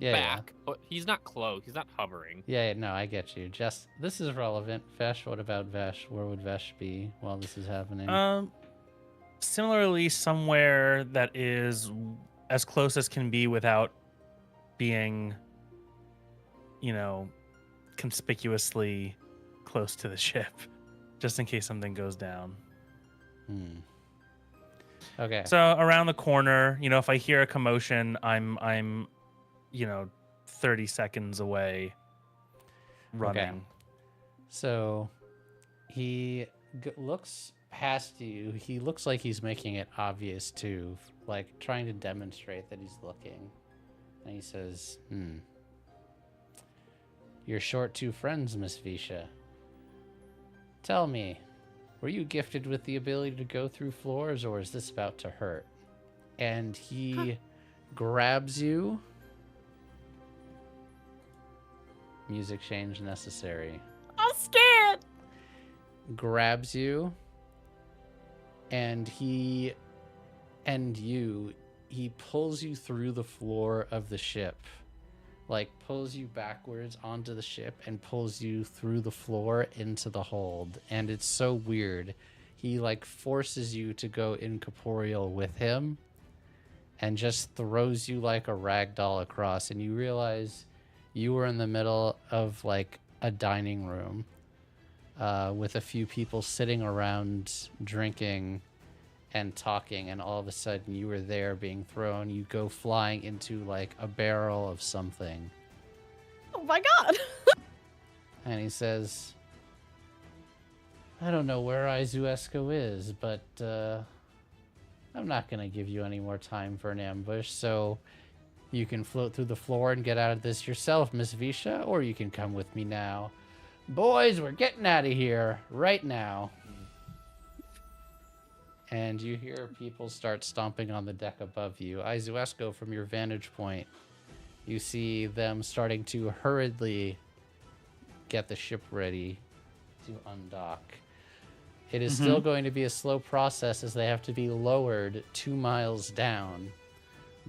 yeah, back, but he's not close. He's not hovering. yeah. Yeah, no, I get you. Just, this is relevant. Vesh, what about Vesh? Where would Vesh be while this is happening? Similarly, somewhere that is as close as can be without being, conspicuously close to the ship, just in case something goes down. Okay. So around the corner, if I hear a commotion, I'm 30 seconds away running. Okay. So he looks past you. He looks like he's making it obvious too, like trying to demonstrate that he's looking. And he says, You're short 2 friends, Miss Visha. Tell me, were you gifted with the ability to go through floors, or is this about to hurt? And he grabs you. Music change necessary. I'm scared. Grabs you, and he and you he pulls you through the floor of the ship, like pulls you backwards onto the ship and pulls you through the floor into the hold. And it's so weird. He like forces you to go incorporeal with him and just throws you like a rag doll across, and you realize you were in the middle of like a dining room with a few people sitting around drinking and talking, and all of a sudden you were there being thrown. You go flying into like a barrel of something. Oh my god! And he says, I don't know where Izuesco is, but I'm not going to give you any more time for an ambush, so you can float through the floor and get out of this yourself, Miss Visha, or you can come with me now. Boys, we're getting out of here right now. And you hear people start stomping on the deck above you. Izuesco, from your vantage point, you see them starting to hurriedly get the ship ready to undock. It is still going to be a slow process as they have to be lowered 2 miles down.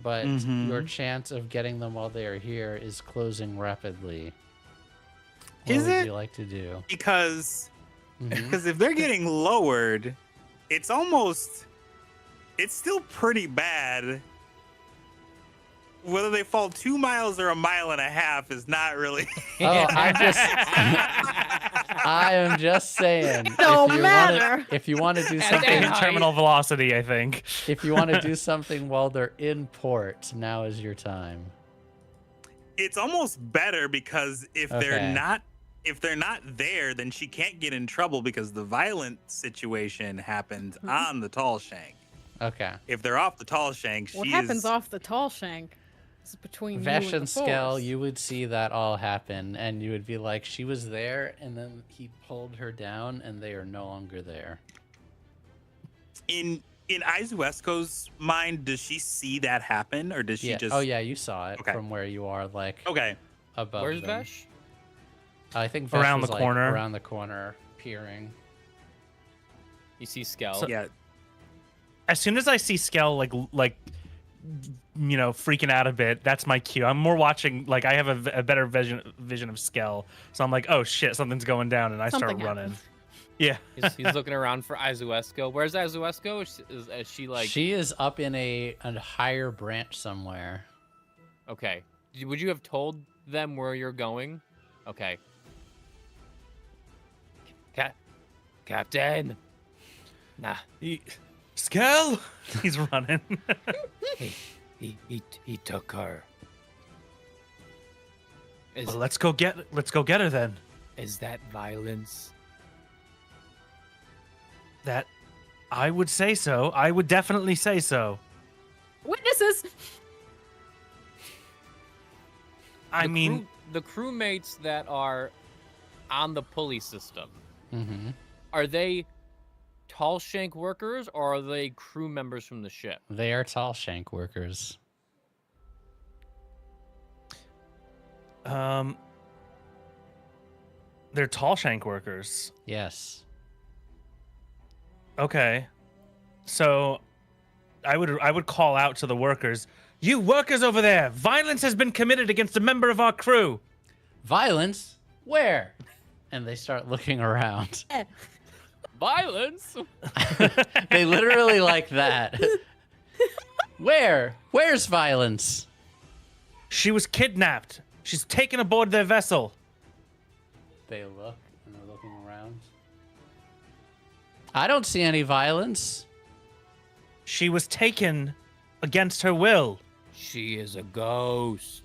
But your chance of getting them while they are here is closing rapidly. What would you like to do? Because if they're getting lowered, it's still pretty bad. Whether they fall 2 miles or a mile and a half is not really. Oh, I am just saying. No matter. If you want to do Something something, in terminal velocity, I think. if you want to do something while they're in port, now is your time. It's almost better because if they're Okay. not there, then she can't get in trouble because the violent situation happened on the tall shank. Okay. If they're off the tall shank, What she happens is off the tall shank is between Vesh you and and the Skell, force. you would see that all happen, and you would be like, she was there, and then he pulled her down, and they are no longer there. in Izuesco's mind. Does she see that happen, or does she just? Oh yeah, you saw it Okay. from where you are, like Okay. above Where's them. Vesh? I think Vesh Around was, the like, corner. around the corner, peering. You see Skell. So- Yeah. As soon as I see Skell freaking out a bit, that's my cue. I'm more watching, like, I have a better vision of Skell, so I'm like, oh shit, something's going down, and I Something start running. happened. Yeah. He's looking around for Izuesco. Where's Izuesco? Is she like? She is up in a higher branch somewhere. Okay. Would you have told them where you're going? Okay. Captain. Nah. Skell! He's running. He took her. Well, let's go get her then. Is that violence? That I would say so. I would definitely say so. Witnesses! The crewmates that are on the pulley system, Mm-hmm. are they tall shank workers or are they crew members from the ship? They are tall shank workers. They're tall shank workers. Yes. Okay. So I would call out to the workers, "You workers over there, violence has been committed against a member of our crew." Violence? Where? And they start looking around. Violence? They literally like that. Where? Where's violence? She was kidnapped. She's taken aboard their vessel. They look, and they're looking around. I don't see any violence. She was taken against her will. She is a ghost.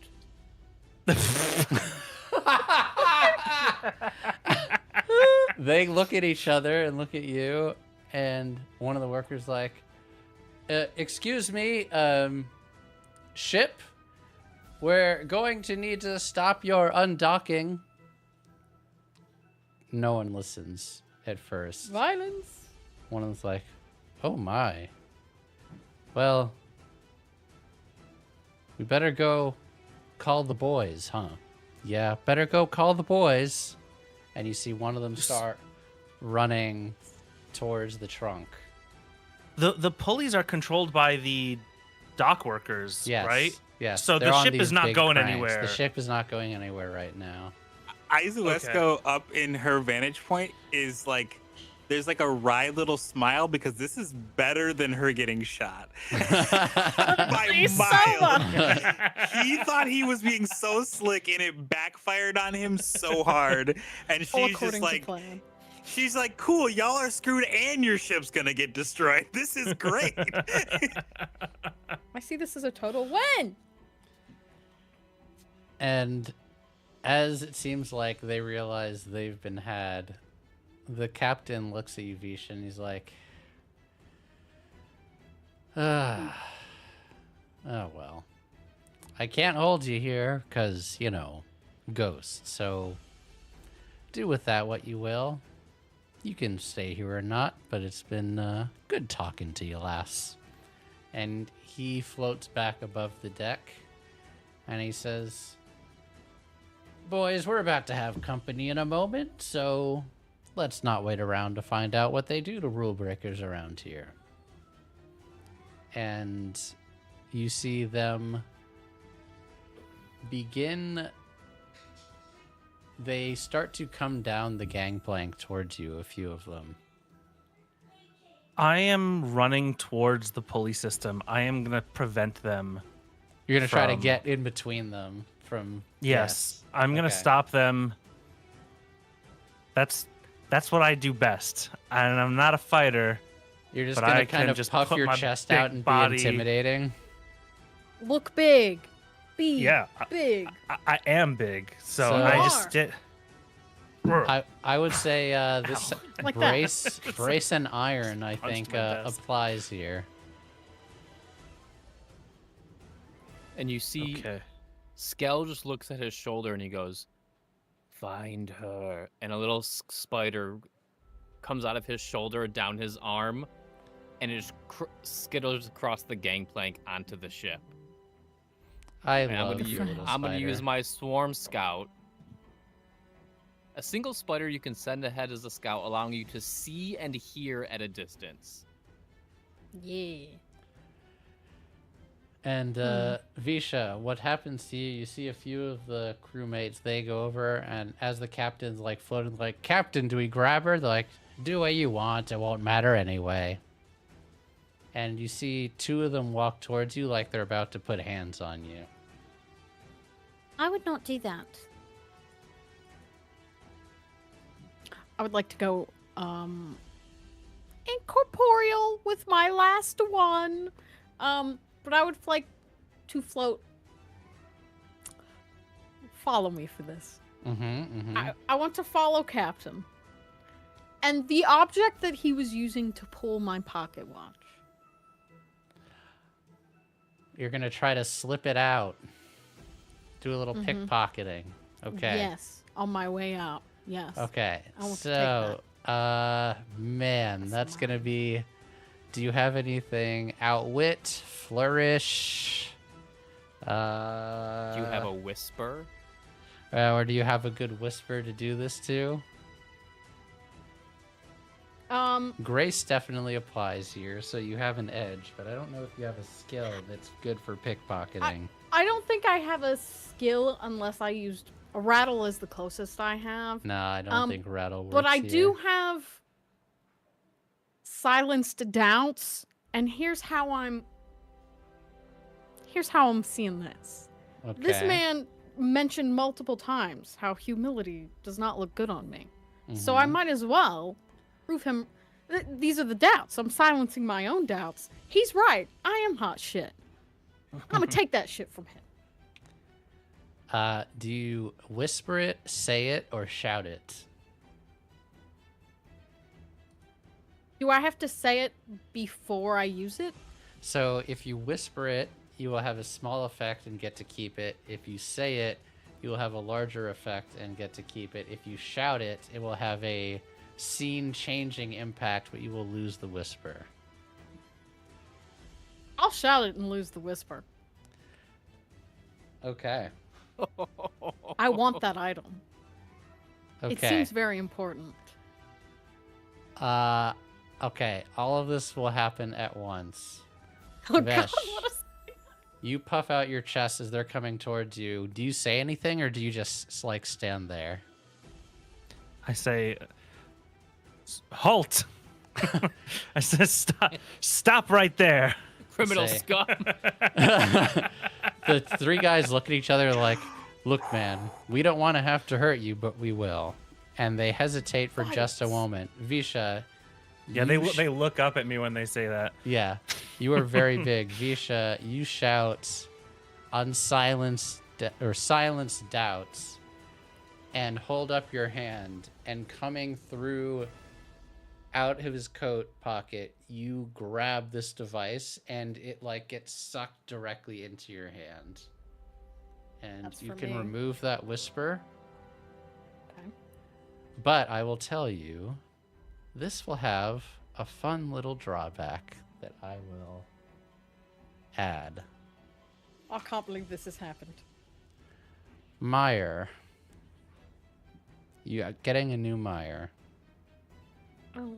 They look at each other and look at you, and one of the workers like, excuse me, ship, we're going to need to stop your undocking. No one listens at first. Violence? One of them's like, oh my. Well, we better go call the boys, huh? Yeah, better go call the boys. And you see one of them start running towards the trunk. The pulleys are controlled by the dock workers, Yes. right? Yes. So they're the on ship these is not big going cranks. anywhere. The ship is not going anywhere right now. Izuesco up in her vantage point is like, there's like a wry little smile because this is better than her getting shot by miles. He thought he was being so slick and it backfired on him so hard. And All she's just according to like, plan. she's like, cool, y'all are screwed and your ship's gonna get destroyed. This is great. I see this as a total win. And as it seems like they realize they've been had, the captain looks at you, Vish, and he's like, oh, well. I can't hold you here because, you know, ghosts. So do with that what you will. You can stay here or not, but it's been good talking to you, lass. And he floats back above the deck, and he says, boys, we're about to have company in a moment, so let's not wait around to find out what they do to rule breakers around here. And you see them begin. They start to come down the gangplank towards you, a few of them. I am running towards the pulley system. I am going to prevent them. You're going to try to get in between them from... Yes. I'm going to Okay. stop them. That's what I do best. And I'm not a fighter. You're just but going I to kind can of just puff put your my chest big out and body- be intimidating. Look big. Be Yeah. big. I am big. So So- I You just are. did. I would say this Like that. brace and iron, I Punched think, my desk. applies here. And you see Okay. Skell just looks at his shoulder and he goes, find her. And a little spider comes out of his shoulder down his arm and it just skitters across the gangplank onto the ship. I And love I'm you, gonna, little I'm gonna spider. use my swarm scout. A single spider you can send ahead as a scout, allowing you to see and hear at a distance. Yeah. And Visha, what happens to you? You see a few of the crewmates. They go over, and as the captain's like floating, like, Captain, do we grab her? They're like, do what you want. It won't matter anyway. And you see two of them walk towards you like they're about to put hands on you. I would not do that. I would like to go incorporeal with my last one. But I would like to float. Follow me for this. I want to follow Captain. And the object that he was using to pull my pocket watch. You're going to try to slip it out. Do a little pickpocketing. Okay. Yes, on my way out. Yes. Okay. I want to take Man, that's going to be... Do you have anything? Outwit? Flourish? Do you have a whisper? Or do you have a good whisper to do this to? Grace definitely applies here, so you have an edge, but I don't know if you have a skill that's good for pickpocketing. I don't think I have a skill unless I used a rattle is the closest I have. No, I don't think rattle works But I here. do have silenced doubts, and here's how I'm seeing this. Okay. This man mentioned multiple times how humility does not look good on me. So I might as well prove him. These are the doubts. I'm silencing my own doubts. He's right. I am hot shit. I'm gonna take that shit from him. Do you whisper it, say it, or shout it? Do I have to say it before I use it? So if you whisper it, you will have a small effect and get to keep it. If you say it, you will have a larger effect and get to keep it. If you shout it, it will have a scene-changing impact, but you will lose the whisper. I'll shout it and lose the whisper. Okay. I want that item. Okay. It seems very important. Okay. All of this will happen at once. Oh god, Vesh. what a You puff out your chest as they're coming towards you. Do you say anything, or do you just like stand there? I say, halt. I said, stop right there. Criminal Say- scum. The three guys look at each other like, look, man, we don't want to have to hurt you, but we will. And they hesitate for just a moment. Visha. Yeah, you they look up at me when they say that. Yeah, you are very big. Visha, you shout silence doubts and hold up your hand, and coming through out of his coat pocket, you grab this device and it like gets sucked directly into your hand. And That's you for can me. remove that whisper. Okay. But I will tell you, this will have a fun little drawback that I will add. I can't believe this has happened. Meyer. You are getting a new Meyer. Oh.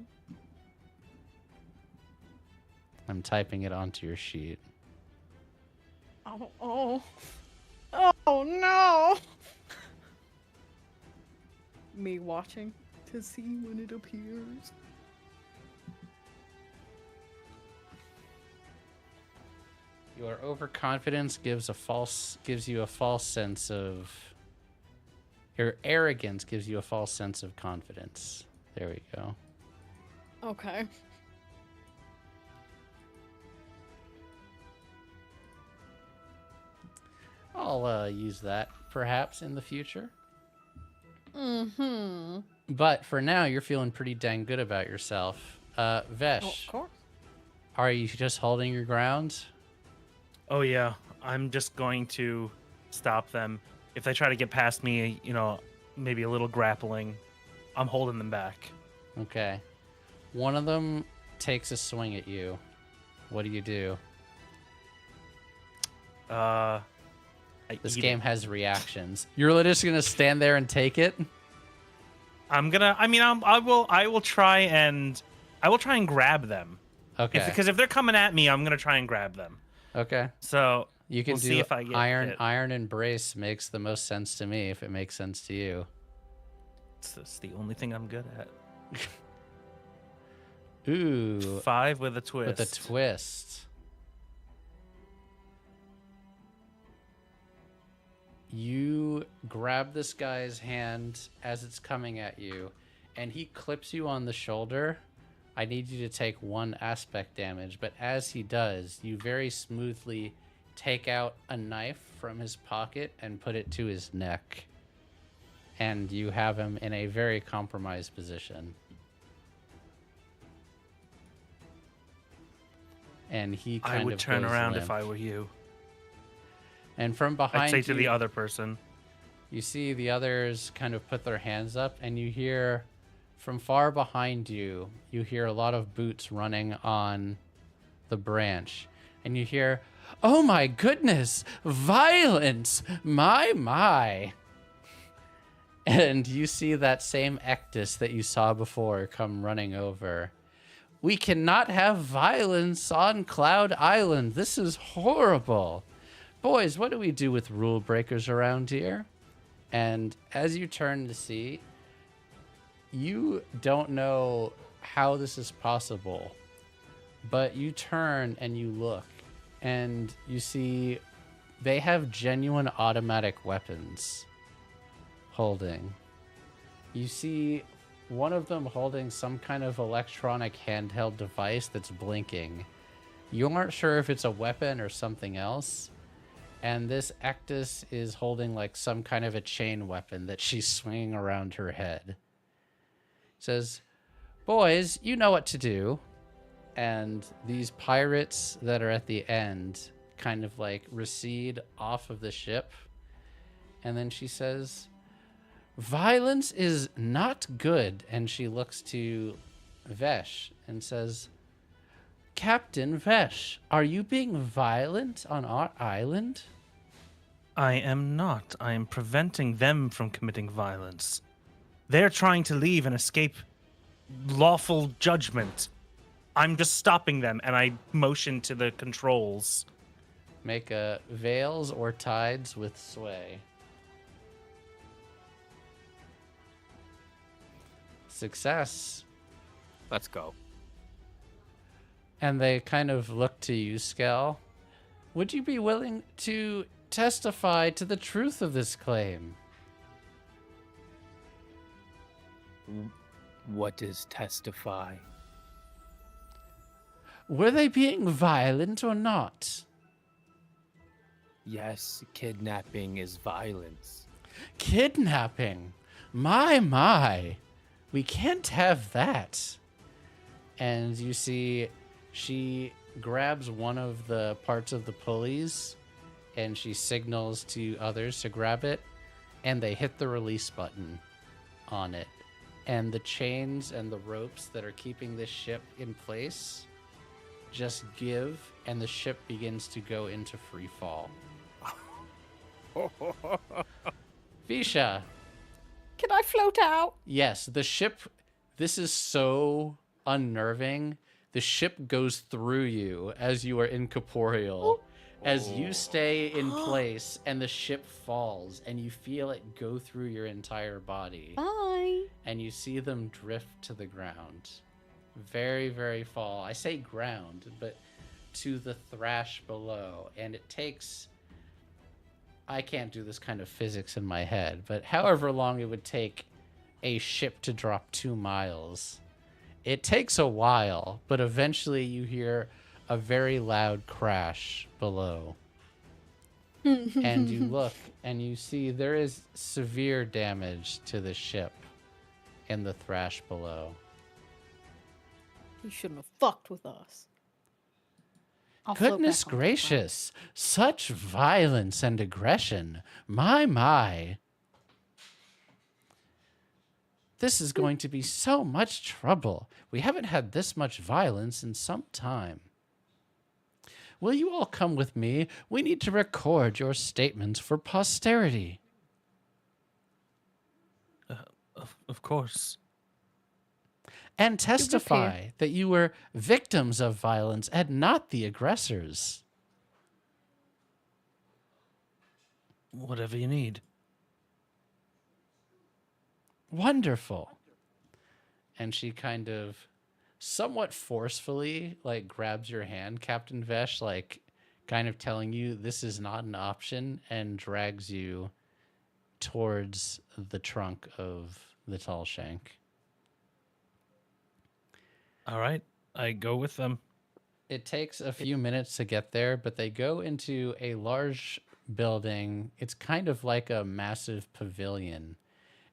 I'm typing it onto your sheet. Oh. Oh no! Me watching to see when it appears. Your overconfidence gives you a false sense of. Your arrogance gives you a false sense of confidence. There we go. Okay. I'll use that perhaps in the future. Mm-hmm. But for now, you're feeling pretty dang good about yourself. Vesh, Oh, of course. are you just holding your ground? Oh yeah, I'm just going to stop them. If they try to get past me, maybe a little grappling, I'm holding them back. Okay. One of them takes a swing at you. What do you do? I This eat game it. has reactions. You're just gonna stand there and take it? I will try and grab them. Okay. Because if they're coming at me, I'm gonna try and grab them. Okay. So You can we'll do see if I get iron. hit. Iron and brace makes the most sense to me. If it makes sense to you. It's the only thing I'm good at. Ooh. 5 with a twist. With a twist. You grab this guy's hand as it's coming at you, and he clips you on the shoulder. I need you to take 1 aspect damage, but as he does, you very smoothly take out a knife from his pocket and put it to his neck. And you have him in a very compromised position. And he kind I would of turn goes around limp. if I were you. And from behind I'd say to you, the other person. you see the others kind of put their hands up, and you hear from far behind you, you hear a lot of boots running on the branch. And you hear, "Oh my goodness, violence! My." And you see that same Ectus that you saw before come running over. "We cannot have violence on Cloud Island. This is horrible. Boys, what do we do with rule breakers around here?" And as you turn to see, you don't know how this is possible, but you turn and you look, and you see they have genuine automatic weapons holding. You see one of them holding some kind of electronic handheld device that's blinking. You aren't sure if it's a weapon or something else. And this Ectus is holding like some kind of a chain weapon that she's swinging around her head. Says, "Boys, you know what to do." And these pirates that are at the end kind of like recede off of the ship. And then she says, "Violence is not good." And she looks to Vesh and says, "Captain Vesh, are you being violent on our island?" I am not. I am preventing them from committing violence. They're trying to leave and escape lawful judgment. I'm just stopping them, and I motion to the controls. Make a veils or tides with sway. Success. Let's go. And they kind of look to you, Skell. Would you be willing to testify to the truth of this claim? What is testify? Were they being violent or not? Yes, kidnapping is violence. Kidnapping? My. We can't have that. And you see, she grabs one of the parts of the pulleys and she signals to others to grab it, and they hit the release button on it. And the chains and the ropes that are keeping this ship in place just give, and the ship begins to go into free fall. Visha. Can I float out? Yes, the ship, this is so unnerving. The ship goes through you as you are incorporeal. As you stay in place and the ship falls and you feel it go through your entire body. Bye. And you see them drift to the ground. Very, very fall. I say ground, but to the thrash below. And it takes... I can't do this kind of physics in my head, but however long it would take a ship to drop 2 miles, it takes a while, but eventually you hear a very loud crash below. And you look and you see there is severe damage to the ship in the thrash below. You shouldn't have fucked with us. I'll float Goodness back onto the gracious, such violence and aggression. My. This is going to be so much trouble. We haven't had this much violence in some time. Will you all come with me? We need to record your statements for posterity. Of course. And testify that you were victims of violence and not the aggressors. Whatever you need. Wonderful. And she kind of somewhat forcefully grabs your hand, Captain Vesh, kind of telling you this is not an option, and drags you towards the trunk of the tall shank. All right, I go with them. It takes a few minutes to get there, but they go into a large building. It's kind of like a massive pavilion.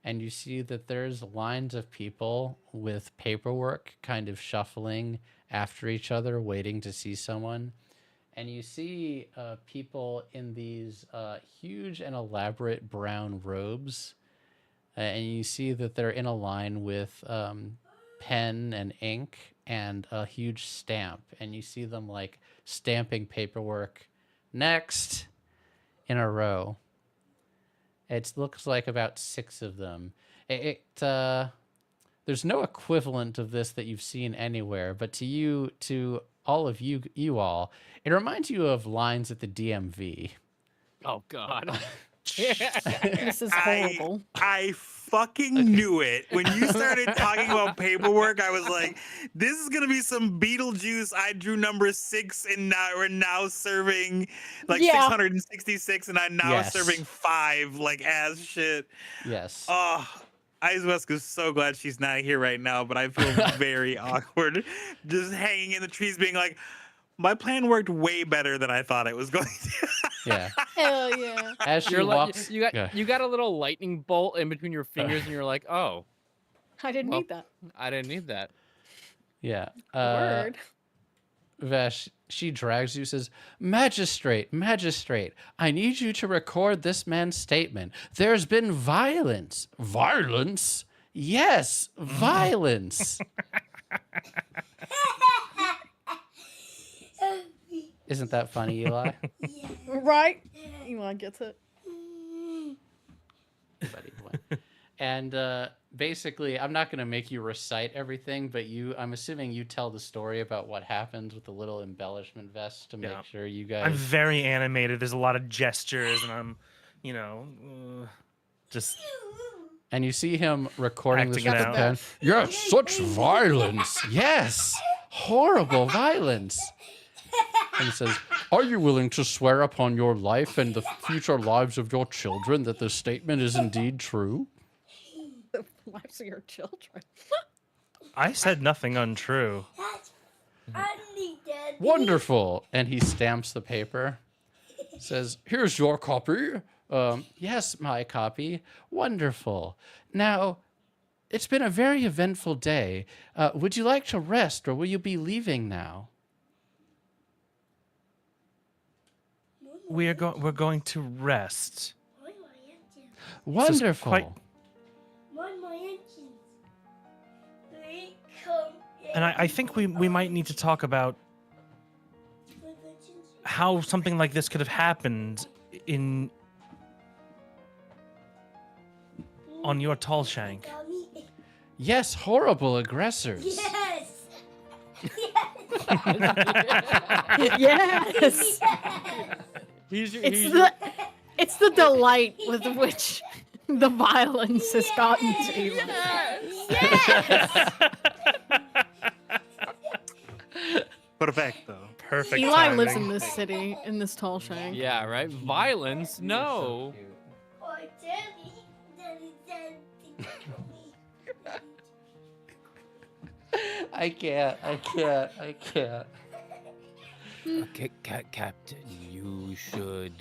And you see that there's lines of people with paperwork kind of shuffling after each other, waiting to see someone. And you see people in these huge and elaborate brown robes. And you see that they're in a line with pen and ink and a huge stamp. And you see them stamping paperwork next in a row. It looks like about 6 of them. There's no equivalent of this that you've seen anywhere, but to all of you all, it reminds you of lines at the DMV. Oh God. This is horrible. I fucking knew it. When you started talking about paperwork, I was like, this is going to be some Beetlejuice. I drew number 6 and now we're now serving 666 and I'm now serving 5 as shit. Yes. Oh, Iceweska's so glad she's not here right now, but I feel very awkward just hanging in the trees being like, my plan worked way better than I thought it was going to. Yeah. Hell yeah. As she walks, you got a little lightning bolt in between your fingers, and you're like, oh. I didn't need that. I didn't need that. Yeah. Word. Vesh, she drags you, says, Magistrate, I need you to record this man's statement. There's been violence. Violence? Yes, violence. Isn't that funny, Eli? Right? Eli gets it. And basically, I'm not going to make you recite everything, but I'm assuming you tell the story about what happens with the little embellishment vest to make sure you guys. I'm very animated. There's a lot of gestures, and I'm, just. And you see him recording this Acting with it a out. pen. Yes, such violence. Yes, horrible violence. And he says, "Are you willing to swear upon your life and the future lives of your children that this statement is indeed true?" The lives of your children. I said nothing untrue. Wonderful. And he stamps the paper. Says, "Here's your copy." Yes, my copy. Wonderful. Now, it's been a very eventful day. Would you like to rest, or will you be leaving now? We're going to rest. Wonderful. And I think we might need to talk about how something like this could have happened on your tall shank. Yes, horrible aggressors. Yes! Yes. It's the delight with which the violence has gotten to you. Yes! Perfecto. Perfect. Eli timing. lives in this city, in this tall shank. Yeah, right? Violence? No. Oh, Daddy. I can't. Captain, you should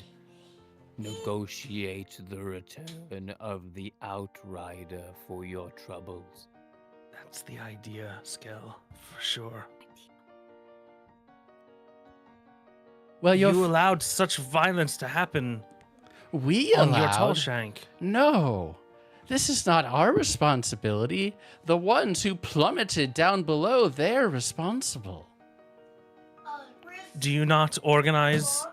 negotiate the return of the Outrider for your troubles. That's the idea, Skill, for sure. Well, you allowed such violence to happen We on allowed? your tall shank. No. This is not our responsibility. The ones who plummeted down below, they're responsible. Do you not organize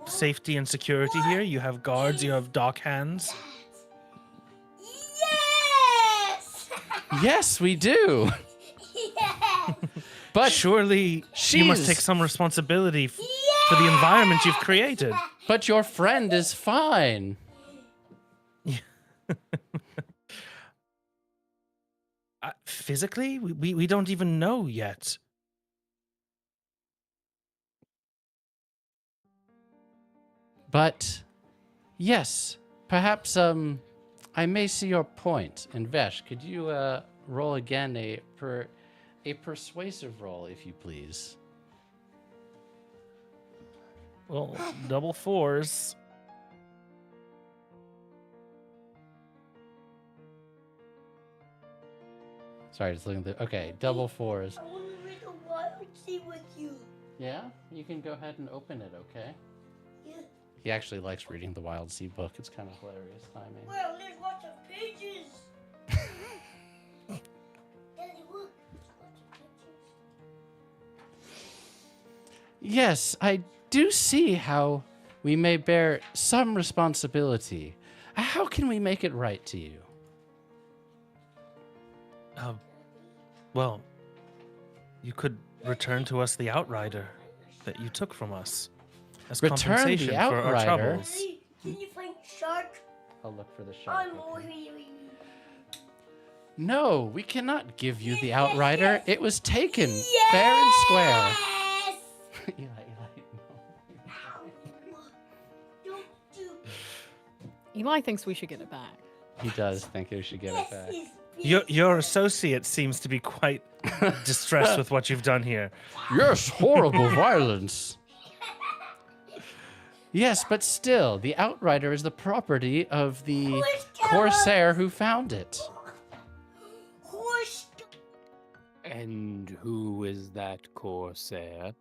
safety and security here? You have guards, you have dock hands. Yes! Yes, we do. Yes! But surely you must take some responsibility for the environment you've created. But your friend is fine. Physically? We don't even know yet. But yes, perhaps I may see your point. And Vesh, could you roll again a persuasive roll, if you please? Well, double fours. Sorry, just looking at the... Okay, double fours. I want to read the Wildsea with you. Yeah? You can go ahead and open it, okay? Yeah. He actually likes reading the Wildsea book. It's kind of hilarious timing. Well, there's lots of pages. Daddy, look. There's lots of pictures. Yes, I do see how we may bear some responsibility. How can we make it right to you? Well, you could return to us the Outrider that you took from us as Return the compensation for our Outrider? troubles. Daddy, can you find shark? I'll look for the shark. I'm worried. No, we cannot give you the Outrider. It was taken fair and square. Yes! Eli, Don't do. Eli thinks we should get it back. He does think we should get it back. Your associate seems to be quite distressed with what you've done here. Yes, horrible violence. Yes, but still, the Outrider is the property of the Corsair who found it. And who is that Corsair?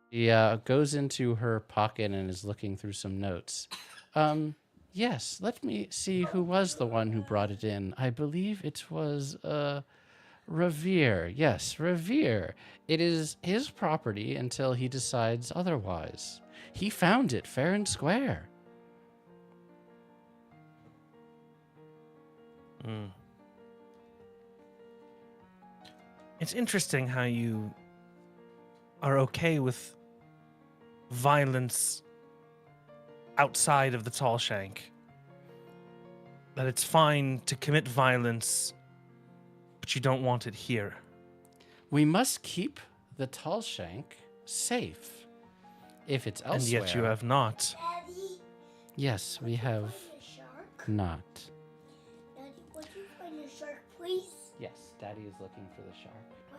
He goes into her pocket and is looking through some notes. Yes, let me see who was the one who brought it in. I believe it was Revere. Yes, Revere. It is his property until he decides otherwise. He found it fair and square. Mm. It's interesting how you are okay with violence outside of the Tall Shank. That it's fine to commit violence, but you don't want it here. We must keep the Tall Shank safe. If it's elsewhere. And yet you have not. Daddy, Yes, we have a shark? not. Daddy, would you find a shark, please? Yes, Daddy is looking for the shark. Wow.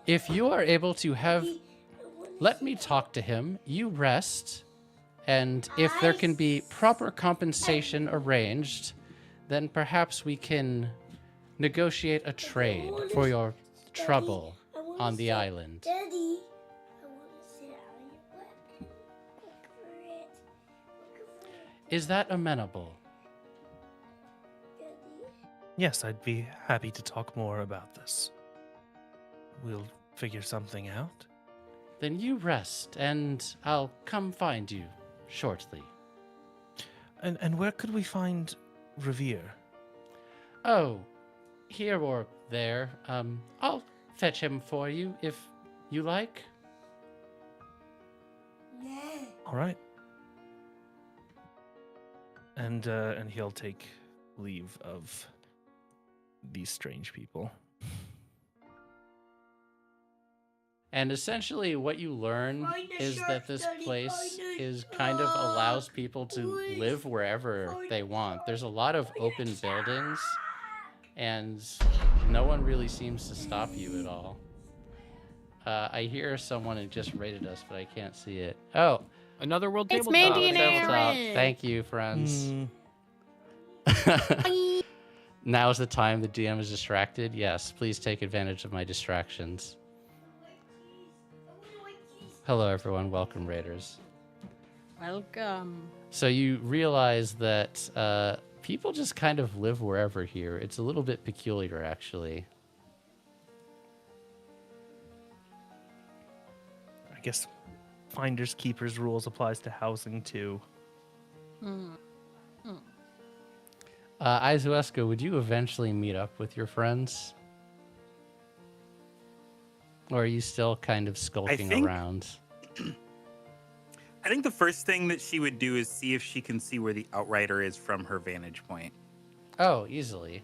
If you are able to have, Daddy, I wanna let see me it. talk to him. You rest, and if there can be proper compensation arranged, then perhaps we can negotiate a trade for your trouble I wanna on the sit- island. Daddy, I want to sit on your lap. Look for it. Look for it, Is that amenable? Daddy. Yes, I'd be happy to talk more about this. We'll figure something out. Then you rest, and I'll come find you shortly. And where could we find Revere? Oh, here or there. I'll fetch him for you if you like. Yeah. All right. And he'll take leave of these strange people. And essentially, what you learn Find the is shark, that this Daddy, place find the is kind of allows people to Please. live wherever Find they the want. There's a shark. lot of Find the open shark. buildings, and no one really seems to stop you at all. I hear someone had just raided us, but I can't see it. Oh, Another world It's tabletop. Mandy and tabletop. Aaron. Thank you, friends. Mm, Now is the time the DM is distracted. Yes, please take advantage of my distractions. Hello, everyone. Welcome, Raiders. Welcome. So you realize that people just kind of live wherever here. It's a little bit peculiar, actually. I guess finders keepers rules applies to housing too. Izueska, would you eventually meet up with your friends? Or are you still kind of skulking think- around? I think the first thing that she would do is see if she can see where the outrider is from her vantage point. Oh, easily.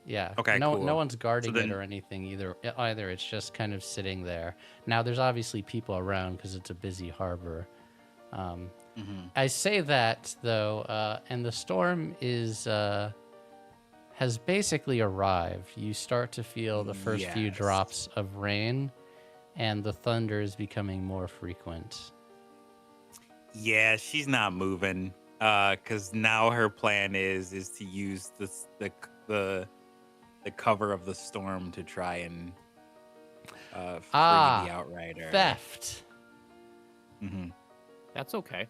Yeah. Okay, No, cool. no one's guarding then- it or anything either. It's just kind of sitting there. Now, there's obviously people around because it's a busy harbor. I say that though, and the storm has basically arrived. You start to feel the first few Yes. drops of rain, and the thunder is becoming more frequent. Yeah, she's not moving. Because now her plan is to use the cover of the storm to try and free the outrider. Theft. hmm That's okay.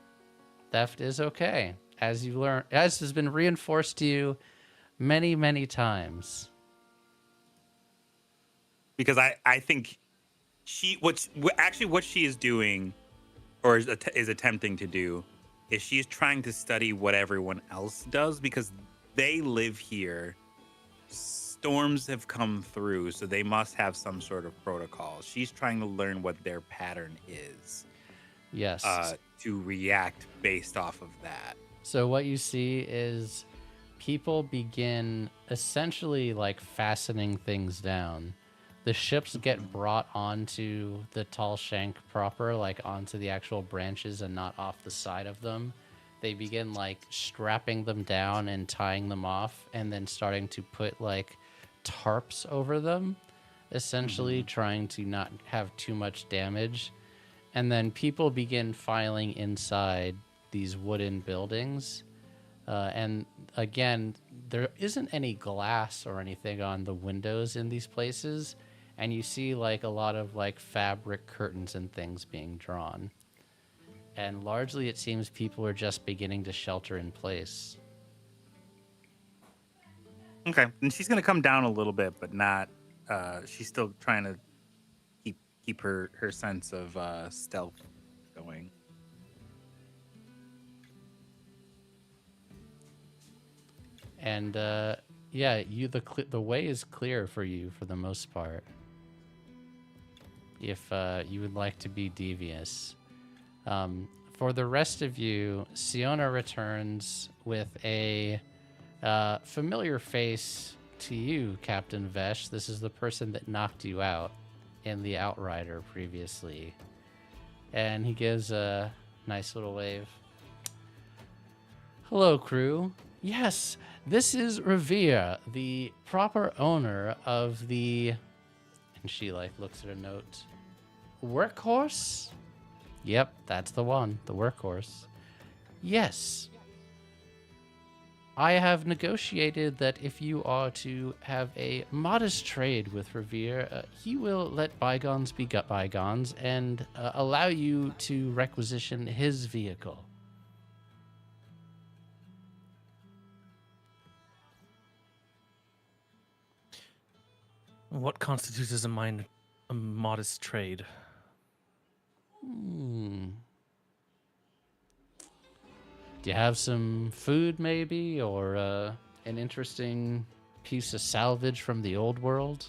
Theft is okay, as you learn, as has been reinforced to you many, many times. Because I think what she is doing, or is attempting to do, is she's trying to study what everyone else does because they live here. Storms have come through, so they must have some sort of protocol. She's trying to learn what their pattern is. Yes. To react based off of that. So what you see is people begin essentially like fastening things down. The ships get brought onto the tall shank proper, like onto the actual branches and not off the side of them. They begin like strapping them down and tying them off, and then starting to put like tarps over them, essentially trying to not have too much damage. And then people begin filing inside these wooden buildings. And again, there isn't any glass or anything on the windows in these places. And you see like a lot of like fabric curtains and things being drawn. And largely it seems people are just beginning to shelter in place. Okay, and she's gonna come down a little bit, but not. She's still trying to keep her sense of stealth going. And Yeah, the way is clear for you for the most part. If you would like to be devious. For the rest of you, Siona returns with a familiar face to you, Captain Vesh. This is the person that knocked you out in the Outrider previously. And he gives a nice little wave. Hello, crew. Yes, this is Revere, the proper owner of the... And she, looks at her note. Workhorse? Yep, that's the one, the workhorse. Yes. I have negotiated that if you are to have a modest trade with Revere, he will let bygones be bygones and allow you to requisition his vehicle. What constitutes as a modest trade? Do you have some food, maybe, or an interesting piece of salvage from the old world?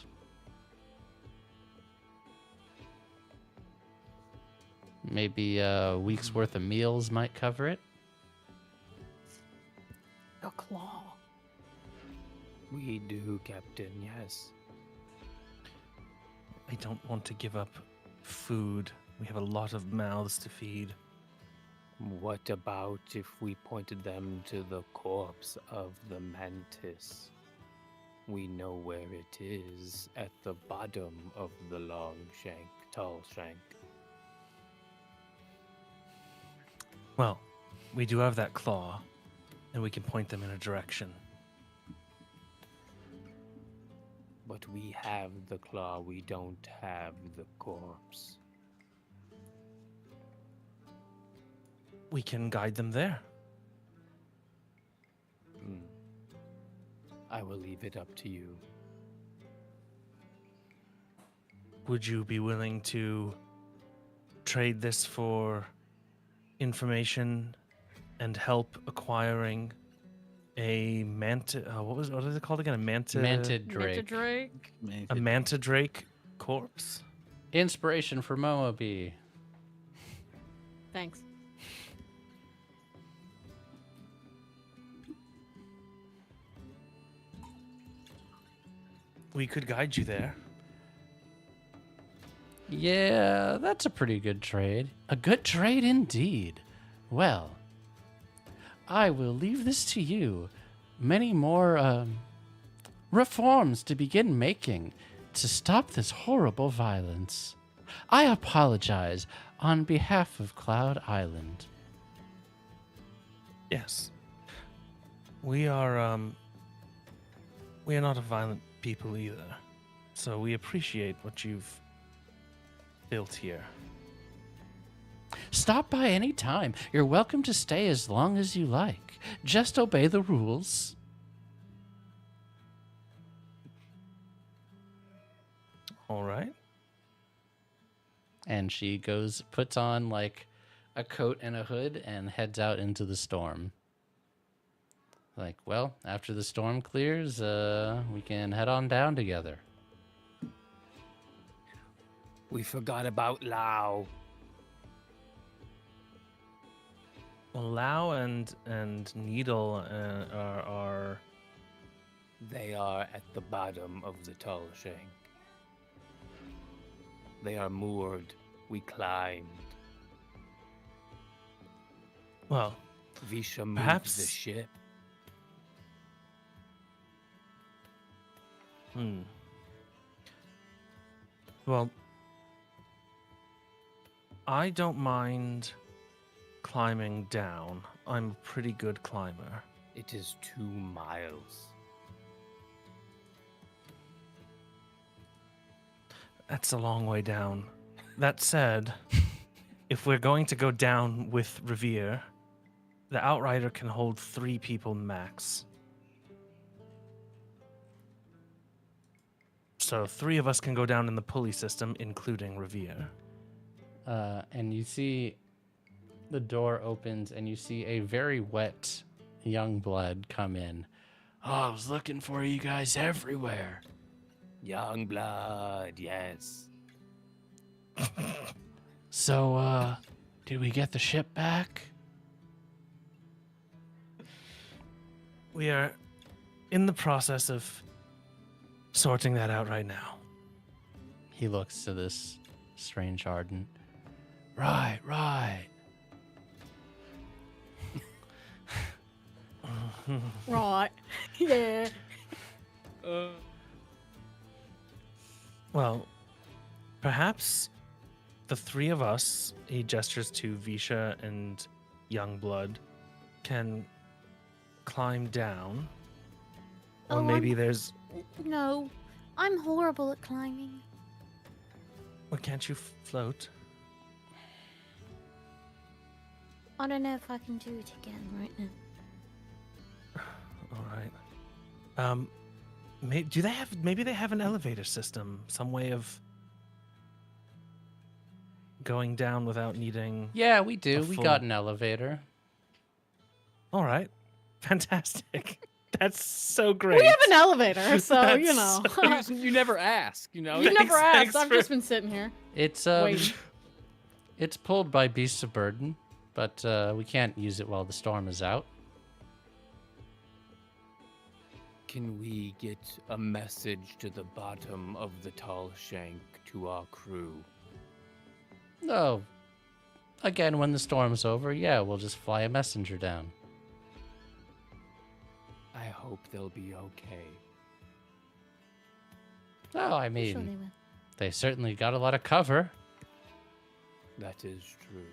Maybe a week's worth of meals might cover it. A claw. We do, Captain, yes. I don't want to give up food. We have a lot of mouths to feed. What about if we pointed them to the corpse of the mantis? We know where it is, at the bottom of the long shank, tall shank. Well, we do have that claw, and we can point them in a direction. But we have the claw, we don't have the corpse. We can guide them there. I will leave it up to you. Would you be willing to trade this for information and help acquiring a manta? What is it called again? Mantid Drake. Manta Drake. A manta drake corpse. Inspiration for Momobi. Thanks. We could guide you there. Yeah, that's a pretty good trade. A good trade indeed. Well, I will leave this to you. Many more reforms to begin making to stop this horrible violence. I apologize on behalf of Cloud Island. Yes. We are not a violent people either. So we appreciate what you've built here. Stop by any time. You're welcome to stay as long as you like. Just obey the rules. All right. And she puts on a coat and a hood and heads out into the storm. Well, after the storm clears, we can head on down together. We forgot about Lao. Well, Lao and Needle are... They are at the bottom of the tall shank. They are moored. We climbed. Well, Visha moved perhaps the ship. Well, I don't mind climbing down. I'm a pretty good climber. It is 2 miles. That's a long way down. That said, if we're going to go down with Revere, the Outrider can hold 3 people max. So 3 of us can go down in the pulley system, including Revere. And you see the door opens and you see a very wet young blood come in. Oh, I was looking for you guys everywhere. Young blood, yes. So, did we get the ship back? We are in the process of sorting that out right now. He looks to this strange Arden. Right. Right. Yeah. Well, perhaps the three of us, he gestures to Visha and Youngblood, can climb down. Or Oh, maybe I'm- there's... No, I'm horrible at climbing. Well, can't you float? I don't know if I can do it again right now. All right. Maybe they have an elevator system, some way of going down without needing... Yeah, we do. A We full- got an elevator. All right. Fantastic. That's so great. We have an elevator, so you know. You never ask, you know? You never asked. Thanks I've for- just been sitting here. It's Wait. it's pulled by beasts of burden, but we can't use it while the storm is out. Can we get a message to the bottom of the tall shank to our crew? No. Again, when the storm's over, yeah, we'll just fly a messenger down. I hope they'll be okay. Oh, I I'm mean, sure they will. they certainly got a lot of cover. That is true.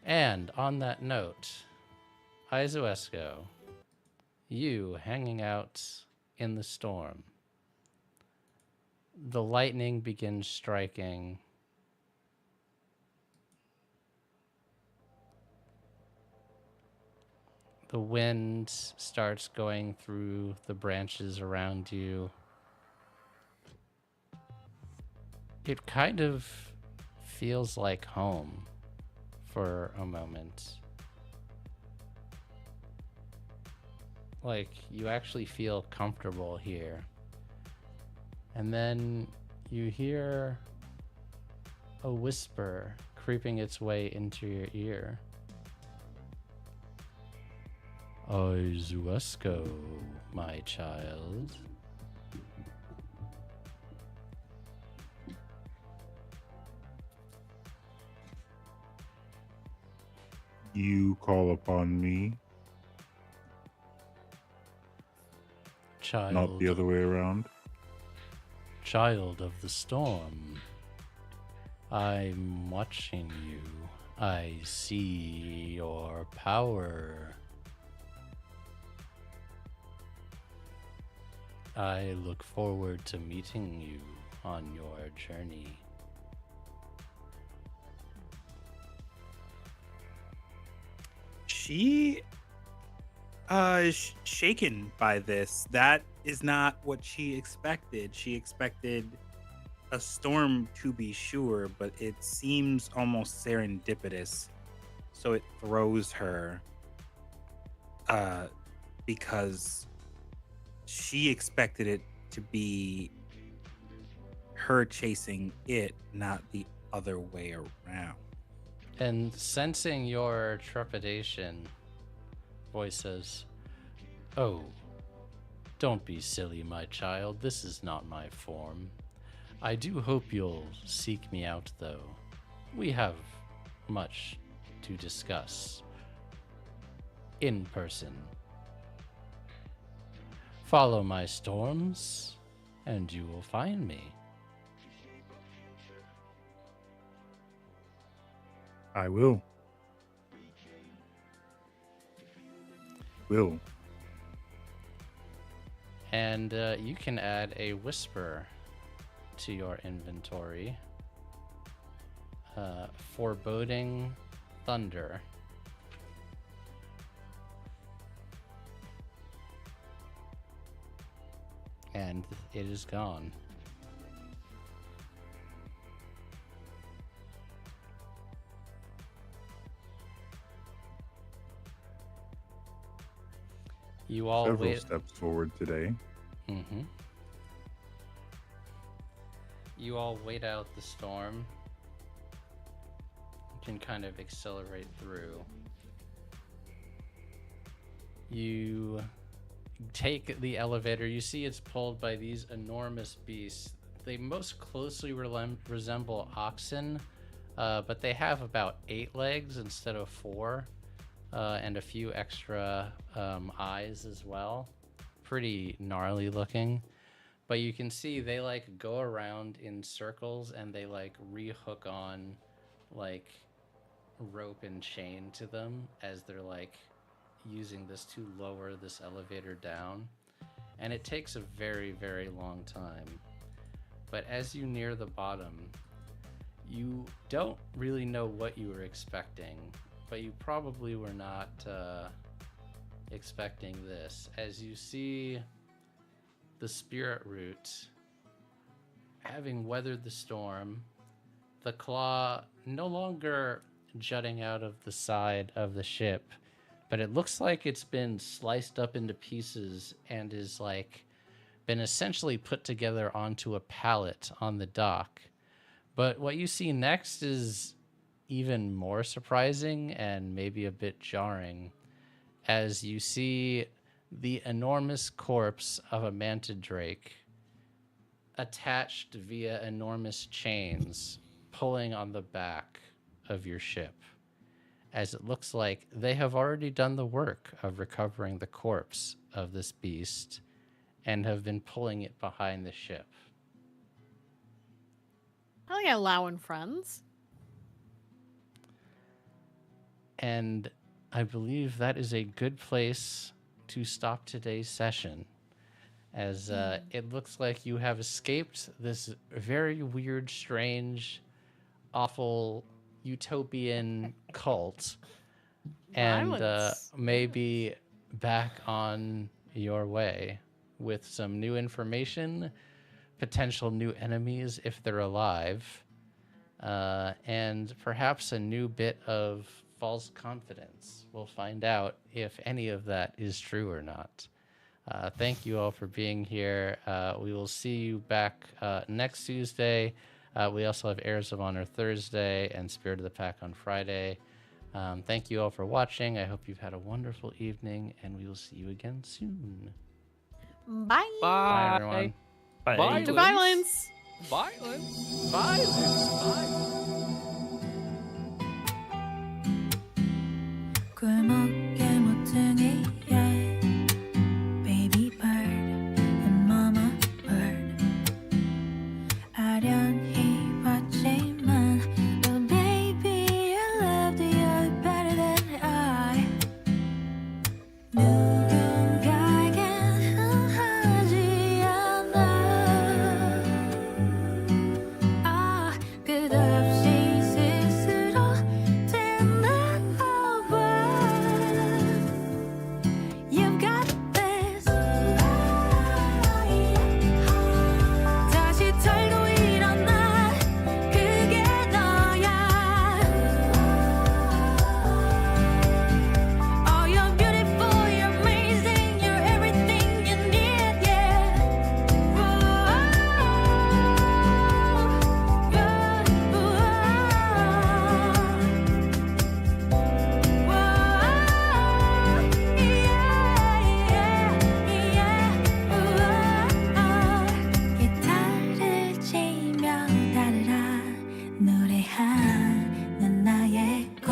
And on that note, Izuesco, you hanging out in the storm. The lightning begins striking. The wind starts going through the branches around you. It kind of feels like home for a moment. Like you actually feel comfortable here. And then you hear a whisper creeping its way into your ear. Izuesco, my child. You call upon me, Child. not the other way around. Child of the storm. I'm watching you. I see your power. I look forward to meeting you on your journey. She is shaken by this. That is not what she expected. She expected a storm to be sure, but it seems almost serendipitous. So it throws her because she expected it to be her chasing it, not the other way around. And sensing your trepidation, voice says, "Oh, don't be silly, my child. This is not my form. I do hope you'll seek me out, though. We have much to discuss in person. Follow my storms, and you will find me." I will. And you can add a whisper to your inventory. Foreboding thunder. And it is gone. You all Several wait. steps forward today. Mm-hmm. You all wait out the storm. You can kind of accelerate through. You take the elevator. You see it's pulled by these enormous beasts. They most closely resemble oxen, but they have about 8 legs instead of 4, and a few extra eyes as well. Pretty gnarly looking. But you can see they like go around in circles and they like rehook on like rope and chain to them as they're like using this to lower this elevator down. And it takes a very, very long time. But as you near the bottom, you don't really know what you were expecting, but you probably were not expecting this. As you see the spirit root, having weathered the storm, the claw no longer jutting out of the side of the ship, but it looks like it's been sliced up into pieces and is like been essentially put together onto a pallet on the dock. But what you see next is even more surprising and maybe a bit jarring, as you see the enormous corpse of a mantid drake attached via enormous chains pulling on the back of your ship, as it looks like they have already done the work of recovering the corpse of this beast and have been pulling it behind the ship. Hell yeah, Lau and friends. And I believe that is a good place to stop today's session, as it looks like you have escaped this very weird, strange, awful, utopian cult, and maybe back on your way with some new information, potential new enemies if they're alive, and perhaps a new bit of false confidence. We'll find out if any of that is true or not. Thank you all for being here. We will see you back next Tuesday. We also have Heirs of Honor Thursday and Spirit of the Pack on Friday. Thank you all for watching. I hope you've had a wonderful evening, and we will see you again soon. Bye. Bye, everyone. Bye. To violence. Violence. Violence. 꿀먹게 모퉁이에 baby bird and mama bird 아련히 봤지만 but baby you loved you better than I 누군가에겐 하지 않아 아 끝없이 스스로 된다고 봐 You've got this 다시 털고 일어나 그게 너야 Oh you're beautiful, you're amazing, you're everything you need, yeah 기타를 치며 따르라 노래하는 나의 꿈